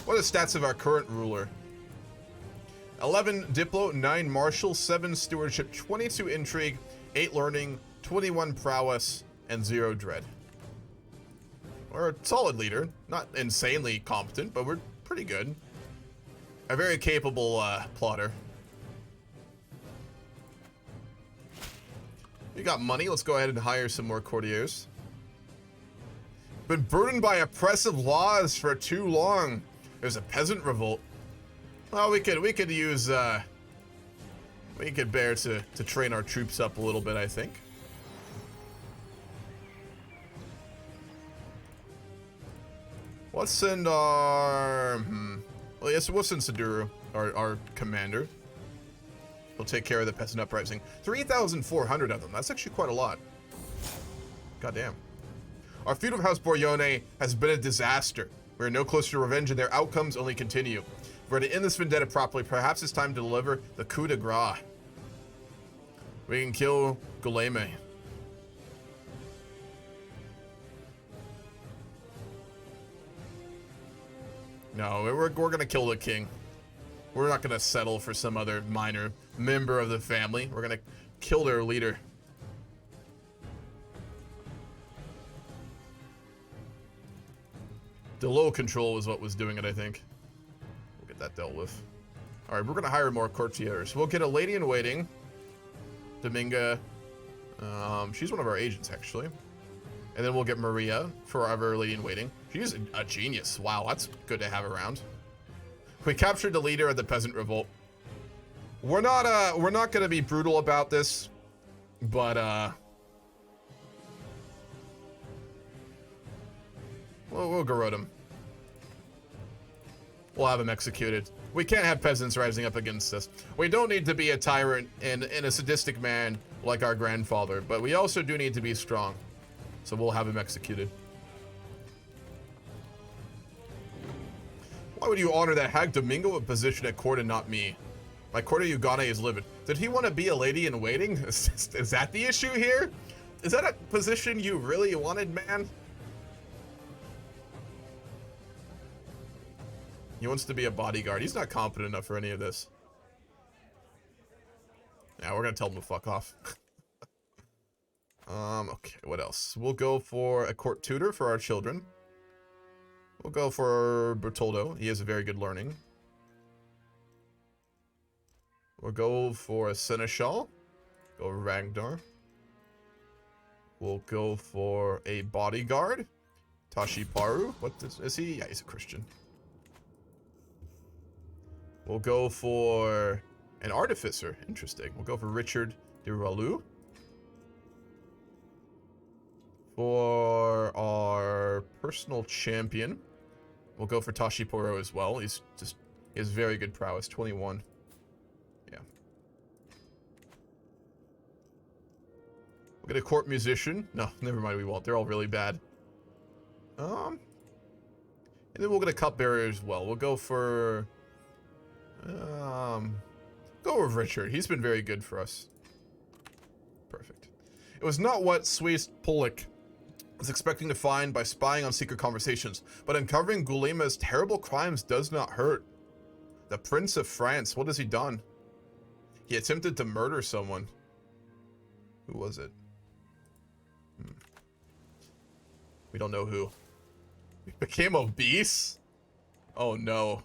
What are the stats of our current ruler? 11 Diplo, 9 Martial, 7 Stewardship, 22 Intrigue, 8 Learning, 21 Prowess, and 0 Dread. We're a solid leader. Not insanely competent, but we're pretty good. A very capable plotter. We got money. Let's go ahead and hire some more courtiers. Been burdened by oppressive laws for too long. There's a peasant revolt. Well, we could use we could bear to train our troops up a little bit, I think. Let's send our well, yes, we'll send Saduru, our commander. He'll take care of the peasant uprising. 3,400 of them. That's actually quite a lot. Goddamn. Our feud of House Boryone has been a disaster. We are no closer to revenge, and their outcomes only continue. If we're to end this vendetta properly, perhaps it's time to deliver the coup de grace. We can kill Guleme. No, we're gonna kill the king. We're not gonna settle for some other minor member of the family. We're gonna kill their leader. The low control was what was doing it, I think. We'll get that dealt with. Alright, we're gonna hire more courtiers. We'll get a lady in waiting. Dominga. She's one of our agents, actually. And then we'll get Maria for our lady in waiting. She's a genius. Wow, that's good to have around. We captured the leader of the peasant revolt. We're not gonna be brutal about this, but we'll garrote him. We'll have him executed. We can't have peasants rising up against us. We don't need to be a tyrant and a sadistic man like our grandfather, but we also do need to be strong. So we'll have him executed. Why would you honor that hag Domingo with position at court and not me? My courtier Ugane is livid. Did he want to be a lady in waiting? Is that the issue here? Is that a position you really wanted, man? He wants to be a bodyguard. He's not competent enough for any of this. Yeah, we're gonna tell him to fuck off. Okay, what else? We'll go for a court tutor for our children. We'll go for Bertoldo. He has a very good learning. We'll go for a seneschal. Go Ragnar. We'll go for a bodyguard. Tashi Paru. What is he? Yeah, he's a Christian. We'll go for an artificer. Interesting. We'll go for Richard de Ralu. For our personal champion, we'll go for Tashi Poro as well. He has very good prowess. 21. Yeah. We'll get a court musician. No, never mind, we won't. They're all really bad. And then we'll get a cupbearer as well. We'll go for go with Richard. He's been very good for us. Perfect. It was not what Swiss Polak was expecting to find by spying on secret conversations, but uncovering Gulema's terrible crimes does not hurt. The Prince of France, what has he done? He attempted to murder someone. Who was it? We don't know who. We became obese? Oh no.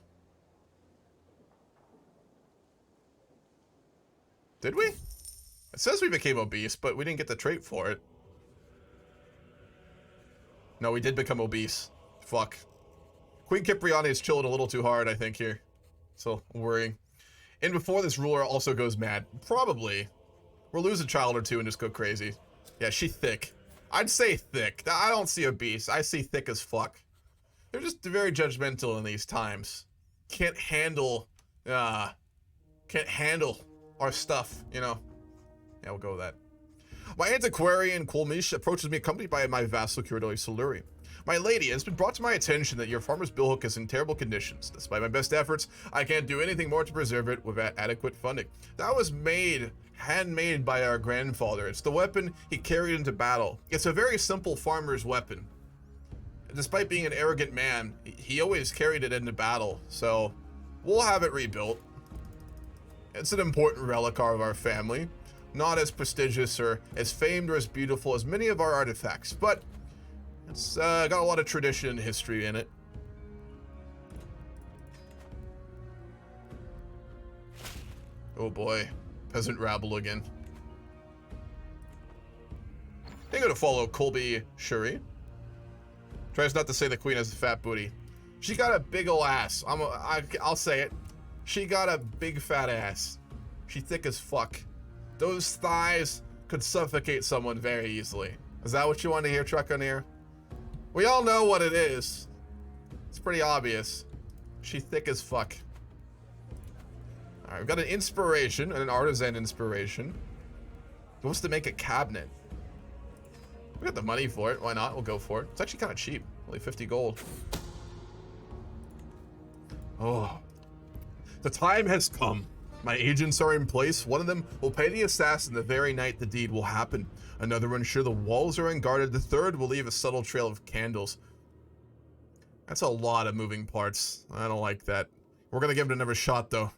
Did we? It says we became obese, but we didn't get the trait for it. No, we did become obese. Fuck. Queen Cipriana is chilling a little too hard, I think, here. So, worrying. And before this ruler also goes mad. Probably. We'll lose a child or two and just go crazy. Yeah, she thick. I'd say thick. I don't see obese. I see thick as fuck. They're just very judgmental in these times. Can't handle our stuff, you know. Yeah, we'll go with that. My antiquarian Kolmish approaches me accompanied by my vassal Curadori Soluri. My lady, it has been brought to my attention that your farmer's billhook is in terrible conditions. Despite my best efforts, I can't do anything more to preserve it without adequate funding. That was handmade by our grandfather. It's the weapon he carried into battle. It's a very simple farmer's weapon. Despite being an arrogant man, he always carried it into battle, so we'll have it rebuilt. It's an important relic of our family. Not as prestigious or as famed or as beautiful as many of our artifacts, but it's got a lot of tradition and history in it. Oh boy, peasant rabble again. I'm gonna follow Colby Shuri. Tries not to say the queen has a fat booty. She got a big ol' ass. I'll say it. She got a big fat ass. She thick as fuck. Those thighs could suffocate someone very easily. Is that what you want to hear, Truckoneer? We all know what it is. It's pretty obvious. She thick as fuck. Alright, we've got an inspiration, and an artisan inspiration. He wants to make a cabinet. We got the money for it. Why not? We'll go for it. It's actually kind of cheap. Only 50 gold. Oh. The time has come. My agents are in place. One of them will pay the assassin the very night the deed will happen. Another will ensure the walls are unguarded. The third will leave a subtle trail of candles. That's a lot of moving parts. I don't like that. We're gonna give it another shot, though.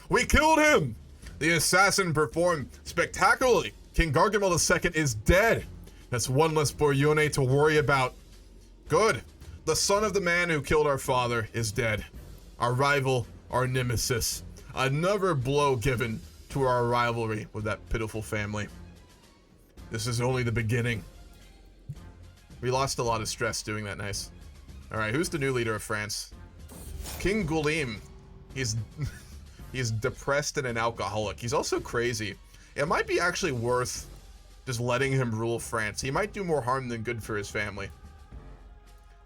We killed him! The assassin performed spectacularly. King Gargamel II is dead. That's one less Boryone to worry about. Good. The son of the man who killed our father is dead. Our rival, our nemesis. Another blow given to our rivalry with that pitiful family. This is only the beginning. We lost a lot of stress doing that. Nice. Alright, who's the new leader of France? King Gulim. He's depressed and an alcoholic. He's also crazy. It might be actually worth just letting him rule France. He might do more harm than good for his family.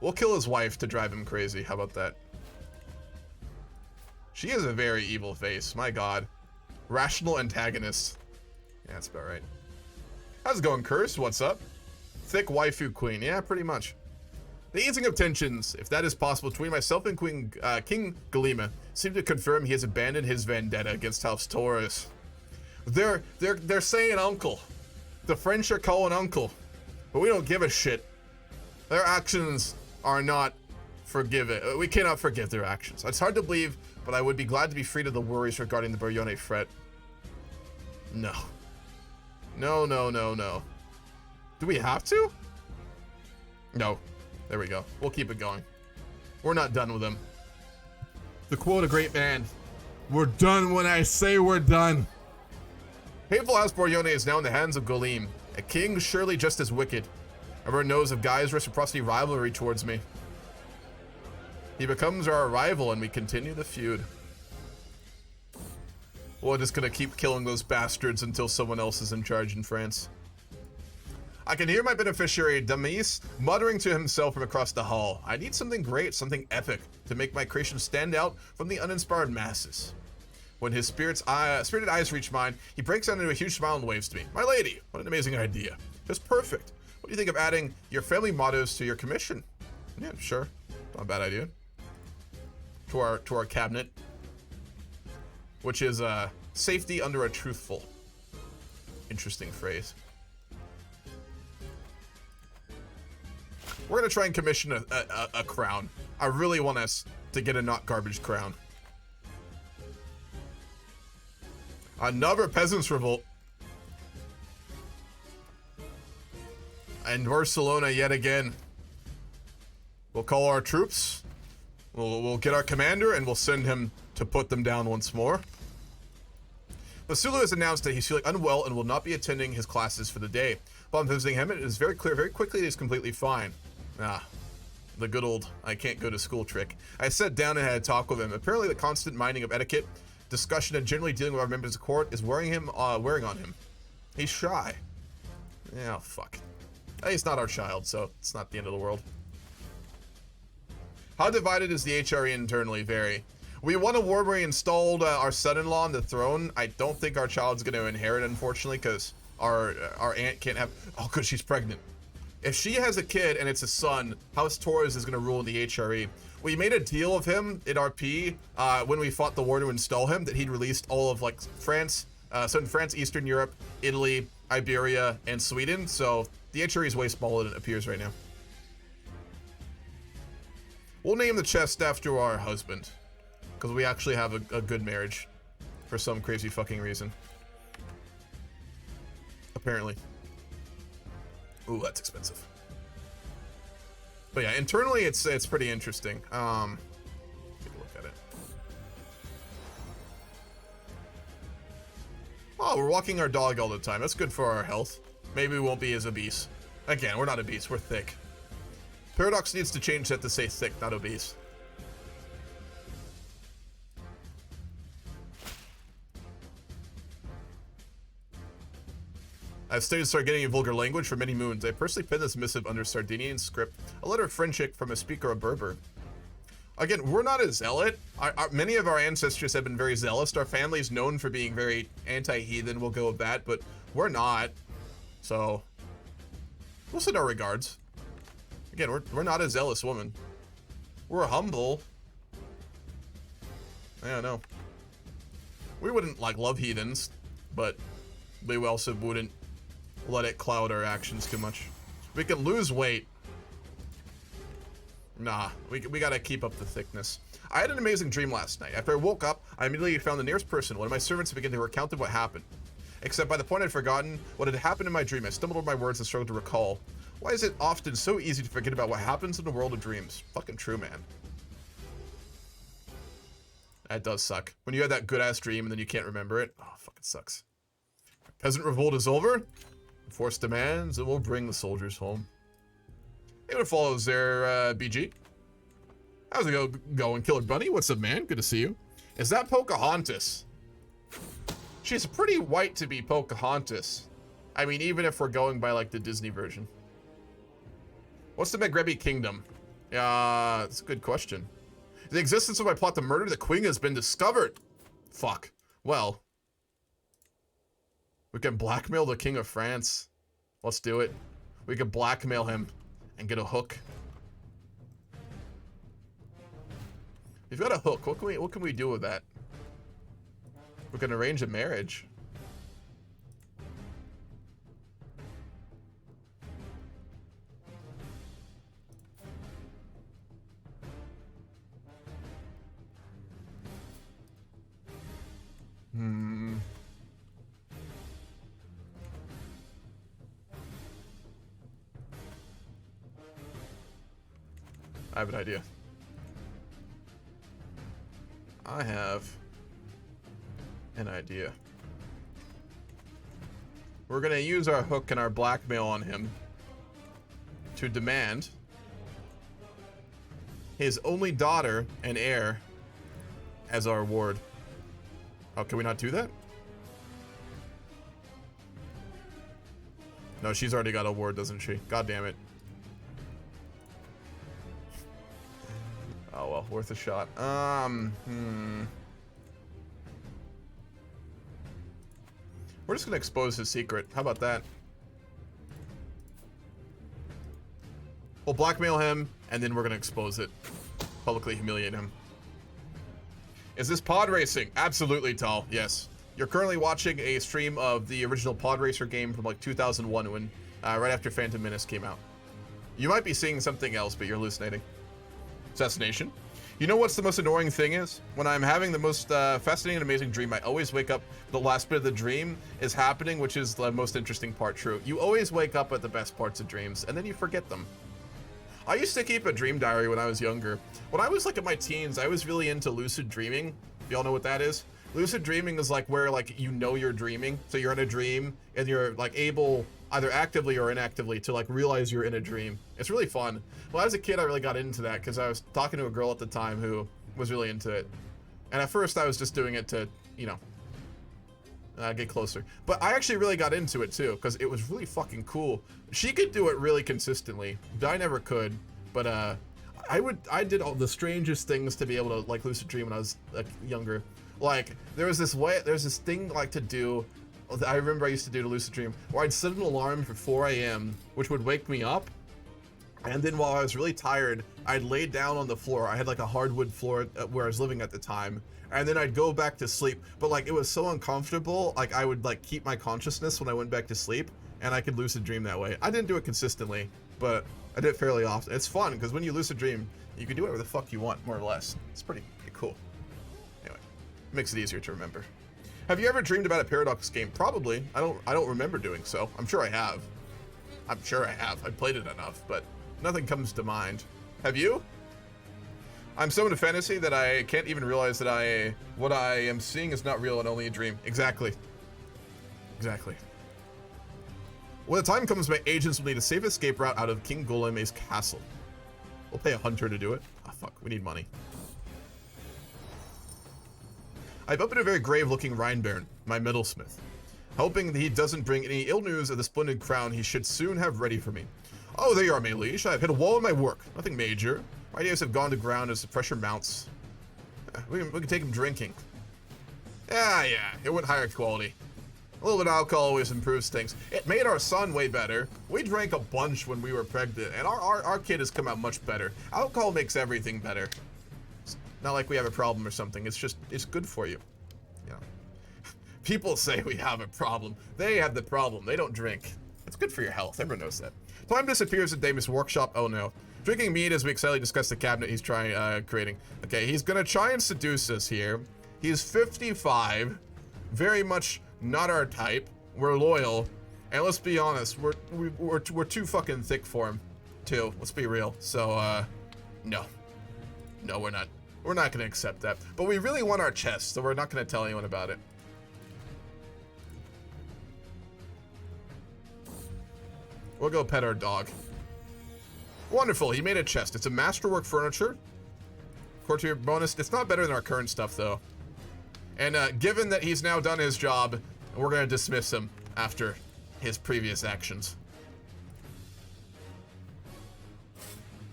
We'll kill his wife to drive him crazy. How about that? She has a very evil face. My god. Rational antagonist. Yeah, that's about right. How's it going, Curse? What's up? Thick waifu queen. Yeah, pretty much. The easing of tensions, if that is possible, between myself and King Galima seem to confirm he has abandoned his vendetta against House Torres. They're saying uncle. The French are calling uncle. But we don't give a shit. Their actions are not forgiven. We cannot forgive their actions. It's hard to believe, but I would be glad to be freed of the worries regarding the Boryone threat. No. No, no, no, no. Do we have to? No. There we go. We'll keep it going. We're not done with him. To quote a great man, we're done when I say we're done. Hateful House Boryone is now in the hands of Golim, a king surely just as wicked. Everyone knows of Guy's reciprocity rivalry towards me. He becomes our rival and we continue the feud. We're just gonna keep killing those bastards until someone else is in charge in France. I can hear my beneficiary, Damis, muttering to himself from across the hall. I need something great, something epic, to make my creation stand out from the uninspired masses. When his spirited eyes reach mine, he breaks out into a huge smile and waves to me. My lady, what an amazing idea. Just perfect. What do you think of adding your family mottos to your commission? Yeah, sure. Not a bad idea. To our cabinet. Which is safety under a truthful. Interesting phrase. We're gonna try and commission a crown. I really want us to get a not garbage crown. Another peasants' revolt. And Barcelona yet again. We'll call our troops. We'll get our commander and we'll send him to put them down once more. Basulu has announced that he's feeling unwell and will not be attending his classes for the day. Upon visiting him, it is very clear very quickly that he's completely fine. Ah, the good old I can't go to school trick. I sat down and had a talk with him. Apparently the constant minding of etiquette, discussion, and generally dealing with our members of court is wearing on him. He's shy. Yeah, oh, fuck. He's not our child, so it's not the end of the world. How divided is the HRE internally? Very. We won a war where we installed our son-in-law on the throne. I don't think our child's going to inherit, unfortunately, because our aunt can't have... Oh, good, she's pregnant. If she has a kid and it's a son, House Torres is going to rule in the HRE. We made a deal of him in RP when we fought the war to install him that he'd released all of like France, Southern France, Eastern Europe, Italy, Iberia, and Sweden. So the HRE is way smaller than it appears right now. We'll name the chest after our husband because we actually have a good marriage for some crazy fucking reason. Apparently. Ooh, that's expensive. But yeah, internally it's pretty interesting. Take a look at it. Oh, we're walking our dog all the time. That's good for our health. Maybe we won't be as obese. Again, we're not obese, we're thick. Paradox needs to change that to say thick, not obese. I've studied Sardinian vulgar language for many moons. I personally penned this missive under Sardinian script, a letter of friendship from a speaker of Berber. Again, we're not a zealot. Many of our ancestors have been very zealous. Our family's known for being very anti-heathen, we'll go with that, but we're not. So, we'll send our regards. Again, we're not a zealous woman. We're humble. I don't know. We wouldn't, like, love heathens, but we also wouldn't let it cloud our actions too much. We can lose weight. Nah, we gotta keep up the thickness. I had an amazing dream last night. After I woke up, I immediately found the nearest person. One of my servants began to recount what happened. Except by the point I'd forgotten what had happened in my dream. I stumbled over my words and struggled to recall. Why is it often so easy to forget about what happens in the world of dreams? Fucking true, man. That does suck. When you have that good-ass dream and then you can't remember it. Oh, fucking sucks. Peasant revolt is over. Force demands, and we'll bring the soldiers home. Hey, what follows there, BG? How's it going, Killer Bunny? What's up, man? Good to see you. Is that Pocahontas? She's pretty white to be Pocahontas. I mean, even if we're going by, like, the Disney version. What's the Maghreb Kingdom? That's a good question. The existence of my plot to murder the queen has been discovered. Fuck. Well, we can blackmail the King of France. Let's do it. We can blackmail him and get a hook. We've got a hook. What can we do with that? We can arrange a marriage. I have an idea. I have an idea. We're gonna use our hook and our blackmail on him to demand his only daughter and heir as our ward. Oh, can we not do that? No, she's already got a ward, doesn't she? God damn it. Oh well, worth a shot. We're just gonna expose his secret. How about that? We'll blackmail him, and then we're gonna expose it. Publicly humiliate him. Is this pod racing? Absolutely, Tal. Yes. You're currently watching a stream of the original pod racer game from like 2001 when, right after Phantom Menace came out. You might be seeing something else, but you're hallucinating. Assassination. You know what's the most annoying thing is? When I'm having the most fascinating and amazing dream, I always wake up, the last bit of the dream is happening, which is the most interesting part. True. You always wake up at the best parts of dreams, and then you forget them. I used to keep a dream diary when I was younger. When I was like in my teens, I was really into lucid dreaming. Y'all know what that is? Lucid dreaming is like where like you know you're dreaming, so you're in a dream and you're like able either actively or inactively to like realize you're in a dream. It's really fun. Well, as a kid, I really got into that because I was talking to a girl at the time who was really into it. And at first I was just doing it to, you know, get closer. But I actually really got into it too because it was really fucking cool. She could do it really consistently. I never could, but I did all the strangest things to be able to like lucid dream when I was like younger. Like there's this thing like to do I remember I used to do to lucid dream, where I'd set an alarm for 4 a.m., which would wake me up, and then while I was really tired, I'd lay down on the floor. I had like a hardwood floor where I was living at the time, and then I'd go back to sleep. But like, it was so uncomfortable, like I would like keep my consciousness when I went back to sleep, and I could lucid dream that way. I didn't do it consistently, but I did it fairly often. It's fun, because when you lucid dream, you can do whatever the fuck you want, more or less. It's pretty cool. Anyway, makes it easier to remember. Have you ever dreamed about a Paradox game? Probably. I don't remember doing so. I'm sure I have. I'm sure I have. I've played it enough, but nothing comes to mind. Have you? I'm so into fantasy that I can't even realize that what I am seeing is not real and only a dream. Exactly. Exactly. When the time comes, my agents will need a safe escape route out of King Goleme's castle. We'll pay a hunter to do it. Ah, fuck. We need money. I've opened a very grave-looking Rhinebaron, my metalsmith, hoping that he doesn't bring any ill news of the splendid crown he should soon have ready for me. Oh, there you are, my liege. I've hit a wall in my work. Nothing major. My ideas have gone to ground as the pressure mounts. We can take him drinking. Yeah, it went higher quality. A little bit of alcohol always improves things. It made our son way better. We drank a bunch when we were pregnant, and our kid has come out much better. Alcohol makes everything better. Not like we have a problem or something. It's just, it's good for you. You know. People say we have a problem. They have the problem. They don't drink. It's good for your health. Everyone knows that. Time disappears at Damus' workshop. Oh no. Drinking mead as we excitedly discuss the cabinet he's creating. Okay, he's gonna try and seduce us here. He's 55. Very much not our type. We're loyal. And let's be honest, we're too fucking thick for him, too. Let's be real. So, no. No, we're not. We're not going to accept that. But we really want our chest, so we're not going to tell anyone about it. We'll go pet our dog. Wonderful, he made a chest. It's a masterwork furniture. Courtier bonus. It's not better than our current stuff, though. And given that he's now done his job, we're going to dismiss him after his previous actions.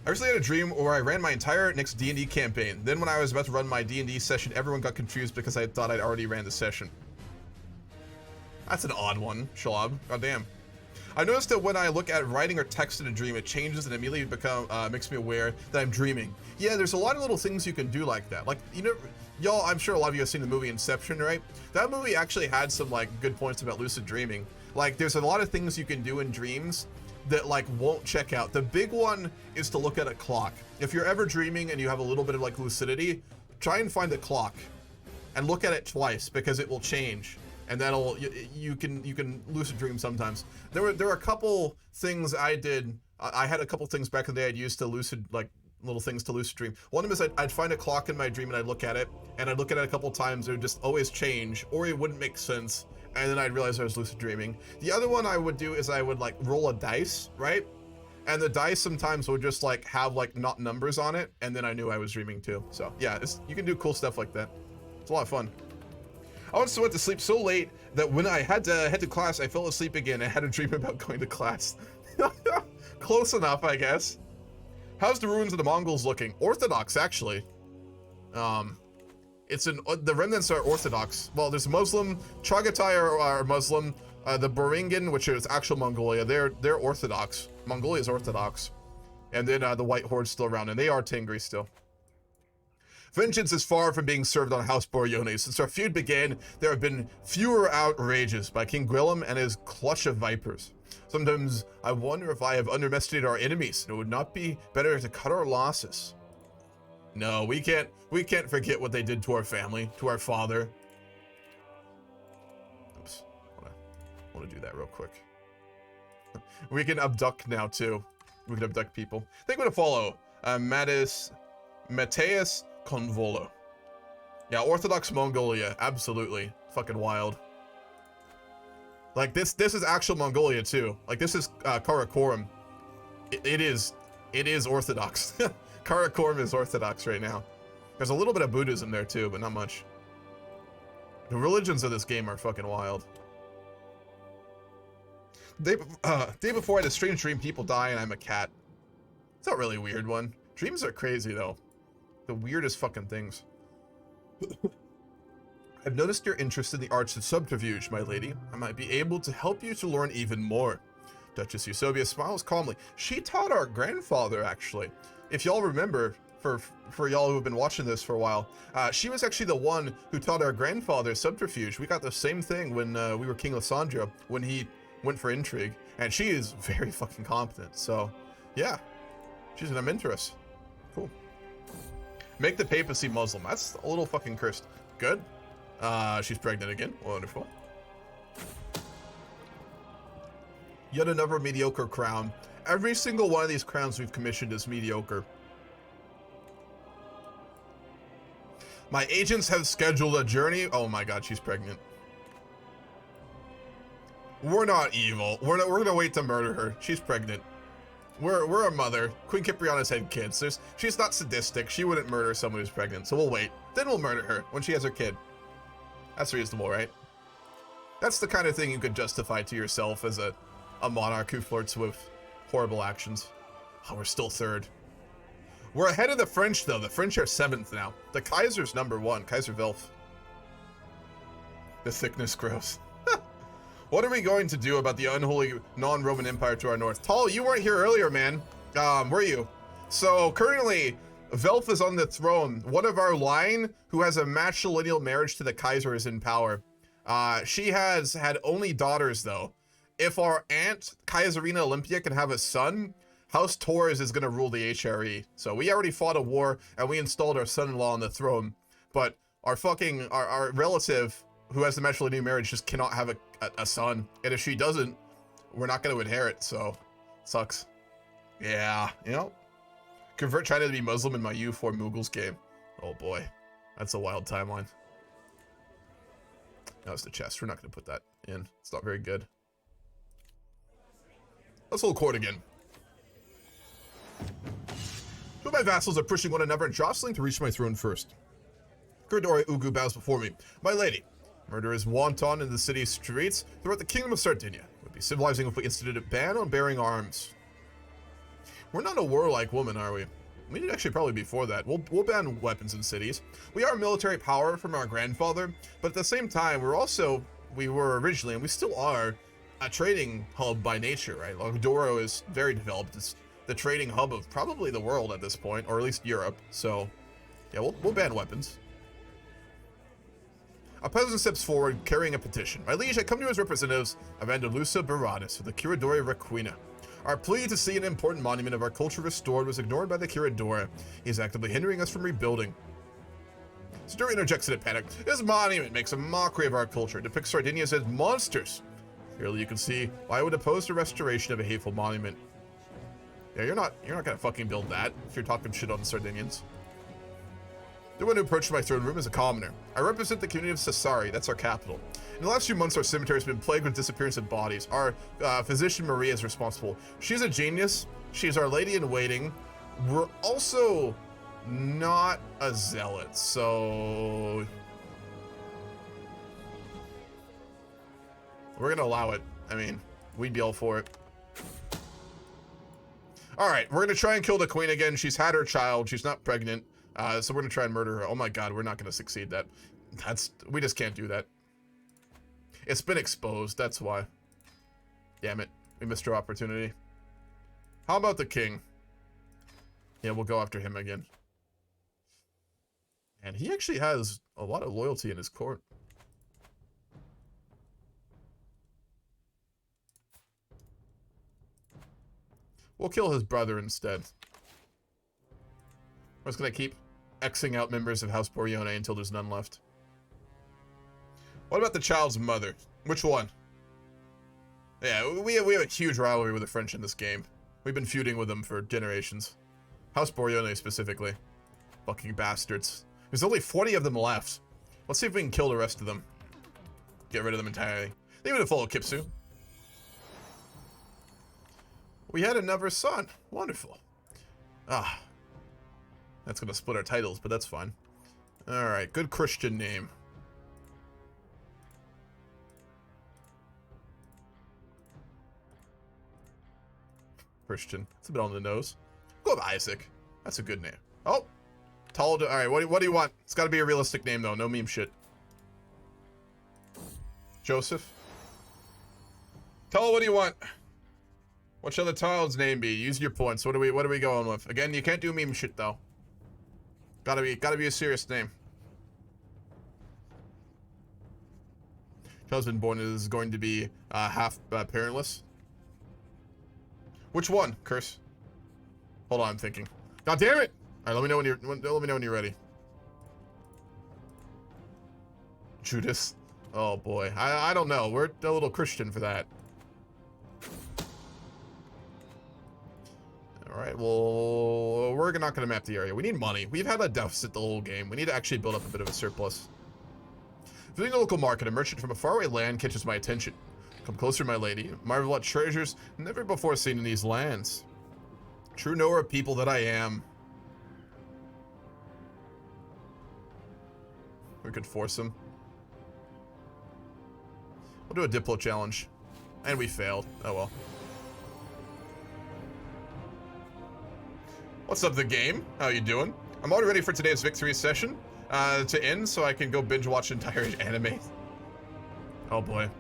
I recently had a dream where I ran my entire next D&D campaign. Then when I was about to run my D&D session, everyone got confused because I thought I'd already ran the session. That's an odd one, Shalab. God damn. I noticed that when I look at writing or text in a dream, it changes and immediately makes me aware that I'm dreaming. Yeah, there's a lot of little things you can do like that. Like, you know, y'all, I'm sure a lot of you have seen the movie Inception, right? That movie actually had some, like, good points about lucid dreaming. Like, there's a lot of things you can do in dreams that like won't check out. The big one is to look at a clock. If you're ever dreaming and you have a little bit of like lucidity, try and find a clock and look at it twice because it will change, and that'll you can lucid dream sometimes. There were a couple things I did. I had a couple things back in the day I'd used to lucid, like little things to lucid dream. One of them is I'd find a clock in my dream and I'd look at it, and I'd look at it a couple times. It would just always change, or it wouldn't make sense. And then I'd realize I was lucid dreaming. The other one I would do is I would like roll a dice, right? And the dice sometimes would just like have like not numbers on it, and then I knew I was dreaming too. So yeah, you can do cool stuff like that. It's a lot of fun. I once went to sleep so late that when I had to head to class, I fell asleep again. I had a dream about going to class. Close enough, I guess. How's the ruins of the Mongols looking? Orthodox, actually. The remnants are Orthodox. Well, there's Muslim, Chagatai are Muslim, the Boringan, which is actual Mongolia, they're Orthodox. Mongolia is Orthodox. And then the White Horde's still around, and they are Tengri still. Vengeance is far from being served on House Boryone. Since our feud began, there have been fewer outrages by King Gwillem and his clutch of vipers. Sometimes I wonder if I have underestimated our enemies, and it would not be better to cut our losses. No, we can't forget what they did to our family, to our father. Oops, I want to do that real quick. We can abduct now too. We can abduct people. Thank you to follow. Mateus Convolo. Yeah, Orthodox Mongolia, absolutely. Fucking wild. Like this is actual Mongolia too. Like this is Karakorum. It is Orthodox. Karakorum is Orthodox right now. There's a little bit of Buddhism there too, but not much. The religions of this game are fucking wild. Day before I had a strange dream, people die and I'm a cat. It's not really a weird one. Dreams are crazy though. The weirdest fucking things. I've noticed your interest in the arts of subterfuge, my lady. I might be able to help you to learn even more. Duchess Eusebia smiles calmly. She taught our grandfather, actually. If y'all remember, for y'all who have been watching this for a while, she was actually the one who taught our grandfather subterfuge. We got the same thing when we were King Lisandro, when he went for intrigue, and she is very fucking competent. So, yeah, she's gonna mentor us. Cool. Make the papacy Muslim. That's a little fucking cursed. Good. She's pregnant again. Wonderful. Yet another mediocre crown. Every single one of these crowns we've commissioned is mediocre. My agents have scheduled a journey. Oh my god, she's pregnant. We're not evil. We're gonna wait to murder her. She's pregnant. We're a mother. Queen Cipriana's had kids. She's not sadistic. She wouldn't murder someone who's pregnant. So we'll wait. Then we'll murder her when she has her kid. That's reasonable, right? That's the kind of thing you could justify to yourself as a monarch who flirts with horrible actions. Oh, we're still third. We're ahead of the French, though. The French are 7th now. The Kaiser's number 1. Kaiser Wilf. The thickness grows. What are we going to do about the unholy non-Roman Empire to our north? Tal, you weren't here earlier, man. Were you? So currently, Velf is on the throne. One of our line, who has a matrilineal marriage to the Kaiser, is in power. She has had only daughters, though. If our aunt, Kaiserina Olympia, can have a son, House Torres is going to rule the HRE. So we already fought a war, and we installed our son-in-law on the throne. But our relative, who has the matrilineal marriage, just cannot have a son. And if she doesn't, we're not going to inherit, so sucks. Yeah, you know. Convert China to be Muslim in my U4 Mughals game. Oh boy, that's a wild timeline. That was the chest. We're not going to put that in. It's not very good. Let's hold court again. Two of my vassals are pushing one another and jostling to reach my throne first. Kuradori Ugu bows before me. My lady, murder is wanton in the city's streets throughout the kingdom of Sardinia. It would be civilizing if we instituted a ban on bearing arms. We're not a warlike woman, are we? We need actually probably before that. We'll ban weapons in cities. We are a military power from our grandfather, but at the same time, we were originally, and we still are, a trading hub by nature, right? Doro is very developed. It's the trading hub of probably the world at this point, or at least Europe. So, yeah, we'll ban weapons. A peasant steps forward, carrying a petition. My liege, I come to you as representatives of Andalusia Baradas of the Curadore Requina. Our plea to see an important monument of our culture restored was ignored by the Curadore. He is actively hindering us from rebuilding. Stir interjects in a panic. This monument makes a mockery of our culture, depicts Sardinians as monsters. Clearly you can see why I would oppose the restoration of a hateful monument. Yeah, you're not gonna fucking build that if you're talking shit on the Sardinians. The one who approached my throne room is a commoner. I represent the community of Sassari, that's our capital. In the last few months, our cemetery has been plagued with disappearance of bodies. Our physician Maria is responsible. She's a genius. She's our lady in waiting. We're also not a zealot, so we're gonna allow it. I mean, we'd be all for it. All right, we're gonna try and kill the queen again. She's had her child. She's not pregnant. So we're gonna try and murder her. Oh my god, we're not gonna succeed. We just can't do that. It's been exposed, that's why. Damn it, we missed our opportunity. How about the king? Yeah, we'll go after him again. And he actually has a lot of loyalty in his court. We'll kill his brother instead. We're just gonna keep Xing out members of House Boryone until there's none left. What about the child's mother? Which one? Yeah, we have a huge rivalry with the French in this game. We've been feuding with them for generations. House Boryone specifically. Fucking bastards. There's only 40 of them left. Let's see if we can kill the rest of them. Get rid of them entirely. They would have followed Kipsu. We had another son. Wonderful. Ah. That's gonna split our titles, but that's fine. Alright, good Christian name. Christian. It's a bit on the nose. Go with Isaac. That's a good name. Oh! Alright, what do you want? It's gotta be a realistic name, though. No meme shit. Joseph. Tell what do you want? What shall the child's name be? Use your points. What are we going with? Again, you can't do meme shit though. Gotta be a serious name. Child's been born is going to be half parentless. Which one? Curse. Hold on, I'm thinking. God damn it! All right, let me know when you're ready. Judas. Oh boy, I don't know. We're a little Christian for that. All right, well, we're not gonna map the area. We need money. We've had a deficit the whole game. We need to actually build up a bit of a surplus. Visiting the local market, a merchant from a faraway land catches my attention. Come closer, my lady. Marvel at treasures never before seen in these lands. True knower of people that I am. We could force him. We'll do a Diplo challenge. And we failed. Oh well. What's up, the game? How you doing? I'm already ready for today's victory session to end so I can go binge watch entire anime. Oh boy.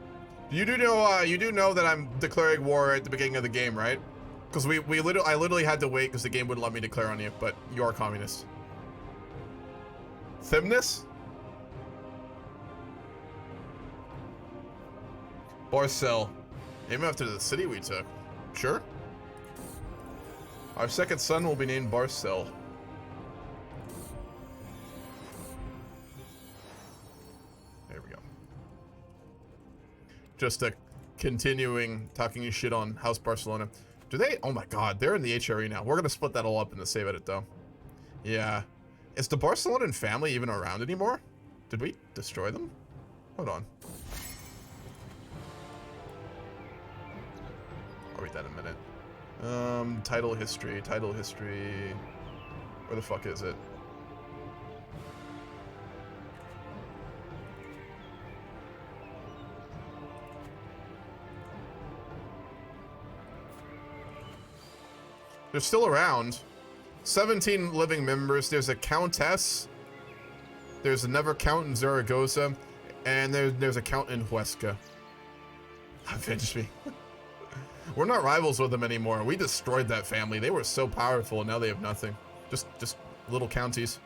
You do know that I'm declaring war at the beginning of the game, right? Because I literally had to wait because the game wouldn't let me declare on you, but you are communist. Thymnus? Barcel. Name after the city we took. Sure. Our second son will be named Barcel. There we go. Just continuing talking shit on House Barcelona. Do they? Oh my god, they're in the HRE now. We're gonna split that all up in the save edit though. Yeah. Is the Barcelonan family even around anymore? Did we destroy them? Hold on. I'll read that in a minute. Title history. Where the fuck is it? They're still around. 17 living members. There's a countess. There's another count in Zaragoza. And there's a count in Huesca. Avenge me. We're not rivals with them anymore. We destroyed that family. They were so powerful, and now they have nothing. Just little counties.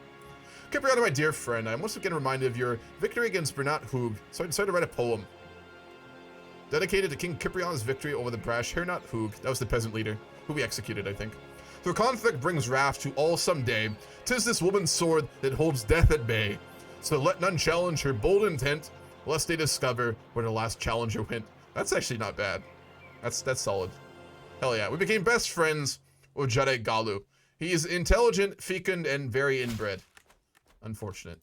Cipriana, my dear friend, I'm once again reminded of your victory against Bernat Hug, so I decided to write a poem. Dedicated to King Cipriana's victory over the brash Bernat Hug. That was the peasant leader, who we executed, I think. Though conflict brings wrath to all someday, 'tis this woman's sword that holds death at bay. So let none challenge her bold intent, lest they discover where the last challenger went. That's actually not bad. That's solid. Hell yeah. We became best friends with Jade Galu. He is intelligent, fecund, and very inbred. Unfortunate.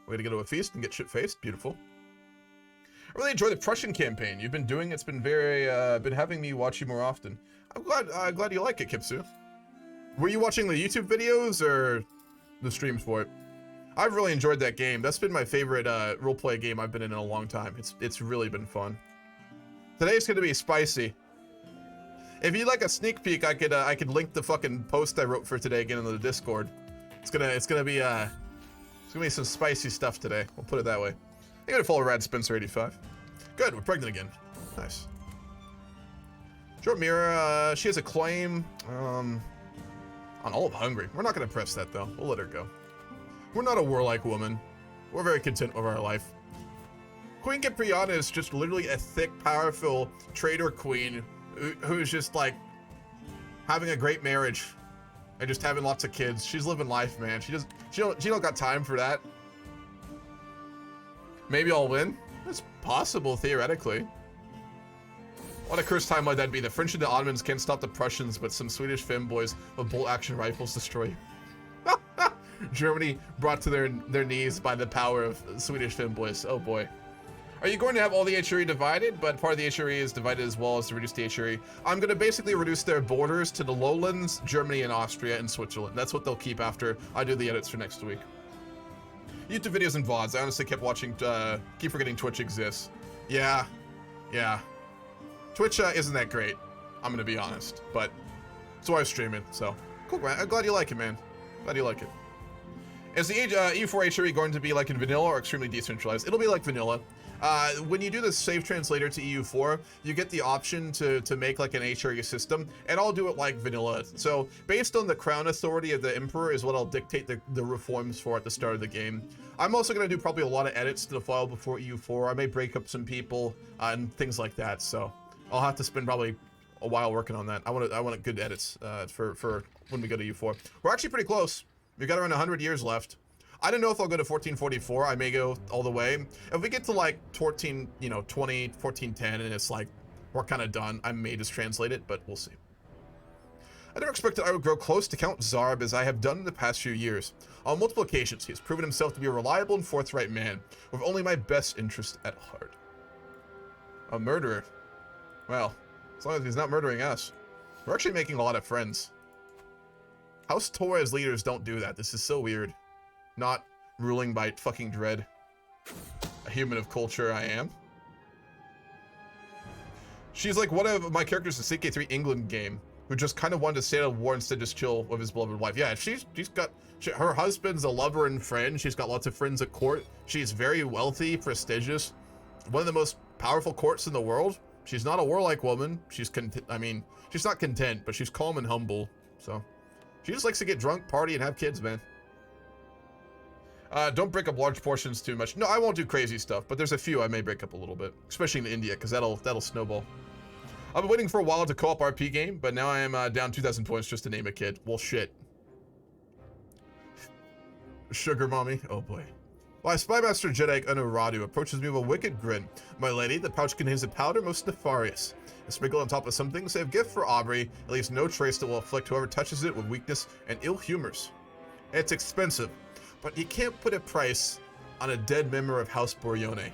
Way to go to a feast and get shit-faced. Beautiful. I really enjoy the Prussian campaign you've been doing. It's been very, been having me watch you more often. I'm glad you like it, Kipsu. Were you watching the YouTube videos or the streams for it? I've really enjoyed that game. That's been my favorite roleplay game I've been in a long time. It's really been fun. Today's gonna be spicy. If you'd like a sneak peek, I could link the fucking post I wrote for today again in the Discord. It's gonna be some spicy stuff today. We'll put it that way. I'm gonna follow Rad Spencer 85. Good, we're pregnant again. Nice. Short Mira, she has a claim on all of Hungary. We're not gonna press that though. We'll let her go. We're not a warlike woman. We're very content with our life. Queen Cipriana is just literally a thick, powerful trader queen who's just like having a great marriage and just having lots of kids. She's living life, man. She don't got time for that. Maybe I'll win. It's possible, theoretically. What a cursed time might that be? The French and the Ottomans can't stop the Prussians, but some Swedish femboys with bolt-action rifles destroy you. Germany brought to their knees by the power of Swedish femboys. Oh boy. Are you going to have all the HRE divided, but part of the HRE is divided as well as to reduce the HRE? I'm going to basically reduce their borders to the lowlands, Germany and Austria and Switzerland. That's what they'll keep after I do the edits for next week. YouTube videos and VODs. I honestly kept watching, keep forgetting Twitch exists. Yeah. Twitch isn't that great, I'm going to be honest, but that's why I'm streaming, so. Cool, man. I'm glad you like it, man. Glad you like it. Is the EU4 HRE going to be like in vanilla or extremely decentralized? It'll be like vanilla. When you do the save translator to EU4, you get the option to make like an HRE system, and I'll do it like vanilla. So based on the crown authority of the emperor is what I'll dictate the reforms for at the start of the game. I'm also going to do probably a lot of edits to the file before EU4. I may break up some people and things like that. So I'll have to spend probably a while working on that. I want good edits for when we go to EU4. We're actually pretty close. We've got around 100 years left. I don't know if I'll go to 1444. I may go all the way. If we get to like 20, 1410, and it's like we're kind of done, I may just translate it, but we'll see. I never expected I would grow close to Count Zarb as I have done in the past few years. On multiple occasions, he has proven himself to be a reliable and forthright man, with only my best interest at heart. A murderer. Well, as long as he's not murdering us. We're actually making a lot of friends. House Torres leaders don't do that. This is so weird. Not ruling by fucking dread. A human of culture I am. She's like one of my characters in CK3 England game, who just kind of wanted to stay out of war instead just chill with his beloved wife. Yeah, her husband's a lover and friend. She's got lots of friends at court. She's very wealthy, prestigious. One of the most powerful courts in the world. She's not a warlike woman. She's she's not content, but she's calm and humble. So she just likes to get drunk, party, and have kids, man. Don't break up large portions too much. No, I won't do crazy stuff, but there's a few I may break up a little bit, especially in India, because that'll snowball. I've been waiting for a while to co-op RP game, but now I am down 2,000 points just to name a kid. Well, shit. Sugar mommy. Oh boy. Why, Spymaster Jedi Unuradu approaches me with a wicked grin. My lady, the pouch contains a powder most nefarious. A sprinkle on top of some things, save gift for Aubrey. It leaves no trace that will afflict whoever touches it with weakness and ill humors. It's expensive, but you can't put a price on a dead member of House Boryone.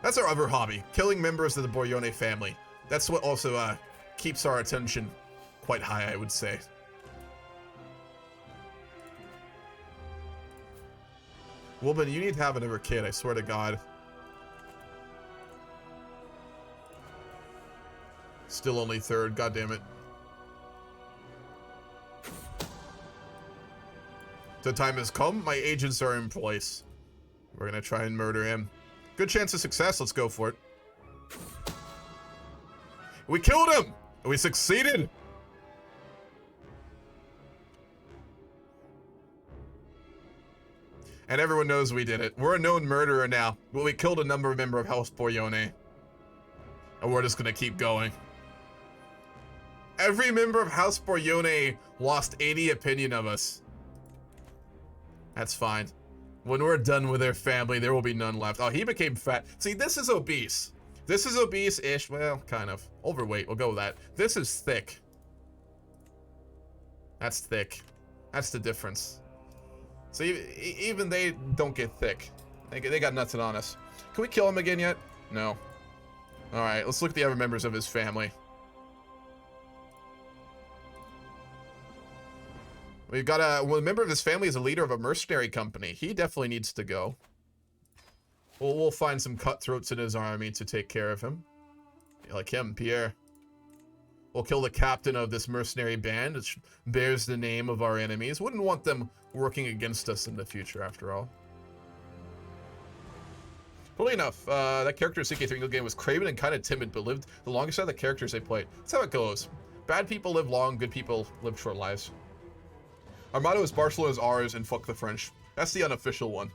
That's our other hobby, killing members of the Boryone family. That's what also keeps our attention quite high, I would say. Woman, you need to have another kid, I swear to God. Still only third, God damn it. The time has come, my agents are in place. We're gonna try and murder him. Good chance of success, let's go for it. We killed him! We succeeded! And everyone knows we did it. We're a known murderer now, but we killed a member of House Boryone. And we're just gonna keep going. Every member of House Boryone lost any opinion of us. That's fine. When we're done with their family, there will be none left. Oh, he became fat. See, this is obese. This is obese-ish. Well, kind of. Overweight, we'll go with that. This is thick. That's thick. That's the difference. So even they don't get thick. They got nothing on us. Can we kill him again yet? No. Alright, let's look at the other members of his family. We've got a member of his family is a leader of a mercenary company. He definitely needs to go. We'll find some cutthroats in his army to take care of him. Like him, Pierre. We'll kill the captain of this mercenary band, which bears the name of our enemies. Wouldn't want them working against us in the future, after all. Funnily enough, that character in CK3 game was craven and kind of timid, but lived the longest out of the characters they played. That's how it goes. Bad people live long, good people live short lives. Our motto is Barcelona's ours and fuck the French. That's the unofficial one.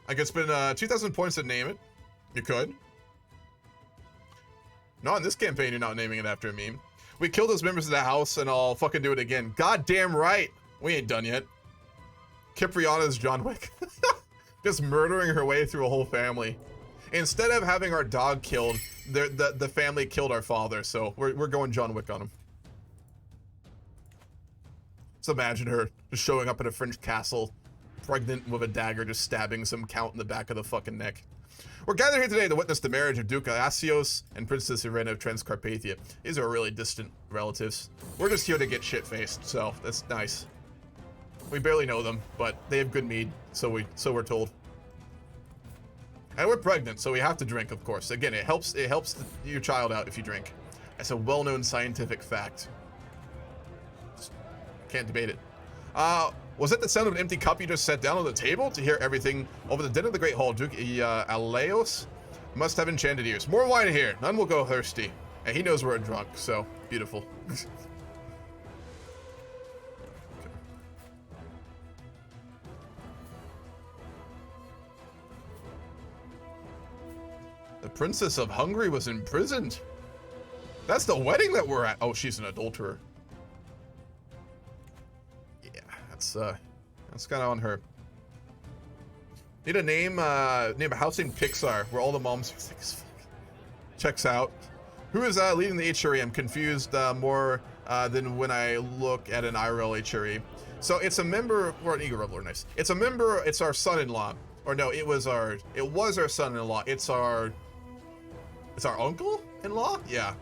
I could spend 2,000 points to name it. You could. Not in this campaign, you're not naming it after a meme. We killed those members of the house and I'll fucking do it again. Goddamn right. We ain't done yet. Cipriana's John Wick. Just murdering her way through a whole family. Instead of having our dog killed, the family killed our father, so we're going John Wick on him. Just imagine her just showing up at a French castle, pregnant with a dagger, just stabbing some count in the back of the fucking neck. We're gathered here today to witness the marriage of Duke Asios and Princess Irena of Transcarpathia. These are really distant relatives. We're just here to get shit-faced, so that's nice. We barely know them, but they have good mead, so we're told. And we're pregnant, so we have to drink, of course. Again, it helps your child out if you drink. That's a well-known scientific fact. Just can't debate it. Was it the sound of an empty cup you just set down on the table to hear everything over the din of the Great Hall? Duke Aleos must have enchanted ears. More wine here. None will go thirsty. And he knows we're drunk, so beautiful. The Princess of Hungary was imprisoned. That's the wedding that we're at. Oh, she's an adulterer. Yeah, that's kind of on her. Need a name a house named Pixar, where all the moms are sick as fuck. Checks out. Who is leading the HRE? I'm confused more than when I look at an IRL HRE. So it's a member, or an Eagle Reveler, nice. It's a member, it's our son-in-law. Or no, it was our son-in-law. It's our uncle-in-law? Yeah.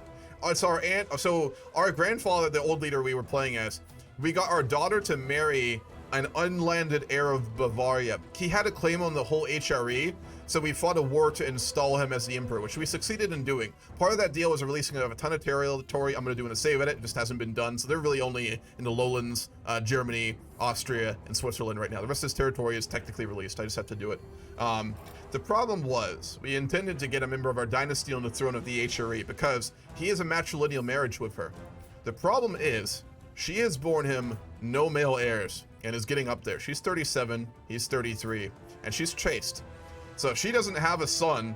It's our aunt. So our grandfather, the old leader we were playing as, we got our daughter to marry an unlanded heir of Bavaria. He had a claim on the whole HRE, so we fought a war to install him as the emperor, which we succeeded in doing. Part of that deal was a releasing of a ton of territory. I'm going to do in a save edit. It just hasn't been done. So they're really only in the lowlands, Germany, Austria, and Switzerland right now. The rest of this territory is technically released. I just have to do it. The problem was we intended to get a member of our dynasty on the throne of the HRE because he is a matrilineal marriage with her. The problem is she has borne him no male heirs and is getting up there. She's 37, he's 33, and she's chaste. So if she doesn't have a son,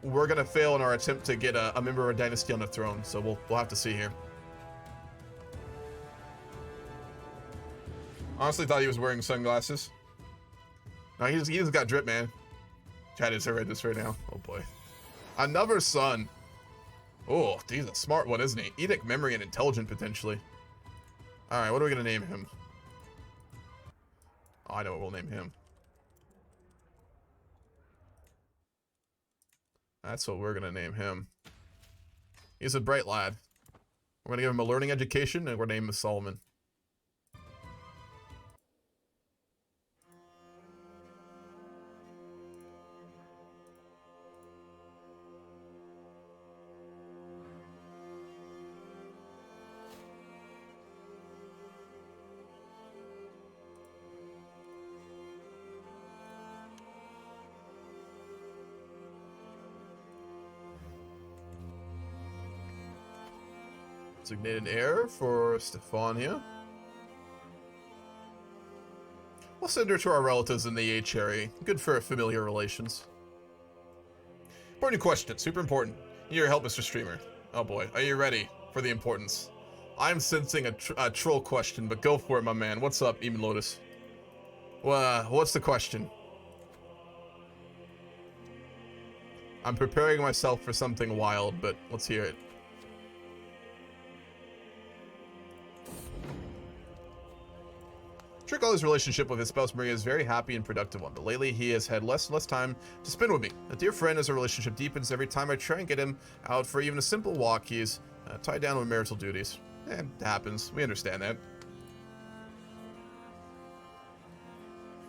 we're gonna fail in our attempt to get a member of our dynasty on the throne. So we'll have to see here. Honestly thought he was wearing sunglasses. No, he's got drip, man. Chad is read this right now. Oh boy. Another son. Oh, he's a smart one, isn't he? Edict memory and intelligent potentially. Alright, what are we gonna name him? Oh, I know what we'll name him. That's what we're gonna name him. He's a bright lad. We're gonna give him a learning education and we're gonna name him Solomon. Designated heir for Stefania. We'll send her to our relatives in the HRE. Good for familiar relations. Important question, super important. Need your help, Mr. Streamer. Oh boy, are you ready for the importance? I'm sensing a troll question, but go for it, my man. What's up, Even Lotus? What's the question? I'm preparing myself for something wild, but let's hear it. Tricolo's relationship with his spouse Maria is very happy and productive one, but lately he has had less and less time to spend with me. A dear friend, as our relationship deepens, every time I try and get him out for even a simple walk, he's tied down with marital duties. It happens. We understand that.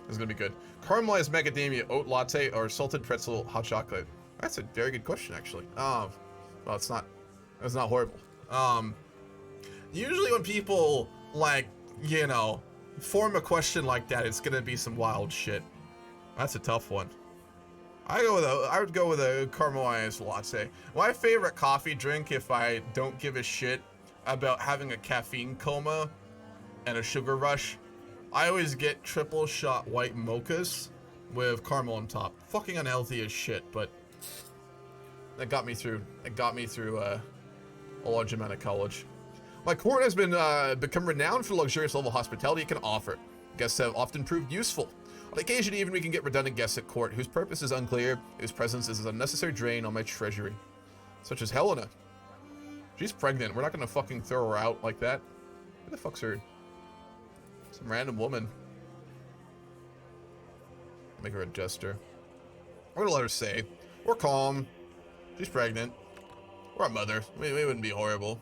This is gonna be good. Caramelized macadamia oat latte or salted pretzel hot chocolate? That's a very good question, actually. Well, it's not. It's not horrible. Usually when people like, you know, form a question like that, it's gonna be some wild shit. That's a tough one. I would go with a caramelized latte. My favorite coffee drink, if I don't give a shit about having a caffeine coma and a sugar rush, I always get triple shot white mochas with caramel on top. Fucking unhealthy as shit, but that got me through. It got me through a large amount of college. My court has become renowned for the luxurious level of hospitality it can offer. Guests have often proved useful. On occasion, even we can get redundant guests at court whose purpose is unclear, whose presence is an unnecessary drain on my treasury. Such as Helena. She's pregnant. We're not gonna fucking throw her out like that. Who the fuck's her? Some random woman. Make her a jester. I'm gonna let her say. We're calm. She's pregnant. We're a mother. We wouldn't be horrible.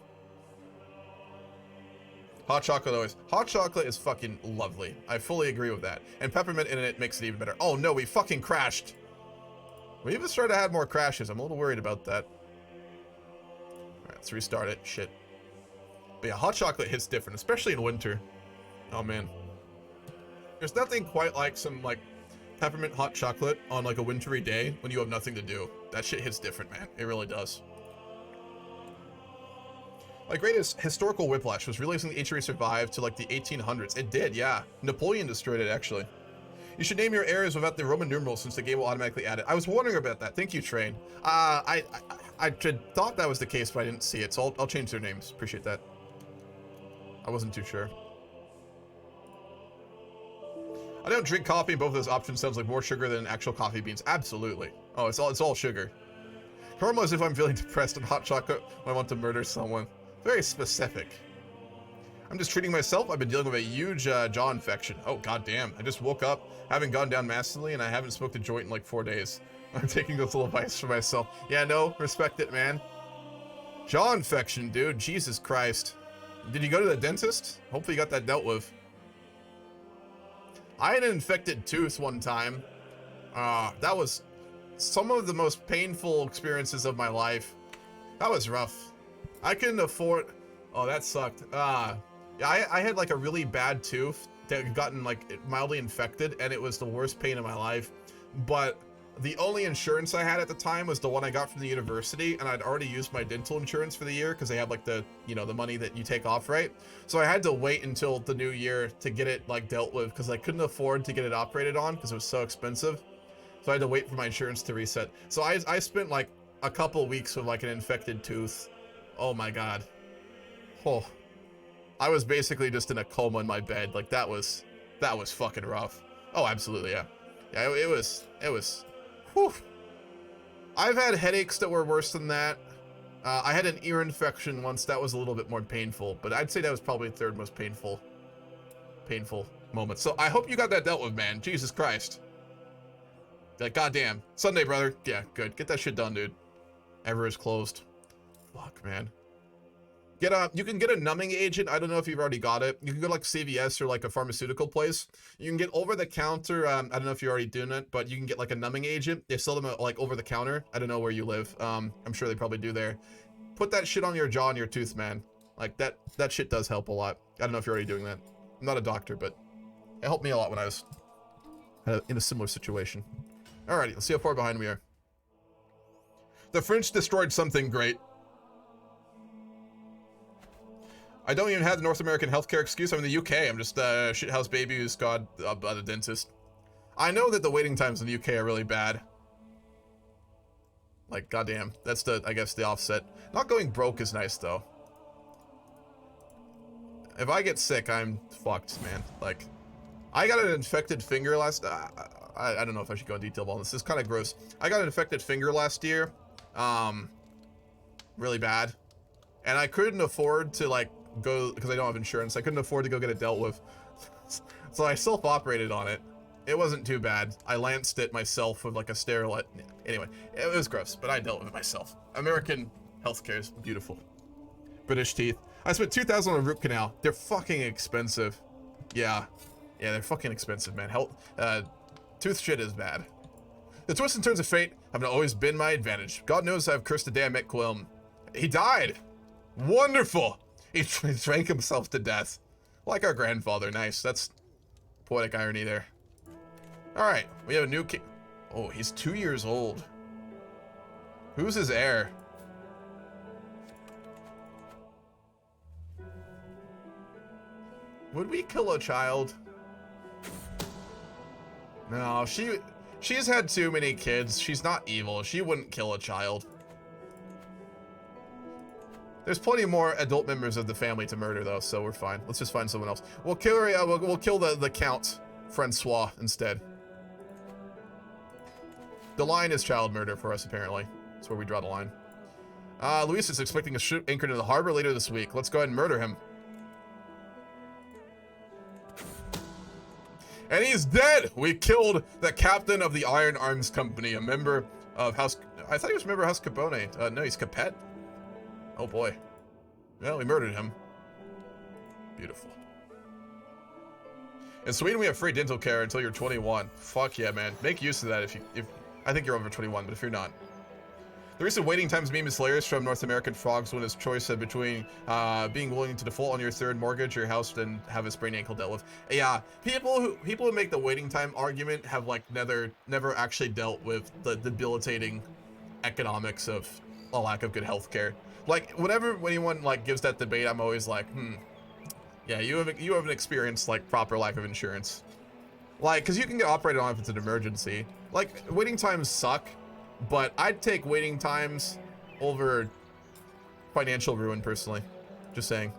Hot chocolate always. Hot chocolate is fucking lovely. I fully agree with that. And peppermint in it makes it even better. Oh no, we fucking crashed. We even started to have more crashes. I'm a little worried about that. Alright, let's restart it. Shit. But yeah, hot chocolate hits different, especially in winter. Oh man. There's nothing quite like some like peppermint hot chocolate on like a wintry day when you have nothing to do. That shit hits different, man. It really does. My greatest historical whiplash was realizing the HRE survived to like the 1800s. It did, yeah. Napoleon destroyed it, actually. You should name your areas without the Roman numerals since the game will automatically add it. I was wondering about that. Thank you, Train. I thought that was the case, but I didn't see it, so I'll change their names. Appreciate that. I wasn't too sure. I don't drink coffee, and both of those options sounds like more sugar than actual coffee beans. Absolutely. Oh, it's all sugar. Caramel as if I'm feeling depressed, and hot chocolate when I want to murder someone. Very specific. I'm just treating myself. I've been dealing with a huge jaw infection. Oh, goddamn. I just woke up, having gone down massively, and I haven't smoked a joint in like 4 days. I'm taking this little advice for myself. Yeah, no, respect it, man. Jaw infection, dude. Jesus Christ. Did you go to the dentist? Hopefully you got that dealt with. I had an infected tooth one time. That was some of the most painful experiences of my life. That was rough. I couldn't afford... Oh, that sucked. Yeah, I had like a really bad tooth that had gotten like mildly infected, and it was the worst pain of my life. But the only insurance I had at the time was the one I got from the university, and I'd already used my dental insurance for the year because they have like the, you know, the money that you take off, right? So I had to wait until the new year to get it like dealt with because I couldn't afford to get it operated on because it was so expensive. So I had to wait for my insurance to reset. So I spent like a couple weeks with like an infected tooth. Oh my God. Oh, I was basically just in a coma in my bed. Like that was fucking rough. Oh, absolutely. Yeah. Yeah, it was, whew. I've had headaches that were worse than that. I had an ear infection once. That was a little bit more painful, but I'd say that was probably the third most painful moment. So I hope you got that dealt with, man. Jesus Christ. That goddamn Sunday, brother. Yeah, good. Get that shit done, dude. Ever is closed. Fuck, man. You can get a numbing agent. I don't know if you've already got it. You can go to like CVS or like a pharmaceutical place. You can get over the counter. I don't know if you're already doing it, but you can get like a numbing agent. They sell them like over the counter. I don't know where you live. I'm sure they probably do there. Put that shit on your jaw and your tooth, man. Like that shit does help a lot. I don't know if you're already doing that. I'm not a doctor, but it helped me a lot when I was in a similar situation. Alrighty, let's see how far behind we are. The French destroyed something great. I don't even have the North American healthcare excuse. I'm in the UK. I'm just a shithouse baby who's got a dentist. I know that the waiting times in the UK are really bad. Like, goddamn. That's I guess, the offset. Not going broke is nice, though. If I get sick, I'm fucked, man. Like, I got an infected finger last... I don't know if I should go in detail on this. This is kind of gross. I got an infected finger last year. Really bad. And I couldn't afford to, like, go, because I don't have insurance, I couldn't afford to go get it dealt with. So I self-operated on it. It wasn't too bad. I lanced it myself with like a sterile. Anyway, it was gross, but I dealt with it myself. American healthcare is beautiful. British teeth. I spent $2,000 on a root canal. They're fucking expensive. Yeah, they're fucking expensive, man. Tooth shit is bad. The twists and turns of fate have not always been my advantage. God knows I've cursed the day I met Quilm. He died. Wonderful. He drank himself to death. Like our grandfather. Nice. That's poetic irony there. Alright. We have a new king. Oh, he's 2 years old. Who's his heir? Would we kill a child? No, she's had too many kids. She's not evil. She wouldn't kill a child. There's plenty more adult members of the family to murder, though, so we're fine. Let's just find someone else. We'll kill her. We'll kill the Count Francois instead. The line is child murder for us, apparently. That's where we draw the line. Luis is expecting a ship anchored in the harbor later this week. Let's go ahead and murder him. And he's dead! We killed the captain of the Iron Arms Company, a member of House... I thought he was a member of House Capone. No, he's Capet. Oh boy. Well, we murdered him. Beautiful. In Sweden, we have free dental care until you're 21. Fuck yeah, man. Make use of that if I think you're over 21, but if you're not. The recent waiting times meme is hilarious from North American frogs when his choice between being willing to default on your third mortgage or your house and have a sprained ankle dealt with. Yeah, people who make the waiting time argument have like never actually dealt with the debilitating economics of a lack of good healthcare. Like whenever anyone like gives that debate, I'm always like, yeah, you haven't experienced like proper lack of insurance. Like, cause you can get operated on if it's an emergency. Like waiting times suck. But I'd take waiting times over financial ruin, personally. Just saying.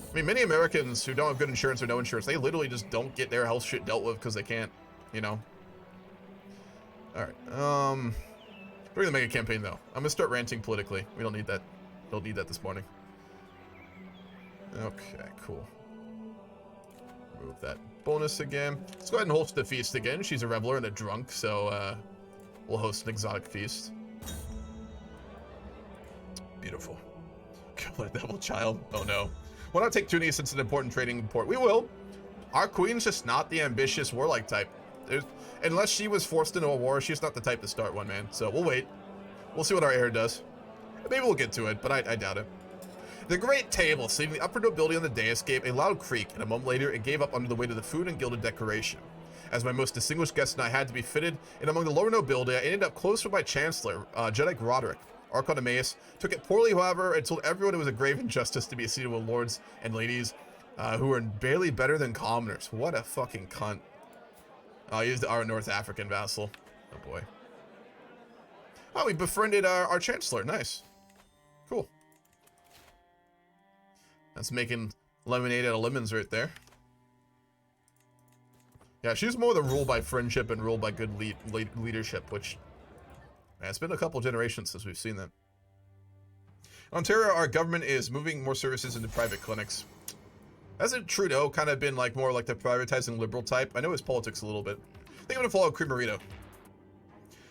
I mean, many Americans who don't have good insurance or no insurance, they literally just don't get their health shit dealt with because they can't, you know? Alright, we're gonna make a campaign, though. I'm gonna start ranting politically. We don't need that. Don't need that this morning. Okay, cool. Move that bonus again. Let's go ahead and host the feast again. She's a reveler and a drunk, so we'll host an exotic feast. Beautiful. Kill that devil child. Oh no. Why not take Tunis since it's an important trading port? We will. Our queen's just not the ambitious warlike type. Unless she was forced into a war, she's not the type to start one, man. So we'll wait. We'll see what our heir does. Maybe we'll get to it, but I doubt it. The great table, seeing the upper nobility on the dais, gave a loud creak, and a moment later, it gave up under the weight of the food and gilded decoration. As my most distinguished guest and I had to be fitted in among the lower nobility, I ended up close with my chancellor, Jedi Roderick. Archon Emmaus took it poorly, however, and told everyone it was a grave injustice to be seated with lords and ladies who were barely better than commoners. What a fucking cunt. Oh, he's our North African vassal. Oh boy. Oh, we befriended our chancellor. Nice. Cool. That's making lemonade out of lemons right there. Yeah, she's more the rule by friendship and rule by good leadership, which, man, it's been a couple generations since we've seen that. In Ontario, our government is moving more services into private clinics. Hasn't Trudeau kind of been like more like the privatizing liberal type? I know his politics a little bit. I think I'm gonna follow Creamerito.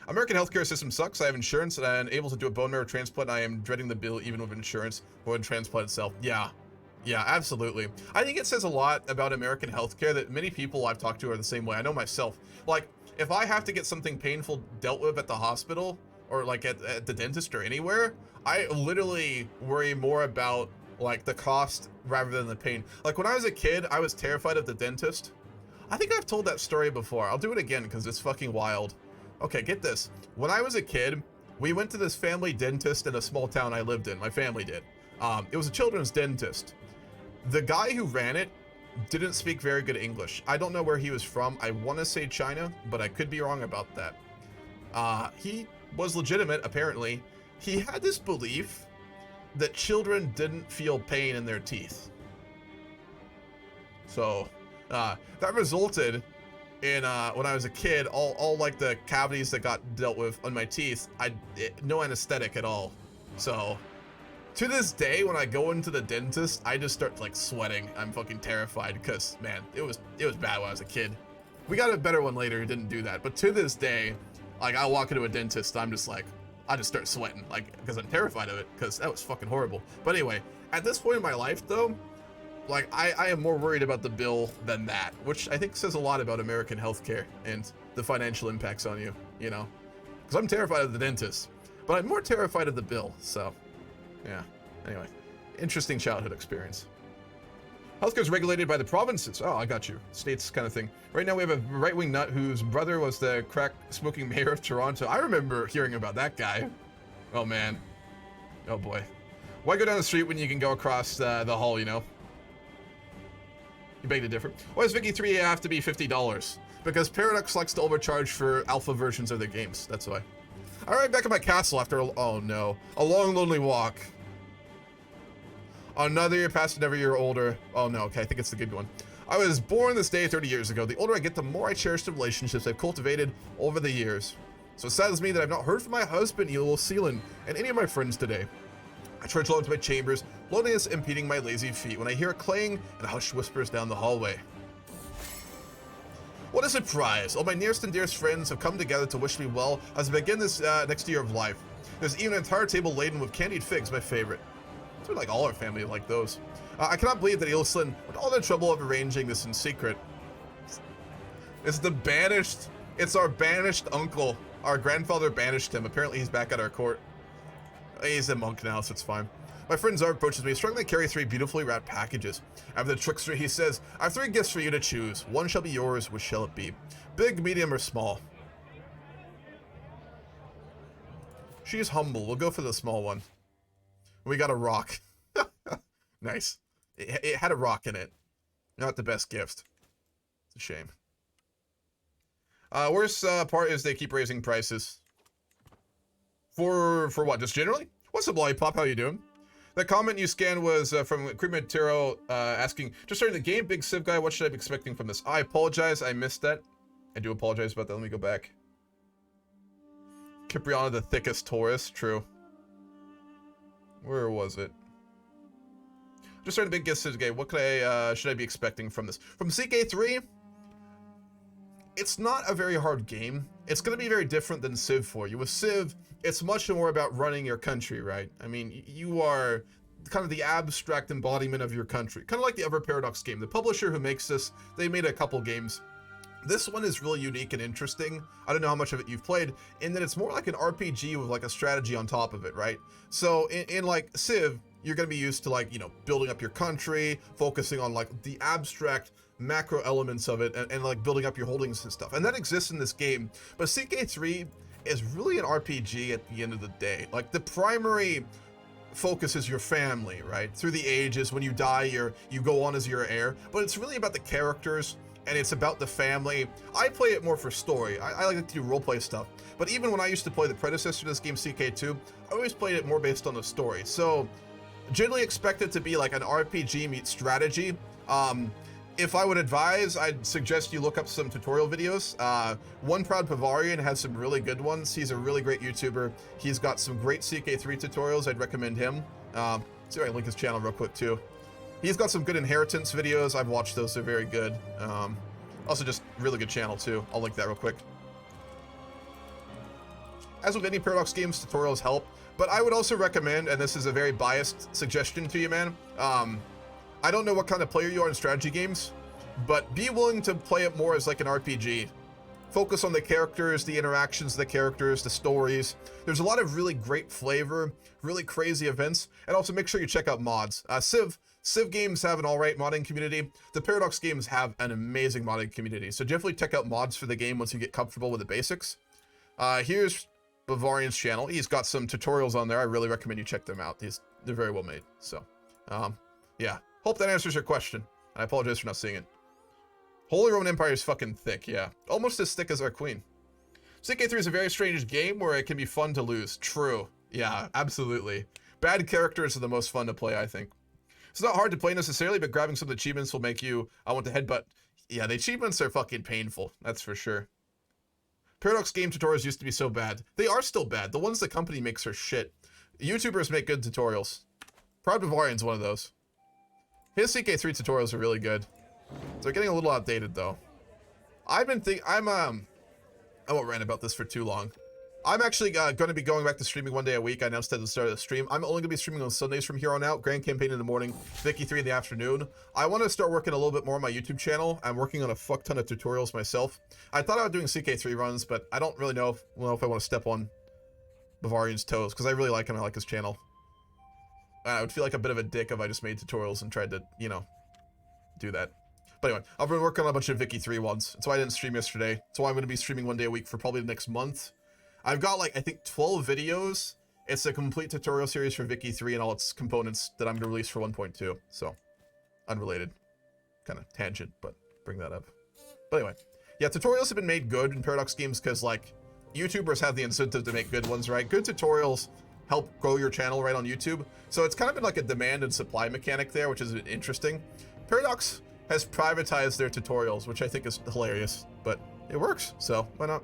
American healthcare system sucks. I have insurance and I am able to do a bone marrow transplant. I am dreading the bill even with insurance or in transplant itself. Yeah. Yeah, absolutely. I think it says a lot about American healthcare that many people I've talked to are the same way. I know myself. Like, if I have to get something painful dealt with at the hospital or like at the dentist or anywhere, I literally worry more about like the cost rather than the pain. Like when I was a kid, I was terrified of the dentist. I think I've told that story before. I'll do it again because it's fucking wild. Okay, get this. When I was a kid, we went to this family dentist in a small town I lived in. My family did. It was a children's dentist. The guy who ran it didn't speak very good English. I don't know where he was from. I want to say China, but I could be wrong about that. He was legitimate, apparently. He had this belief that children didn't feel pain in their teeth. So, that resulted in, when I was a kid, all like the cavities that got dealt with on my teeth, no anesthetic at all. So, to this day, when I go into the dentist, I just start like sweating. I'm fucking terrified because, man, it was bad when I was a kid. We got a better one later who didn't do that. But to this day, like I walk into a dentist, I'm just like, I just start sweating, like, because I'm terrified of it, because that was fucking horrible. But anyway, at this point in my life, though, like, I am more worried about the bill than that, which I think says a lot about American healthcare and the financial impacts on you, you know? Because I'm terrified of the dentist, but I'm more terrified of the bill, so, yeah. Anyway, interesting childhood experience. Healthcare is regulated by the provinces. Oh, I got you. States kind of thing. Right now we have a right-wing nut whose brother was the crack-smoking mayor of Toronto. I remember hearing about that guy. Oh, man. Oh, boy. Why go down the street when you can go across the hall, you know? You beg to differ. Why does Vicky 3 have to be $50? Because Paradox likes to overcharge for alpha versions of their games. That's why. All right, back at my castle after oh, no. A long, lonely walk. Another year past, another year older. Oh no, okay, I think it's the good one. I was born this day 30 years ago. The older I get, the more I cherish the relationships I've cultivated over the years. So it saddens me that I've not heard from my husband, Elo Sealan, and any of my friends today. I trudge along to my chambers, loneliness impeding my lazy feet, when I hear a clang and hushed whispers down the hallway. What a surprise! All my nearest and dearest friends have come together to wish me well as I begin this next year of life. There's even an entire table laden with candied figs, my favorite. It's like all our family like those. I cannot believe that Ilslin went all the trouble of arranging this in secret. It's our banished uncle Our grandfather banished him. Apparently he's back at our court. He's a monk now, so it's fine. My friend Zar approaches me, struggling to carry 3 beautifully wrapped packages. After the trickster, he says, I have 3 gifts for you to choose. One shall be yours, which shall it be? Big, medium, or small? She's humble. We'll go for the small one. We got a rock. Nice. It had a rock in it. Not the best gift. It's a shame. Worst part is they keep raising prices. For what? Just generally? What's up, Lollipop? How you doing? The comment you scanned was from Crematero asking, just starting the game, big Civ guy, what should I be expecting from this? I apologize, I missed that. I do apologize about that. Let me go back. Cipriana, the thickest Taurus. True. Where was it? Just starting the big Civ game. What could should I be expecting from this? From CK3, it's not a very hard game. It's going to be very different than Civ for you. With Civ, it's much more about running your country, right? I mean, you are kind of the abstract embodiment of your country. Kind of like the Ever Paradox game. The publisher who makes this, they made a couple games. This one is really unique and interesting. I don't know how much of it you've played, in that it's more like an RPG with like a strategy on top of it, right? So in like Civ, you're going to be used to like, you know, building up your country, focusing on like the abstract macro elements of it, and like building up your holdings and stuff. And that exists in this game. But CK3 is really an RPG at the end of the day. Like the primary focus is your family, right? Through the ages, when you die, you go on as your heir. But it's really about the characters, and it's about the family. I play it more for story. I like to do roleplay stuff. But even when I used to play the predecessor to this game, CK2, I always played it more based on the story. So generally expect it to be like an RPG meets strategy. If I would advise, I'd suggest you look up some tutorial videos. One Proud Bavarian has some really good ones. He's a really great YouTuber. He's got some great CK3 tutorials. I'd recommend him. See if I can link his channel real quick too. He's got some good inheritance videos. I've watched those. They're very good. Also just really good channel too. I'll link that real quick. As with any Paradox games, tutorials help. But I would also recommend, and this is a very biased suggestion to you, man. I don't know what kind of player you are in strategy games, but be willing to play it more as like an RPG. Focus on the characters, the interactions of the characters, the stories. There's a lot of really great flavor, really crazy events, and also make sure you check out mods. Civ games have an alright modding community. The Paradox games have an amazing modding community, so definitely check out mods for the game once you get comfortable with the basics. Here's Bavarian's channel. He's got some tutorials on there. I really recommend you check them out. They're very well made. So, yeah. Hope that answers your question. I apologize for not seeing it. Holy Roman Empire is fucking thick, yeah. Almost as thick as our queen. CK3 is a very strange game where it can be fun to lose. True. Yeah, absolutely. Bad characters are the most fun to play, I think. It's not hard to play necessarily, but grabbing some of the achievements will make you, I want to headbutt. Yeah, the achievements are fucking painful. That's for sure. Paradox game tutorials used to be so bad. They are still bad. The ones the company makes are shit. YouTubers make good tutorials. Proud Bavarian's one of those. His CK3 tutorials are really good. They're getting a little outdated though. I won't rant about this for too long. I'm actually going to be going back to streaming one day a week. I announced at the start of the stream. I'm only going to be streaming on Sundays from here on out. Grand Campaign in the morning, Vicky 3 in the afternoon. I want to start working a little bit more on my YouTube channel. I'm working on a fuck ton of tutorials myself. I thought I was doing CK3 runs, but I don't really know if I want to step on Bavarian's toes, because I really like him. I like his channel. I would feel like a bit of a dick if I just made tutorials and tried to, you know, do that. But anyway, I've been working on a bunch of Vicky 3 ones. That's why I didn't stream yesterday. That's why I'm going to be streaming one day a week for probably the next month. I've got like, I think 12 videos. It's a complete tutorial series for Vicky 3 and all its components that I'm going to release for 1.2. So, unrelated. Kind of tangent, but bring that up. But anyway, yeah, tutorials have been made good in Paradox games because like, YouTubers have the incentive to make good ones, right? Good tutorials help grow your channel right on YouTube. So it's kind of been like a demand and supply mechanic there, which is interesting. Paradox has privatized their tutorials, which I think is hilarious, but it works, so why not?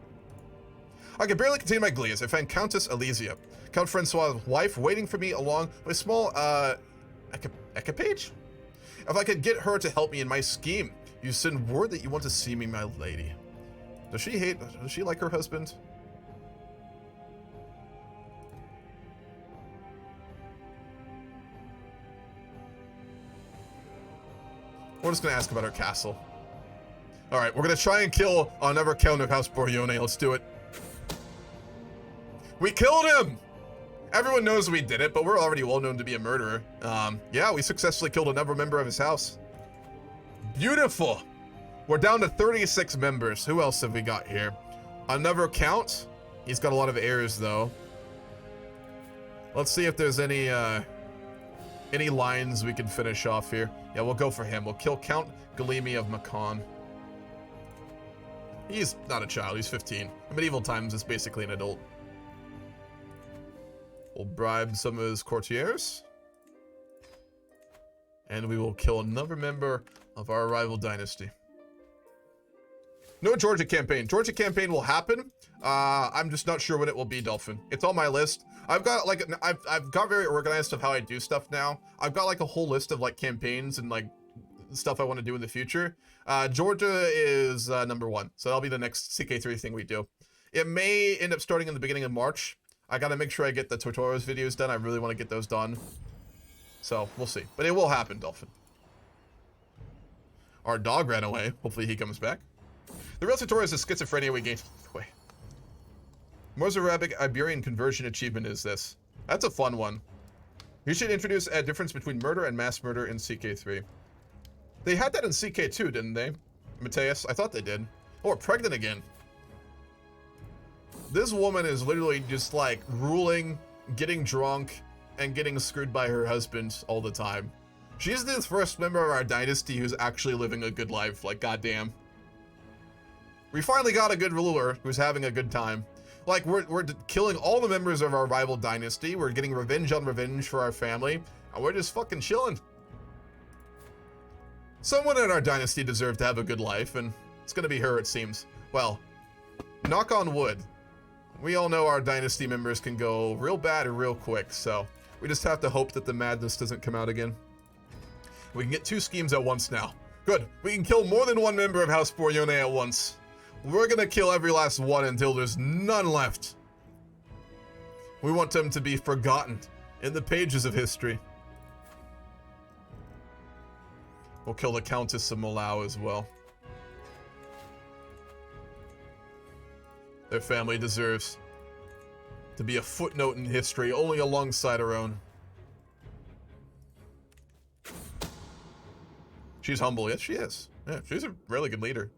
I can barely contain my glee as I find Countess Elysia, Count Francois' wife, waiting for me along with a small, equipage? If I could get her to help me in my scheme, you send word that you want to see me, my lady. Does she like her husband? We're just gonna ask about her castle. Alright, we're gonna try and kill another count of House Boryone. Let's do it. We killed him! Everyone knows we did it, but we're already well known to be a murderer. Yeah, we successfully killed another member of his house. Beautiful! We're down to 36 members. Who else have we got here? Another count. He's got a lot of heirs, though. Let's see if there's any lines we can finish off here. Yeah, we'll go for him. We'll kill Count Galimi of Macon. He's not a child. He's 15. In medieval times, it's basically an adult. We'll bribe some of his courtiers. And we will kill another member of our rival dynasty. No Georgia campaign. Georgia campaign will happen. I'm just not sure when it will be, Dolphin. It's on my list. I've got like I've got very organized of how I do stuff now. I've got like a whole list of like campaigns and like stuff I want to do in the future. Georgia is number 1, so that'll be the next CK3 thing we do. It may end up starting in the beginning of March. I gotta make sure I get the Torres videos done. I really want to get those done. So we'll see, but it will happen, Dolphin. Our dog ran away. Hopefully he comes back. The real Torres is schizophrenia we gained. Wait. Mozarabic Iberian conversion achievement is this. That's a fun one. You should introduce a difference between murder and mass murder in CK3. They had that in CK2, didn't they? Mateus? I thought they did. Oh, we're pregnant again. This woman is literally just like ruling, getting drunk, and getting screwed by her husband all the time. She's the first member of our dynasty who's actually living a good life. Like, goddamn. We finally got a good ruler who's having a good time. Like, we're killing all the members of our rival dynasty. We're getting revenge on revenge for our family. And we're just fucking chilling. Someone in our dynasty deserved to have a good life, and it's gonna be her, it seems. Well, knock on wood. We all know our dynasty members can go real bad or real quick, so we just have to hope that the madness doesn't come out again. We can get 2 schemes at once now. Good. We can kill more than 1 member of House Boryone at once. We're gonna kill every last one until there's none left. We want them to be forgotten in the pages of history. We'll kill the Countess of Malau as well. Their family deserves to be a footnote in history, only alongside our own. She's humble. Yes, she is. Yeah, she's a really good leader.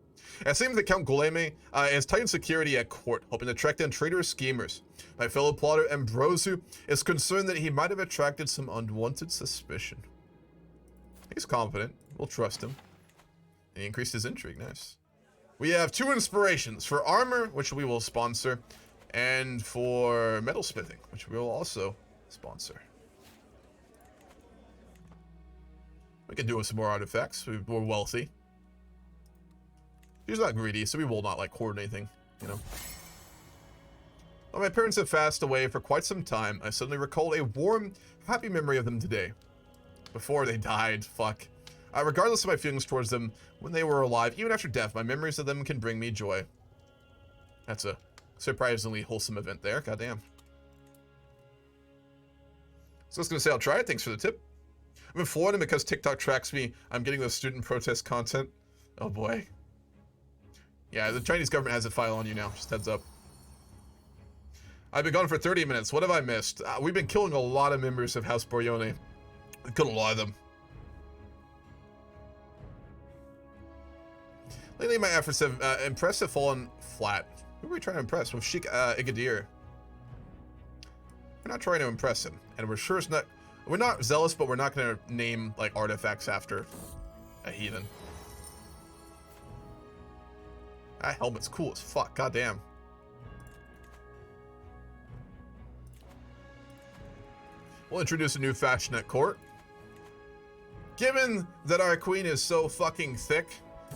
It seems that Count Goleme has tightened security at court, hoping to track down traitorous schemers. My fellow plotter Ambrosu is concerned that he might have attracted some unwanted suspicion. He's confident. We'll trust him. And he increased his intrigue. Nice. We have 2 inspirations for armor, which we will sponsor, and for metalsmithing, which we will also sponsor. We can do with some more artifacts. We're wealthy. She's not greedy, so we will not, like, hoard anything, you know. While my parents have passed away for quite some time, I suddenly recalled a warm, happy memory of them today. Before they died, fuck. Regardless of my feelings towards them when they were alive, even after death, my memories of them can bring me joy. That's a surprisingly wholesome event there, goddamn. So I was gonna say I'll try it, thanks for the tip. I'm in Florida because TikTok tracks me. I'm getting those student protest content. Oh boy. Yeah, the Chinese government has a file on you now, just heads up. I've been gone for 30 minutes. What have I missed? We've been killing a lot of members of House Boryone. We killed a lot of them. Lately, my efforts have impressive fallen flat. Who are we trying to impress? With Sheikh Igadir. We're not trying to impress him, and we're sure it's not. We're not zealous, but we're not going to name like artifacts after a heathen. That helmet's cool as fuck. Goddamn. We'll introduce a new fashion at court. Given that our queen is so fucking thick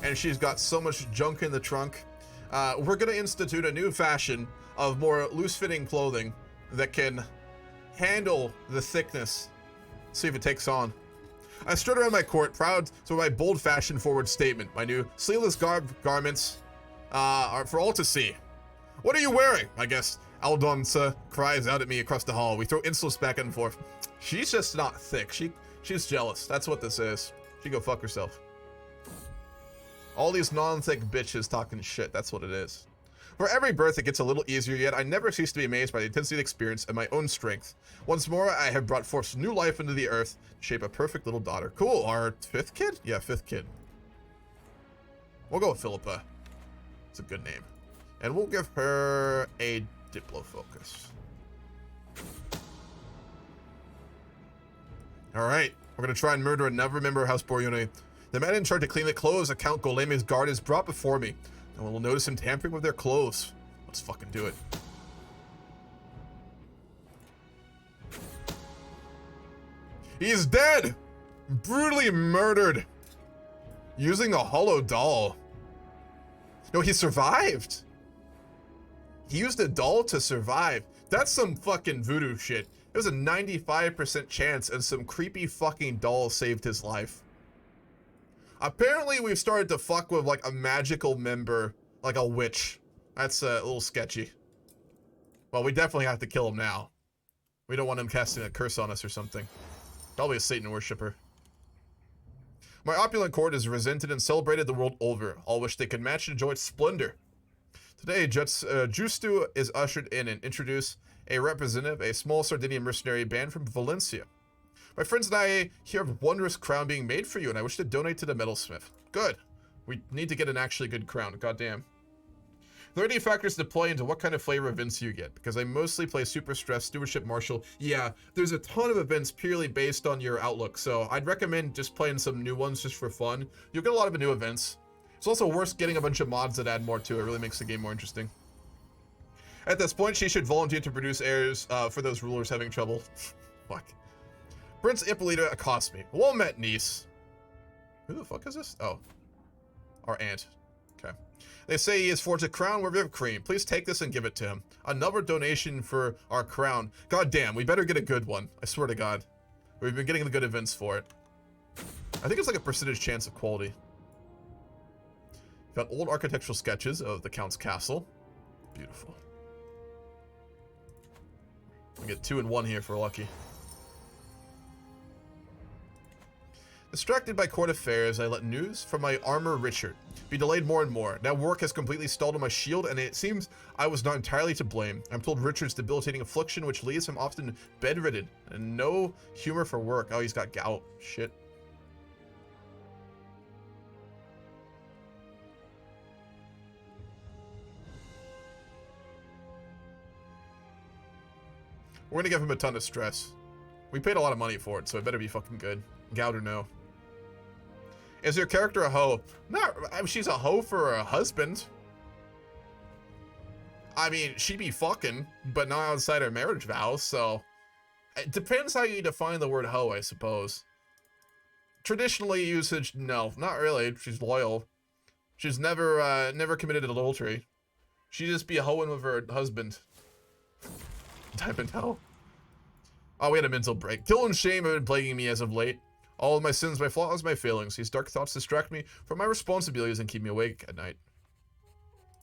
and she's got so much junk in the trunk, we're gonna institute a new fashion of more loose-fitting clothing that can handle the thickness. See if it takes on. I strut around my court, proud to my bold fashion-forward statement. My new sleeveless garments are for all to see. What are you wearing? I guess Aldonsa cries out at me across the hall. We throw insults back and forth. She's just not thick. She's jealous. That's what this is. She go fuck herself. All these non-thick bitches talking shit. That's what it is. For every birth, it gets a little easier, yet I never cease to be amazed by the intensity of the experience and my own strength. Once more, I have brought forth new life into the earth to shape a perfect little daughter. Cool. Our 5th kid? Yeah, 5th kid. We'll go with Philippa. It's a good name. And we'll give her a Diplo focus. Alright, we're gonna try and murder another member of House Boryone. The man in charge of cleaning the clothes of Count Goleme's guard is brought before me. No one will notice him tampering with their clothes. Let's fucking do it. He's dead! Brutally murdered. Using a hollow doll. No, he survived. He used a doll to survive. That's some fucking voodoo shit. It was a 95% chance and some creepy fucking doll saved his life. Apparently we've started to fuck with like a magical member, like a witch. That's a little sketchy. Well, we definitely have to kill him now. We don't want him casting a curse on us or something. Probably a Satan worshipper. My opulent court is resented and celebrated the world over. All wish they could match and enjoy its splendor. Today, Justu is ushered in and introduced a representative, a small Sardinian mercenary band from Valencia. My friends and I hear of a wondrous crown being made for you, and I wish to donate to the metalsmith. Good. We need to get an actually good crown. Goddamn. There are any factors to play into what kind of flavor events you get, because I mostly play Super Stress, Stewardship, Marshal. Yeah, there's a ton of events purely based on your outlook, so I'd recommend just playing some new ones just for fun. You'll get a lot of new events. It's also worth getting a bunch of mods that add more to it. It really makes the game more interesting. At this point, she should volunteer to produce heirs for those rulers having trouble. Fuck. Prince Ippolita accosts me. Well met, niece. Who the fuck is this? Oh. Our aunt. Okay. They say he has forged a crown worthy of cream. Please take this and give it to him. Another donation for our crown. God damn, we better get a good one. I swear to God. We've been getting the good events for it. I think it's like a percentage chance of quality. Got old architectural sketches of the Count's castle. Beautiful. We get 2 and 1 here for lucky. Distracted by court affairs, I let news from my armor Richard be delayed more and more. Now work has completely stalled on my shield, and it seems I was not entirely to blame. I'm told Richard's debilitating affliction, which leaves him often bedridden, and no humor for work. Oh, he's got gout. Shit. We're gonna give him a ton of stress. We paid a lot of money for it, so it better be fucking good. Gout or no. Is your character a hoe? Not, I mean, she's a hoe for a husband. I mean, she be fucking, but not outside her marriage vows, so... It depends how you define the word hoe, I suppose. Traditionally usage, no, not really. She's loyal. She's never committed adultery. She just be hoeing with her husband. Diamond hoe. Oh, we had a mental break. Guilt and shame have been plaguing me as of late. All of my sins, my flaws, my failings. These dark thoughts distract me from my responsibilities and keep me awake at night.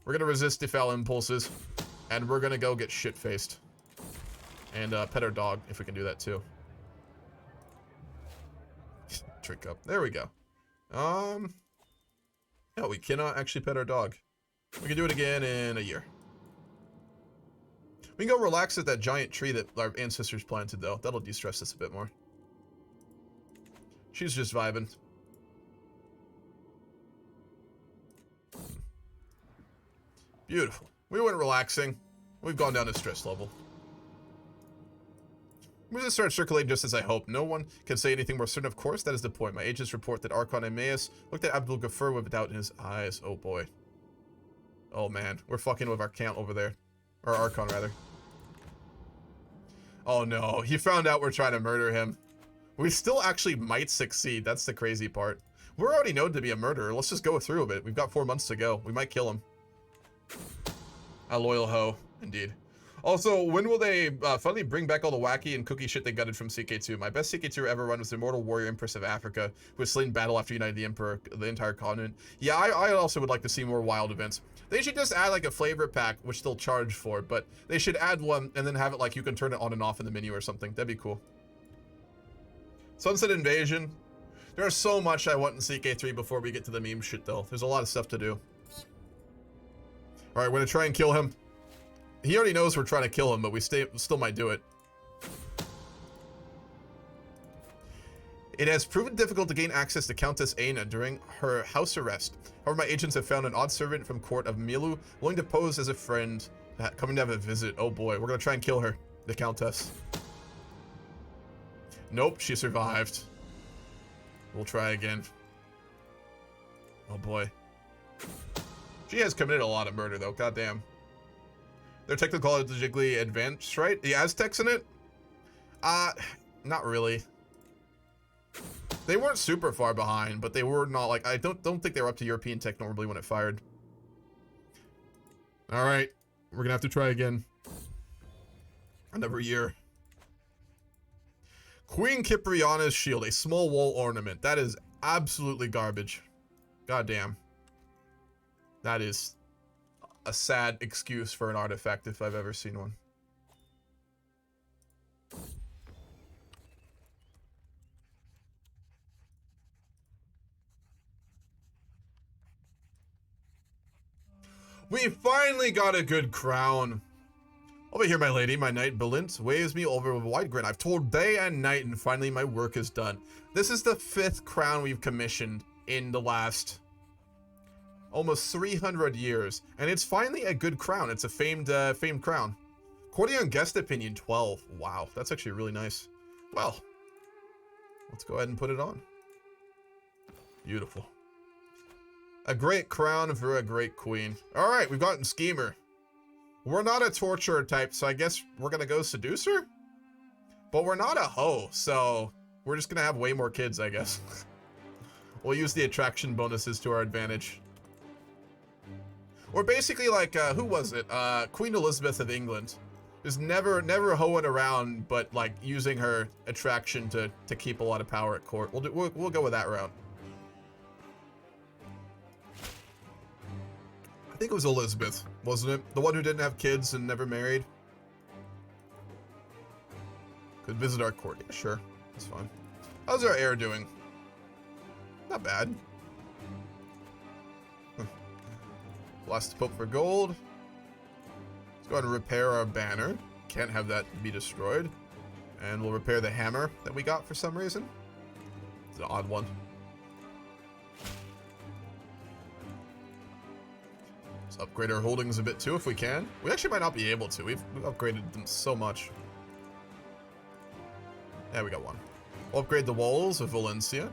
We're gonna resist the foul impulses, and we're gonna go get shit-faced. And pet our dog, if we can do that too. Trick up. There we go. No, we cannot actually pet our dog. We can do it again in a year. We can go relax at that giant tree that our ancestors planted, though. That'll de-stress us a bit more. She's just vibing. Beautiful. We went relaxing. We've gone down a stress level. We just started circulating just as I hoped. No one can say anything more certain. Of course, that is the point. My agents report that Archon Emmaus looked at Abdul Ghaffur with doubt in his eyes. Oh boy. Oh man. We're fucking with our count over there. Or Archon, rather. Oh no. He found out we're trying to murder him. We still actually might succeed. That's the crazy part. We're already known to be a murderer. Let's just go through a bit. We've got 4 months to go. We might kill him. A loyal hoe, indeed. Also, when will they finally bring back all the wacky and cookie shit they gutted from CK2? My best CK2 ever run was the Immortal Warrior Empress of Africa, who was slain in battle after united the Emperor, the entire continent. Yeah, I also would like to see more wild events. They should just add like a flavor pack, which they'll charge for, but they should add one and then have it like you can turn it on and off in the menu or something. That'd be cool. Sunset Invasion. There's so much I want in CK3 before we get to the meme shit, though. There's a lot of stuff to do. Alright, we're gonna try and kill him. He already knows we're trying to kill him, but we still might do it. It has proven difficult to gain access to Countess Aina during her house arrest. However, my agents have found an odd servant from court of Milu willing to pose as a friend, coming to have a visit. Oh boy, we're gonna try and kill her, the Countess. Nope, she survived. We'll try again. Oh boy. She has committed a lot of murder though, goddamn. They're technologically advanced, right? The Aztecs in it? Not really. They weren't super far behind, but they were not like, I don't think they were up to European tech normally when it fired. Alright, we're gonna have to try again. Another year. Queen Cipriana's shield, a small wall ornament. That is absolutely garbage. Goddamn. That is a sad excuse for an artifact if I've ever seen one. We finally got a good crown. Over here, my lady, my knight Belint waves me over with a wide grin. I've toiled day and night, and finally my work is done. This is the 5th crown we've commissioned in the last almost 300 years, and it's finally a good crown. It's a famed crown. Courtier guest opinion 12. Wow, that's actually really nice. Well, let's go ahead and put it on. Beautiful. A great crown for a great queen. All right, we've gotten schemer. We're not a torturer type, so I guess we're gonna go seducer? But we're not a hoe, so we're just gonna have way more kids, I guess. We'll use the attraction bonuses to our advantage. We're basically like, who was it? Queen Elizabeth of England. Just never hoeing around, but like using her attraction to keep a lot of power at court. We'll go with that route. I think it was Elizabeth, wasn't it? The one who didn't have kids and never married. Could visit our court. Yeah, sure. That's fine. How's our heir doing? Not bad. Blast the Pope for gold. Let's go ahead and repair our banner. Can't have that be destroyed. And we'll repair the hammer that we got for some reason. It's an odd one. Let's upgrade our holdings a bit too if we can. We actually might not be able to. We've upgraded them so much. Yeah, we got one. We'll upgrade the walls of Valencia.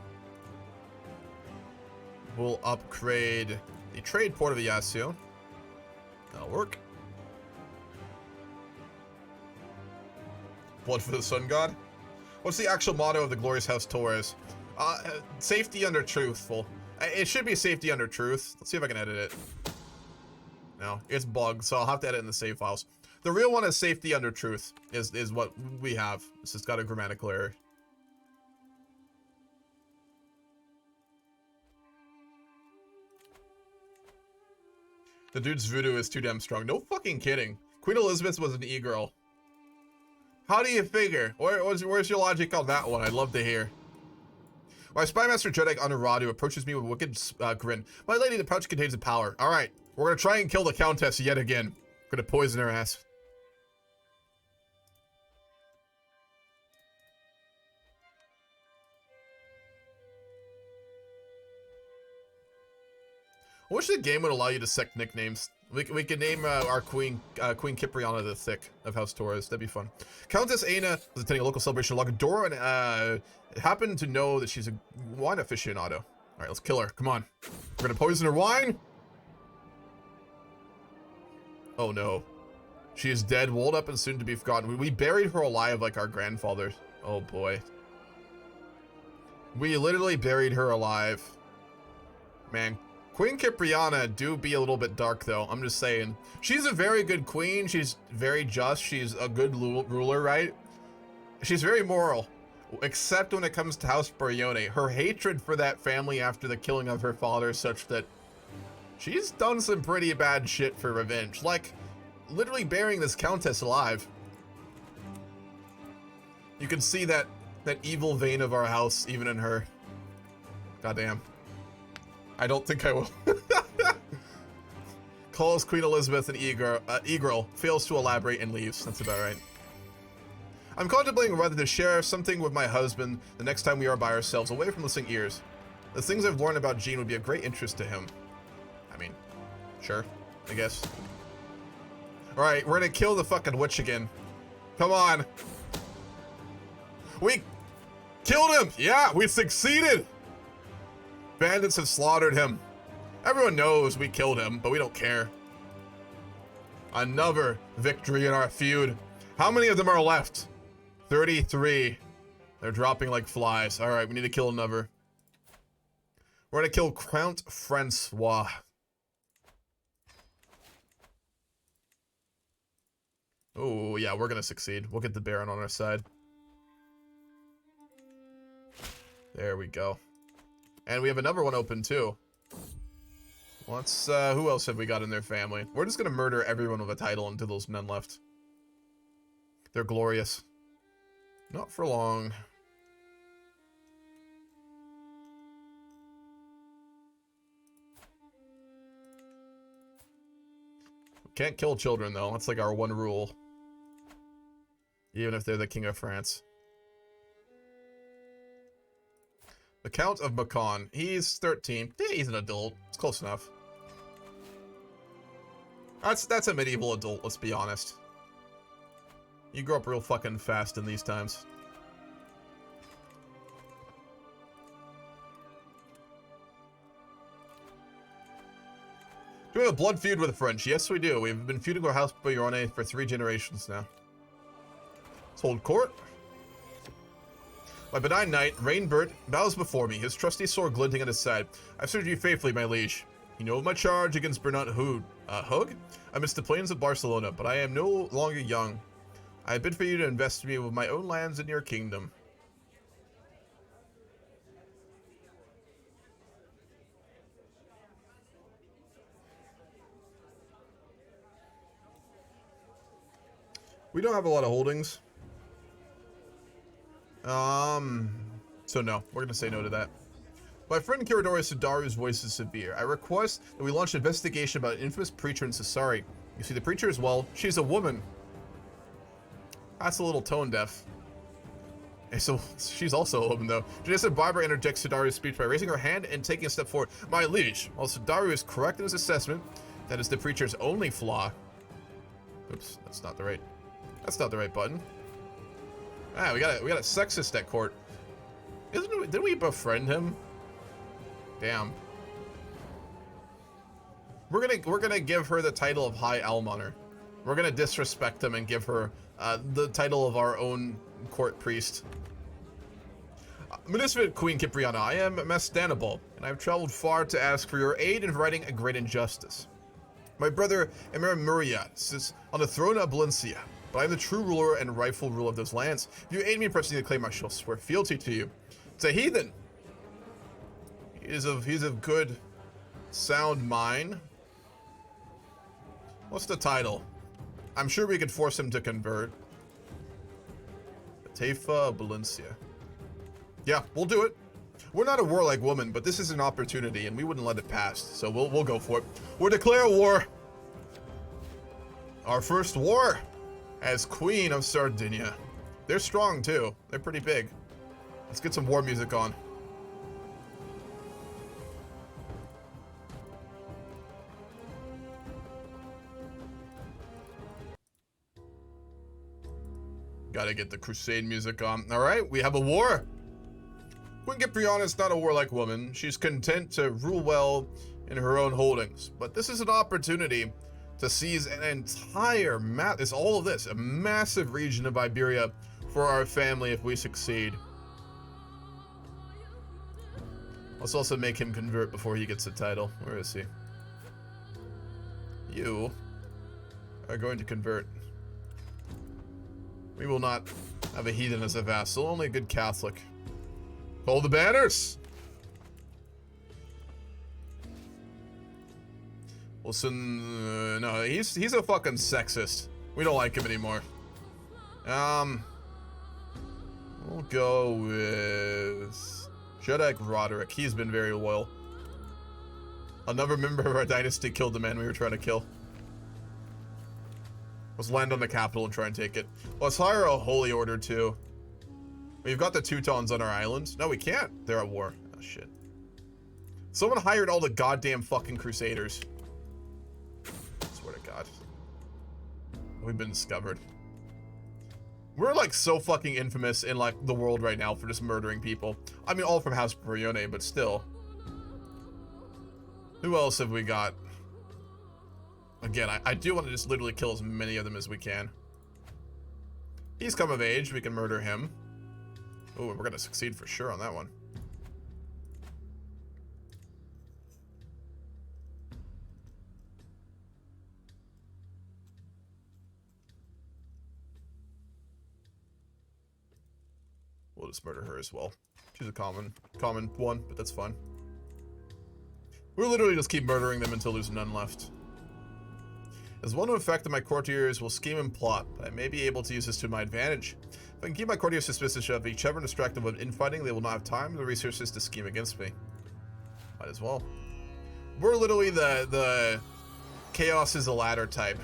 We'll upgrade the trade port of Iasio. That'll work. Blood for the Sun God. What's the actual motto of the glorious House Torres? Safety under truthful. It should be safety under truth. Let's see if I can edit it. No, it's bugged, so I'll have to edit in the save files. The real one is safety under truth, is what we have. It's just got a grammatical error. The dude's voodoo is too damn strong. No fucking kidding. Queen Elizabeth was an e-girl. How do you figure? Where's your logic on that one? I'd love to hear. My Spymaster Jedi Honorado approaches me with a wicked grin. My lady, the pouch contains the power. Alright, we're gonna try and kill the Countess yet again. We're gonna poison her ass. I wish the game would allow you to sect nicknames. We could name our queen, Queen Cipriana the Thick of House Torres. That'd be fun. Countess Aina was attending a local celebration in Lagadora and happened to know that she's a wine aficionado. All right, let's kill her. Come on. We're gonna poison her wine. Oh no. She is dead, walled up, and soon to be forgotten. We buried her alive like our grandfathers. Oh boy. We literally buried her alive. Man. Queen Cipriana do be a little bit dark, though. I'm just saying. She's a very good queen. She's very just. She's a good ruler, right? She's very moral. Except when it comes to House Boryone. Her hatred for that family after the killing of her father is such that she's done some pretty bad shit for revenge. Like, literally burying this countess alive. You can see that evil vein of our house even in her. Goddamn. I don't think I will. calls Queen Elizabeth an egro, fails to elaborate, and leaves. That's about right. I'm contemplating whether to share something with my husband the next time we are by ourselves, away from listening ears. The things I've learned about Jean would be of great interest to him. I mean, sure, I guess. Alright, we're gonna kill the fucking witch again. Come on. We killed him! Yeah, we succeeded! Bandits have slaughtered him. Everyone knows we killed him, but we don't care. Another victory in our feud. How many of them are left? 33. They're dropping like flies. Alright, we need to kill another. We're gonna kill Count Francois. Oh, yeah, we're gonna succeed. We'll get the Baron on our side. There we go. And we have another one open, too. Let's, who else have we got in their family? We're just gonna murder everyone with a title until there's none left. They're glorious. Not for long. Can't kill children, though. That's like our one rule. Even if they're the King of France. The Count of Macon. He's 13. Yeah, he's an adult. It's close enough. That's a medieval adult, let's be honest. You grow up real fucking fast in these times. Do we have a blood feud with the French? Yes, we do. We've been feuding with House Boryone for 3 generations now. Let's hold court. My benign knight, Rainbert, bows before me, his trusty sword glinting at his side. I've served you faithfully, my liege. You know of my charge against Bernard Hug amidst the plains of Barcelona, but I am no longer young. I bid for you to invest me with my own lands in your kingdom. We don't have a lot of holdings. So no, we're gonna say no to that. My friend Kiradori Sudaru's voice is severe. I request that we launch an investigation about an infamous preacher in Sassari. You see the preacher as well. She's a woman. That's a little tone deaf. And so she's also a woman though. Janessa Barber interjects Sudaru's speech by raising her hand and taking a step forward. My liege, while Sudaru is correct in his assessment, that is the preacher's only flaw. Oops, that's not the right button. Ah, we got a sexist at court. Didn't we befriend him? Damn. We're gonna give her the title of High Almoner. We're gonna disrespect him and give her the title of our own court priest. Municipal Queen Cipriana, I am Mastanable, and I have traveled far to ask for your aid in righting a great injustice. My brother Emir Muria sits on the throne of Valencia, but I am the true ruler and rightful ruler of those lands. If you aid me in pressing the claim, I shall swear fealty to you. It's a heathen. He's of good, sound mind. What's the title? I'm sure we could force him to convert. Taifa of Valencia. Yeah, we'll do it. We're not a warlike woman, but this is an opportunity, and we wouldn't let it pass. So we'll go for it. We'll declare war. Our first war as Queen of Sardinia. They're strong too. They're pretty big. Let's get some war music on. Gotta get the crusade music on. Alright, we have a war. Queen Cipriana is not a warlike woman. She's content to rule well in her own holdings. But this is an opportunity to seize an entire map. It's all of this, a massive region of Iberia for our family if we succeed. Let's also make him convert before he gets the title. Where is he? You are going to convert. We will not have a heathen as a vassal, only a good Catholic. Hold the banners! Listen, no, he's a fucking sexist. We don't like him anymore. We'll go with Jedek Roderick. He's been very loyal. Another member of our dynasty killed the man we were trying to kill. Let's land on the capital and try and take it. Let's hire a holy order too. We've got the Teutons on our island. No, we can't. They're at war. Oh, shit. Someone hired all the goddamn fucking crusaders. Swear to God. We've been discovered. We're like so fucking infamous in like the world right now for just murdering people. I mean, all from House Boryone, but still. Who else have we got? Again, I do want to just literally kill as many of them as we can. He's come of age. We can murder him. Oh, we're going to succeed for sure on that one. We'll just murder her as well. She's a common one, but that's fine. We'll literally just keep murdering them until there's none left. As one effect of my courtiers will scheme and plot, but I may be able to use this to my advantage. If I can keep my courtiers suspicious of each other and distract them with infighting, they will not have time or the resources to scheme against me. Might as well. We're literally the chaos is a ladder type.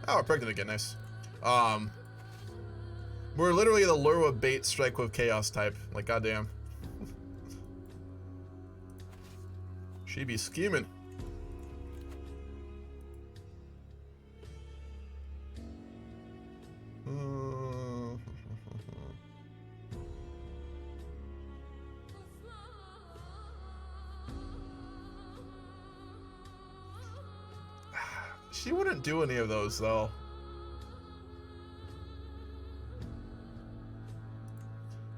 Oh, we're pregnant again, nice. We're literally the lure with bait, strike with chaos type. Like, goddamn. She be scheming. She wouldn't do any of those, though.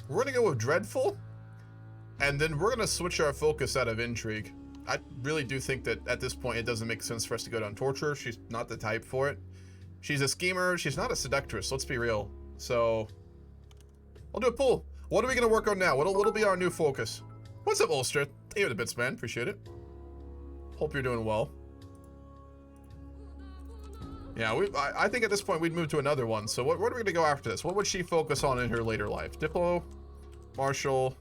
We're gonna go with Dreadful, and then we're gonna switch our focus out of Intrigue. I really do think that at this point it doesn't make sense for us to go down Torture. She's not the type for it. She's a schemer. She's not a seductress. Let's be real. So, I'll do a pull. What are we gonna work on now? What'll be our new focus? What's up, Ulster? Thank you for the bits, man. Appreciate it. Hope you're doing well. Yeah, I think at this point we'd move to another one. So what are we going to go after this? What would she focus on in her later life? Diplo, martial,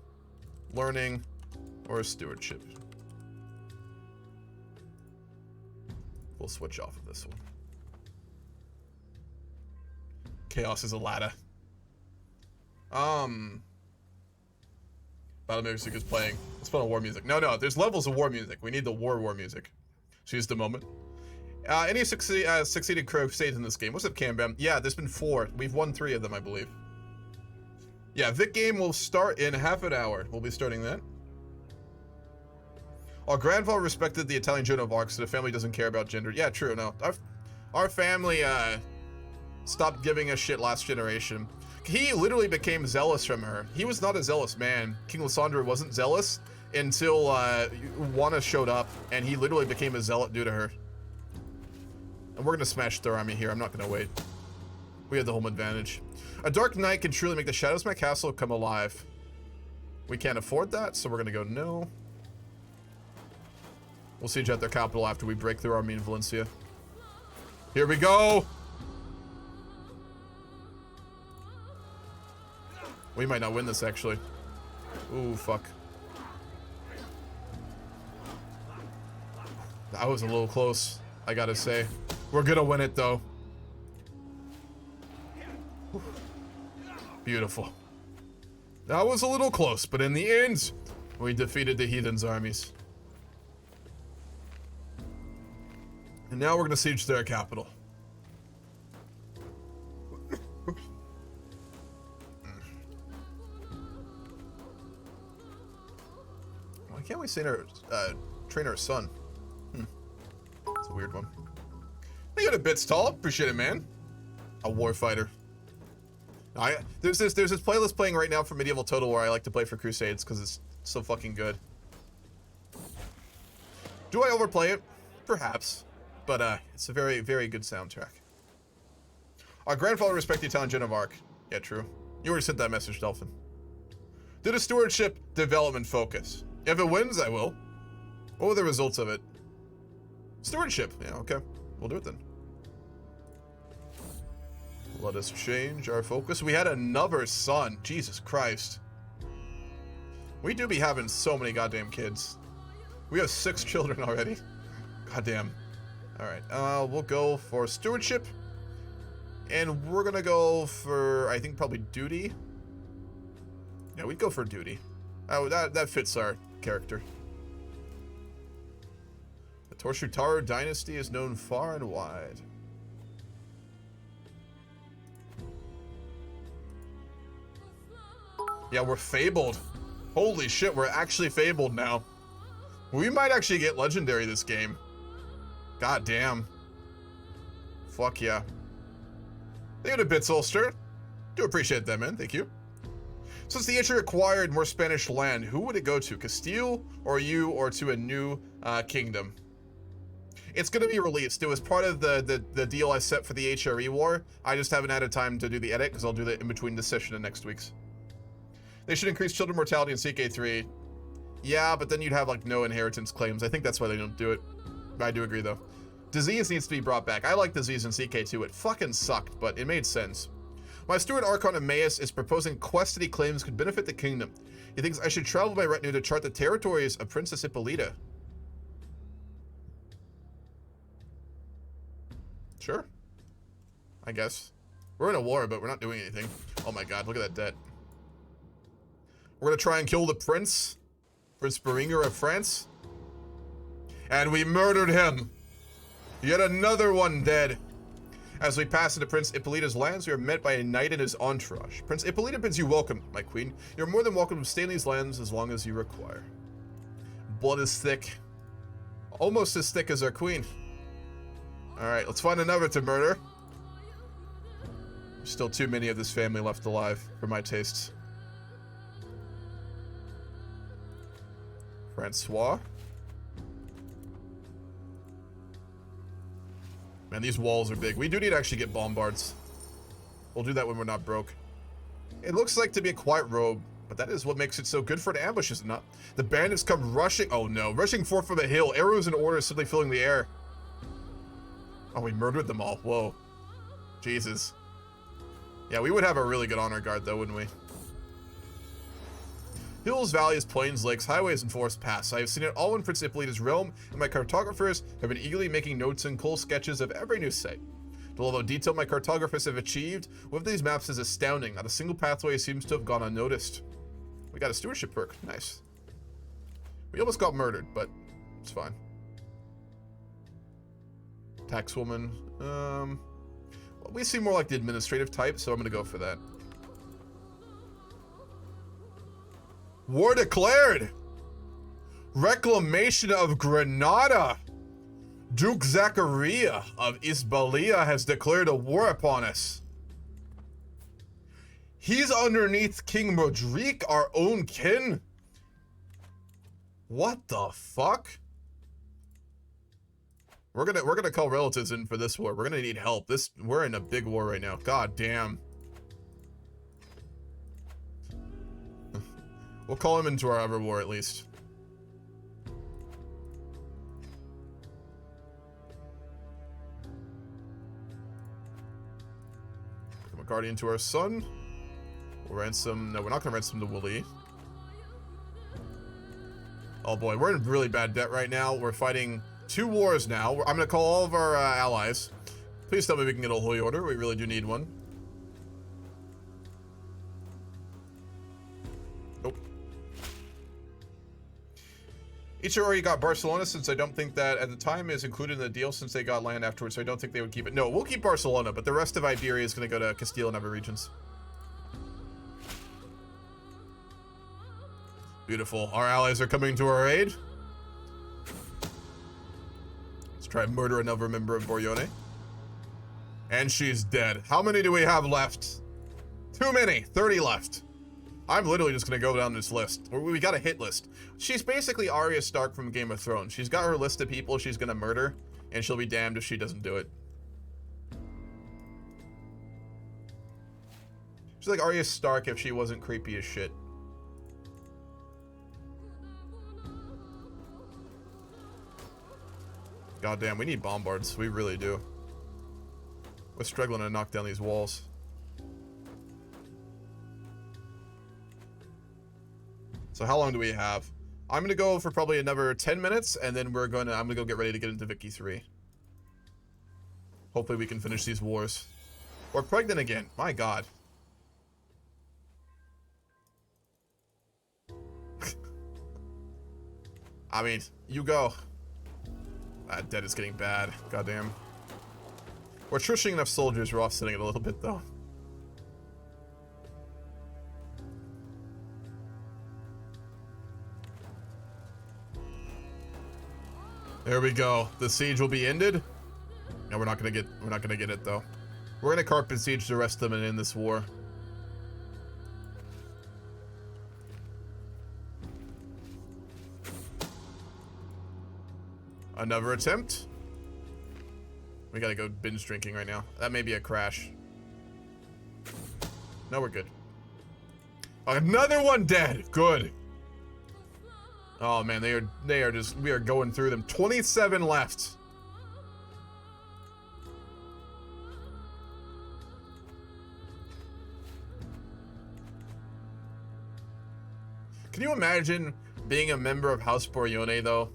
learning, or stewardship? We'll switch off of this one. Chaos is a ladder. Battle music is playing. Let's put on war music. No, there's levels of war music. We need the war music. Choose the moment. Any succeeded crusades in this game? What's up, Cambam? Yeah, there's been 4. We've won 3 of them, I believe. Yeah, Vic game will start in half an hour. We'll be starting that. Our grandfather respected the Italian Joan of Arc, so the family doesn't care about gender. Yeah, true. No, our family stopped giving a shit last generation. He literally became zealous from her. He was not a zealous man. King Lisandro wasn't zealous until Juana showed up, and he literally became a zealot due to her. And we're gonna smash their army here. I'm not gonna wait. We have the home advantage. A dark night can truly make the shadows of my castle come alive. We can't afford that, so we're gonna go no. We'll siege at their capital after we break through army in Valencia. Here we go! We might not win this, actually. Ooh, fuck. That was a little close, I gotta say. We're gonna win it, though. Beautiful. That was a little close, but in the end, we defeated the heathens' armies. And now we're gonna siege their capital. Why can't we train our son? It's a weird one. You got a bits tall. Appreciate it, man. A warfighter. There's this playlist playing right now for Medieval Total where I like to play for Crusades because it's so fucking good. Do I overplay it? Perhaps. But it's a very, very good soundtrack. Our grandfather respected the Italian Joan of Arc. Yeah, true. You already sent that message, Dolphin. Did a stewardship development focus. If it wins, I will. What were the results of it? Stewardship. Yeah, okay. We'll do it then. Let us change our focus. We had another son. Jesus Christ. We do be having so many goddamn kids. We have 6 children already. Goddamn. Alright, we'll go for stewardship. And we're gonna go for, I think, probably duty. Yeah, we'd go for duty. Oh, that fits our character. The Toshutaro dynasty is known far and wide. Yeah, we're fabled. Holy shit, we're actually fabled now. We might actually get legendary this game. God damn. Fuck yeah. Thank you to Bitsolster. Do appreciate that, man. Thank you. Since the HRE acquired more Spanish land, who would it go to? Castile, or you, or to a new kingdom? It's going to be released. It was part of the deal I set for the HRE war. I just haven't had a time to do the edit, because I'll do that in between this session and next week's. They should increase children mortality in CK3. Yeah, but then you'd have, like, no inheritance claims. I think that's why they don't do it. I do agree, though. Disease needs to be brought back. I like disease in CK2. It fucking sucked, but it made sense. My steward Archon Emmaus is proposing quests that he claims could benefit the kingdom. He thinks I should travel by retinue to chart the territories of Princess Ippolita. Sure. I guess. We're in a war, but we're not doing anything. Oh my god, look at that debt. We're gonna try and kill the prince. Prince Beringer of France. And we murdered him. Yet another one dead. As we pass into Prince Ippolita's lands, we are met by a knight and his entourage. Prince Ippolita bids you welcome, my queen. You're more than welcome to stay in these lands as long as you require. Blood is thick. Almost as thick as our queen. Alright, let's find another to murder. There's still too many of this family left alive, for my tastes. Francois. Man, these walls are big. We do need to actually get bombards. We'll do that when we're not broke. It looks like to be a quiet robe, but that is what makes it so good for an ambush, is it not? The bandits come rushing. Oh no, rushing forth from the hill. Arrows and orders suddenly filling the air. Oh, we murdered them all. Whoa. Jesus. Yeah, we would have a really good honor guard, though, wouldn't we? Hills, valleys, plains, lakes, highways, and forest paths. I have seen it all in Prince Ippolita's realm, and my cartographers have been eagerly making notes and cool sketches of every new site. The level of detail my cartographers have achieved with these maps is astounding. Not a single pathway seems to have gone unnoticed. We got a stewardship perk. Nice. We almost got murdered, but it's fine. Taxwoman. Well, we seem more like the administrative type, so I'm gonna go for that. War declared! Reclamation of Granada! Duke Zachariah of Isbalia has declared a war upon us. He's underneath King Roderick, our own kin. What the fuck? We're gonna call relatives in for this war. We're gonna need help. We're in a big war right now. God damn. We'll call him into our other war at least. Become a guardian to our son. We'll ransom. No, we're not gonna ransom the Wooly. Oh boy, we're in really bad debt right now. We're fighting 2 wars now. I'm gonna call all of our allies. Please tell me we can get a holy order. We really do need one. Nope. Each already got Barcelona, since I don't think that at the time is included in the deal, since they got land afterwards, so I don't think they would keep it. No, we'll keep Barcelona, but the rest of Iberia is going to go to Castile and other regions. Beautiful. Our allies are coming to our aid. Let's try and murder another member of Boryone. And she's dead. How many do we have left? Too many. 30 left. I'm literally just going to go down this list. We got a hit list. She's basically Arya Stark from Game of Thrones. She's got her list of people she's going to murder, and she'll be damned if she doesn't do it. She's like Arya Stark if she wasn't creepy as shit. Goddamn, we need bombards. We really do. We're struggling to knock down these walls. So how long do we have? I'm gonna go for probably another 10 minutes, and then I'm gonna go get ready to get into Vicky 3. Hopefully we can finish these wars. We're pregnant again. My god. I mean, you go. That debt is getting bad. Goddamn. We're attritioning enough soldiers, we're offsetting it a little bit, though. There we go. The siege will be ended. No, we're not gonna get it though. We're gonna carpet siege the rest of them and end this war. Another attempt. We gotta go binge drinking right now. That may be a crash. No, we're good. Another one dead. Good. Oh man, we are going through them. 27 left. Can you imagine being a member of House Boryone though?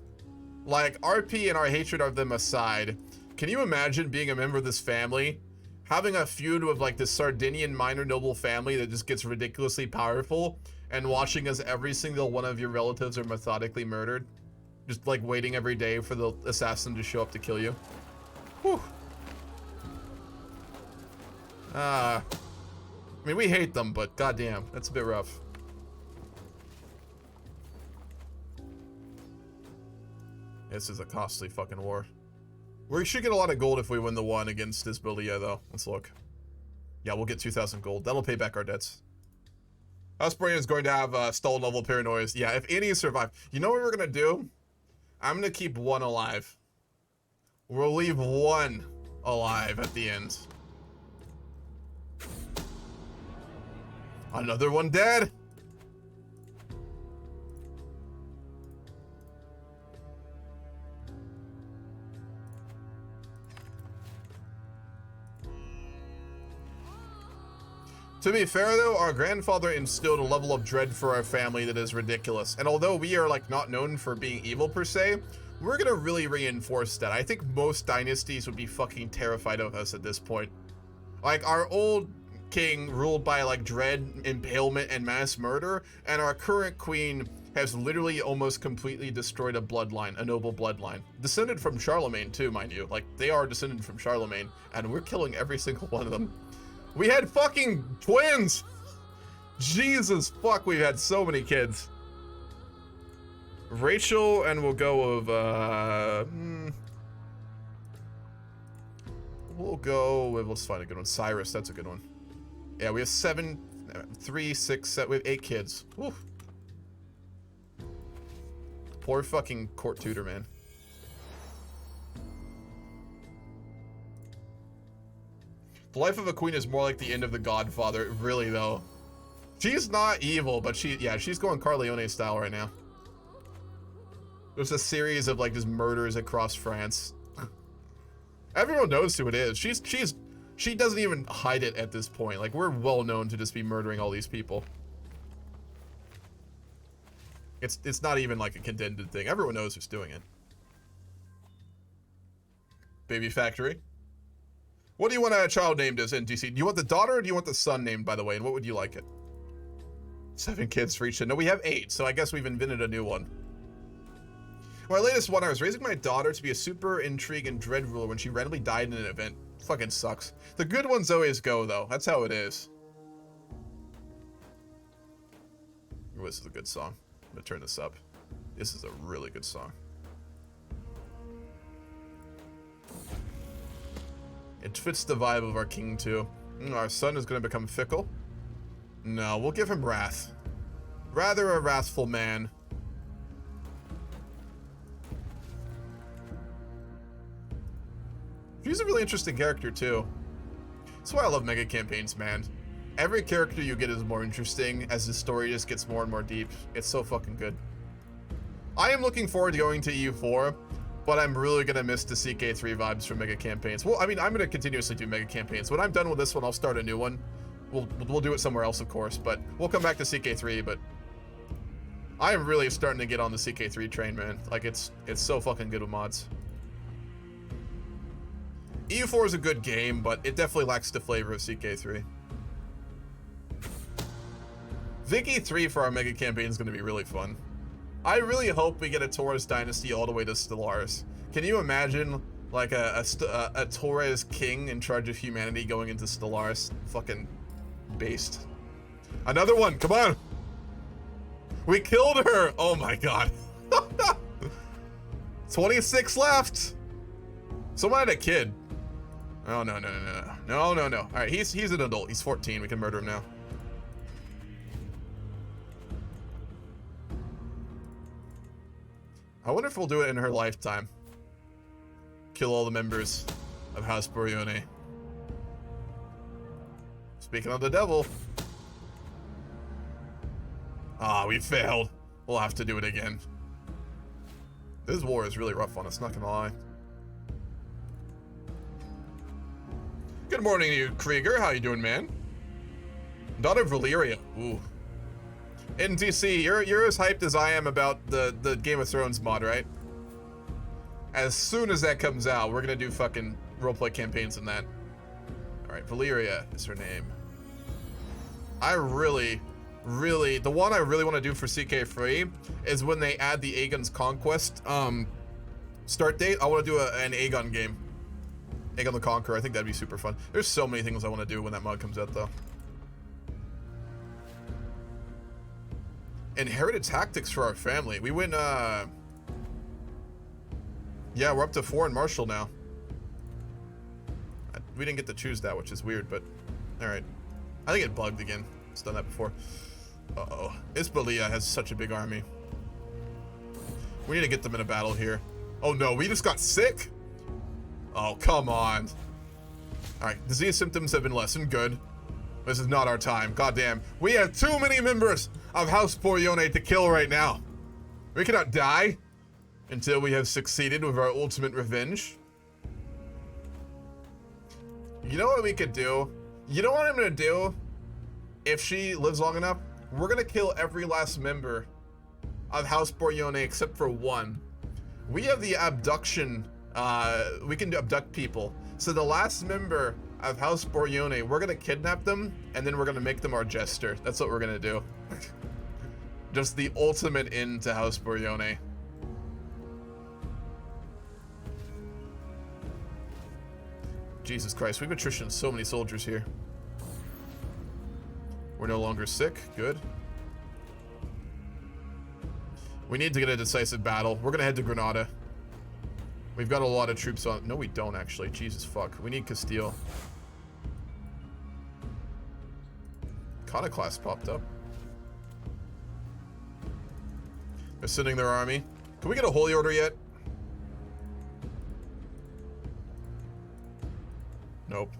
Like, RP and our hatred of them aside, can you imagine being a member of this family, having a feud with like this Sardinian minor noble family that just gets ridiculously powerful, and watching as every single one of your relatives are methodically murdered? Just like waiting every day for the assassin to show up to kill you. Whew. I mean, we hate them, but goddamn, that's a bit rough. This is a costly fucking war. We should get a lot of gold if we win the one against Isbilia, though. Let's look. Yeah, we'll get 2,000 gold. That'll pay back our debts. House Boryone is going to have stall level paranoias. Yeah, if any survive. You know what we're going to do? I'm going to keep one alive. We'll leave one alive at the end. Another one dead. To be fair though, our grandfather instilled a level of dread for our family that is ridiculous. And although we are like not known for being evil per se, we're gonna really reinforce that. I think most dynasties would be fucking terrified of us at this point. Like, our old king ruled by like dread, impalement, and mass murder, and our current queen has literally almost completely destroyed a bloodline, a noble bloodline. Descended from Charlemagne too, mind you. Like, they are descended from Charlemagne, and we're killing every single one of them. We had fucking twins! Jesus fuck, we've had so many kids. Rachel, and we'll go with, we'll go with, let's find a good one. Cyrus, that's a good one. Yeah, we have 7, 3, 6, 7, we have 8 kids. Whew. Poor fucking court tutor, man. The life of a queen is more like the end of The Godfather, really though. She's not evil, but she's going Corleone style right now. There's a series of like just murders across France. Everyone knows who it is. She doesn't even hide it at this point. Like, we're well known to just be murdering all these people. It's not even like a contended thing. Everyone knows who's doing it. Baby factory. What do you want a child named as in DC? Do you want the daughter or do you want the son named, by the way? And what would you like it? 7 kids for each. No, we have 8, so I guess we've invented a new one. My latest one, I was raising my daughter to be a super intrigue and dread ruler when she randomly died in an event. Fucking sucks. The good ones always go, though. That's how it is. Ooh, this is a good song. I'm gonna turn this up. This is a really good song. It fits the vibe of our king, too. Our son is going to become fickle. No, we'll give him wrath. Rather a wrathful man. He's a really interesting character, too. That's why I love mega campaigns, man. Every character you get is more interesting as the story just gets more and more deep. It's so fucking good. I am looking forward to going to EU4. But I'm really going to miss the CK3 vibes from mega campaigns. Well, I mean, I'm going to continuously do mega campaigns. When I'm done with this one, I'll start a new one. We'll do it somewhere else, of course, but we'll come back to CK3, but I am really starting to get on the CK3 train, man. Like, it's so fucking good with mods. EU4 is a good game, but it definitely lacks the flavor of CK3. Vicky 3 for our mega campaign is going to be really fun. I really hope we get a Torres dynasty all the way to Stellaris. Can you imagine, like, a Torres king in charge of humanity going into Stellaris? Fucking based. Another one, come on! We killed her! Oh my god. 26 left! Someone had a kid. Oh, no. Alright, he's an adult. He's 14. We can murder him now. I wonder if we'll do it in her lifetime. Kill all the members of House Boryone. Speaking of the devil. Ah, we failed. We'll have to do it again. This war is really rough on us, not gonna lie. Good morning to you, Krieger. How you doing, man? Daughter of Valyria. Ooh. NTC, you're as hyped as I am about the Game of Thrones mod, right? As soon as that comes out, we're gonna do fucking roleplay campaigns in that. Alright, Valyria is her name. The one I really want to do for CK3 is when they add the Aegon's Conquest start date. I want to do an Aegon game. Aegon the Conqueror. I think that'd be super fun. There's so many things I want to do when that mod comes out, though. Inherited tactics for our family. We went, yeah, we're up to 4 in Marshall now. We didn't get to choose that, which is weird, but alright. I think it bugged again. It's done that before. Uh-oh. Isbalia has such a big army. We need to get them in a battle here. Oh no, we just got sick? Oh, come on. Alright, disease symptoms have been lessened. Good. This is not our time. Goddamn. We have too many members of House Boryone to kill right now. We cannot die until we have succeeded with our ultimate revenge. You know what we could do? You know what I'm gonna do? If she lives long enough, we're gonna kill every last member of House Boryone except for one. We have the abduction, we can abduct people. So the last member of House Boryone, we're gonna kidnap them, and then we're gonna make them our jester. That's what we're gonna do. Just the ultimate end to House Boryone. Jesus Christ, we've attritioned so many soldiers here. We're no longer sick. Good. We need to get a decisive battle. We're gonna head to Granada. We've got a lot of troops on. No, we don't actually. Jesus fuck. We need Castile. Iconoclast popped up. They're sending their army. Can we get a holy order yet? Nope.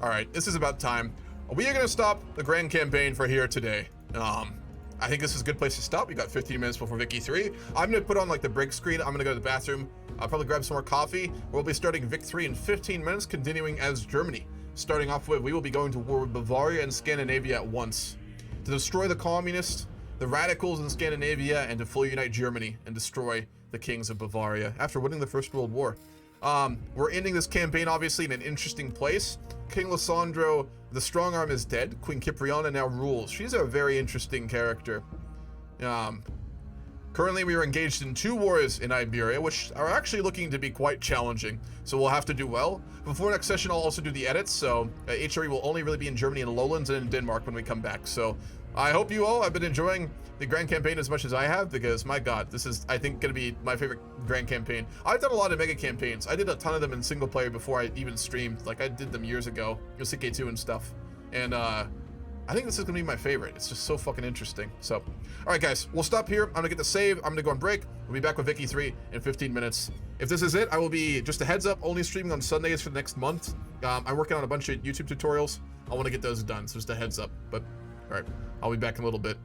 Alright, this is about time. We are going to stop the grand campaign for here today. I think this is a good place to stop. We got 15 minutes before Vicky 3. I'm going to put on like the break screen. I'm going to go to the bathroom. I'll probably grab some more coffee. We'll be starting Vic 3 in 15 minutes, continuing as Germany. Starting off with, we will be going to war with Bavaria and Scandinavia at once. To destroy the communists, the radicals in Scandinavia, and to fully unite Germany and destroy the kings of Bavaria after winning the First World War. We're ending this campaign obviously in an interesting place. King Lisandro, the strong arm, is dead. Queen Cipriana now rules. She's a very interesting character. Currently we are engaged in 2 wars in Iberia, which are actually looking to be quite challenging. So we'll have to do well. Before next session, I'll also do the edits. So HRE will only really be in Germany and the Lowlands and in Denmark when we come back. So I hope you all have been enjoying the Grand Campaign as much as I have, because my god, this is, I think, going to be my favorite Grand Campaign. I've done a lot of mega campaigns. I did a ton of them in single player before I even streamed. Like, I did them years ago, with CK2 and stuff. And I think this is going to be my favorite. It's just so fucking interesting. So, alright guys, we'll stop here. I'm going to get the save. I'm going to go on break. We'll be back with Vicky 3 in 15 minutes. If this is it, I will be, just a heads up, only streaming on Sundays for the next month. I'm working on a bunch of YouTube tutorials. I want to get those done, so just a heads up. But, alright, I'll be back in a little bit.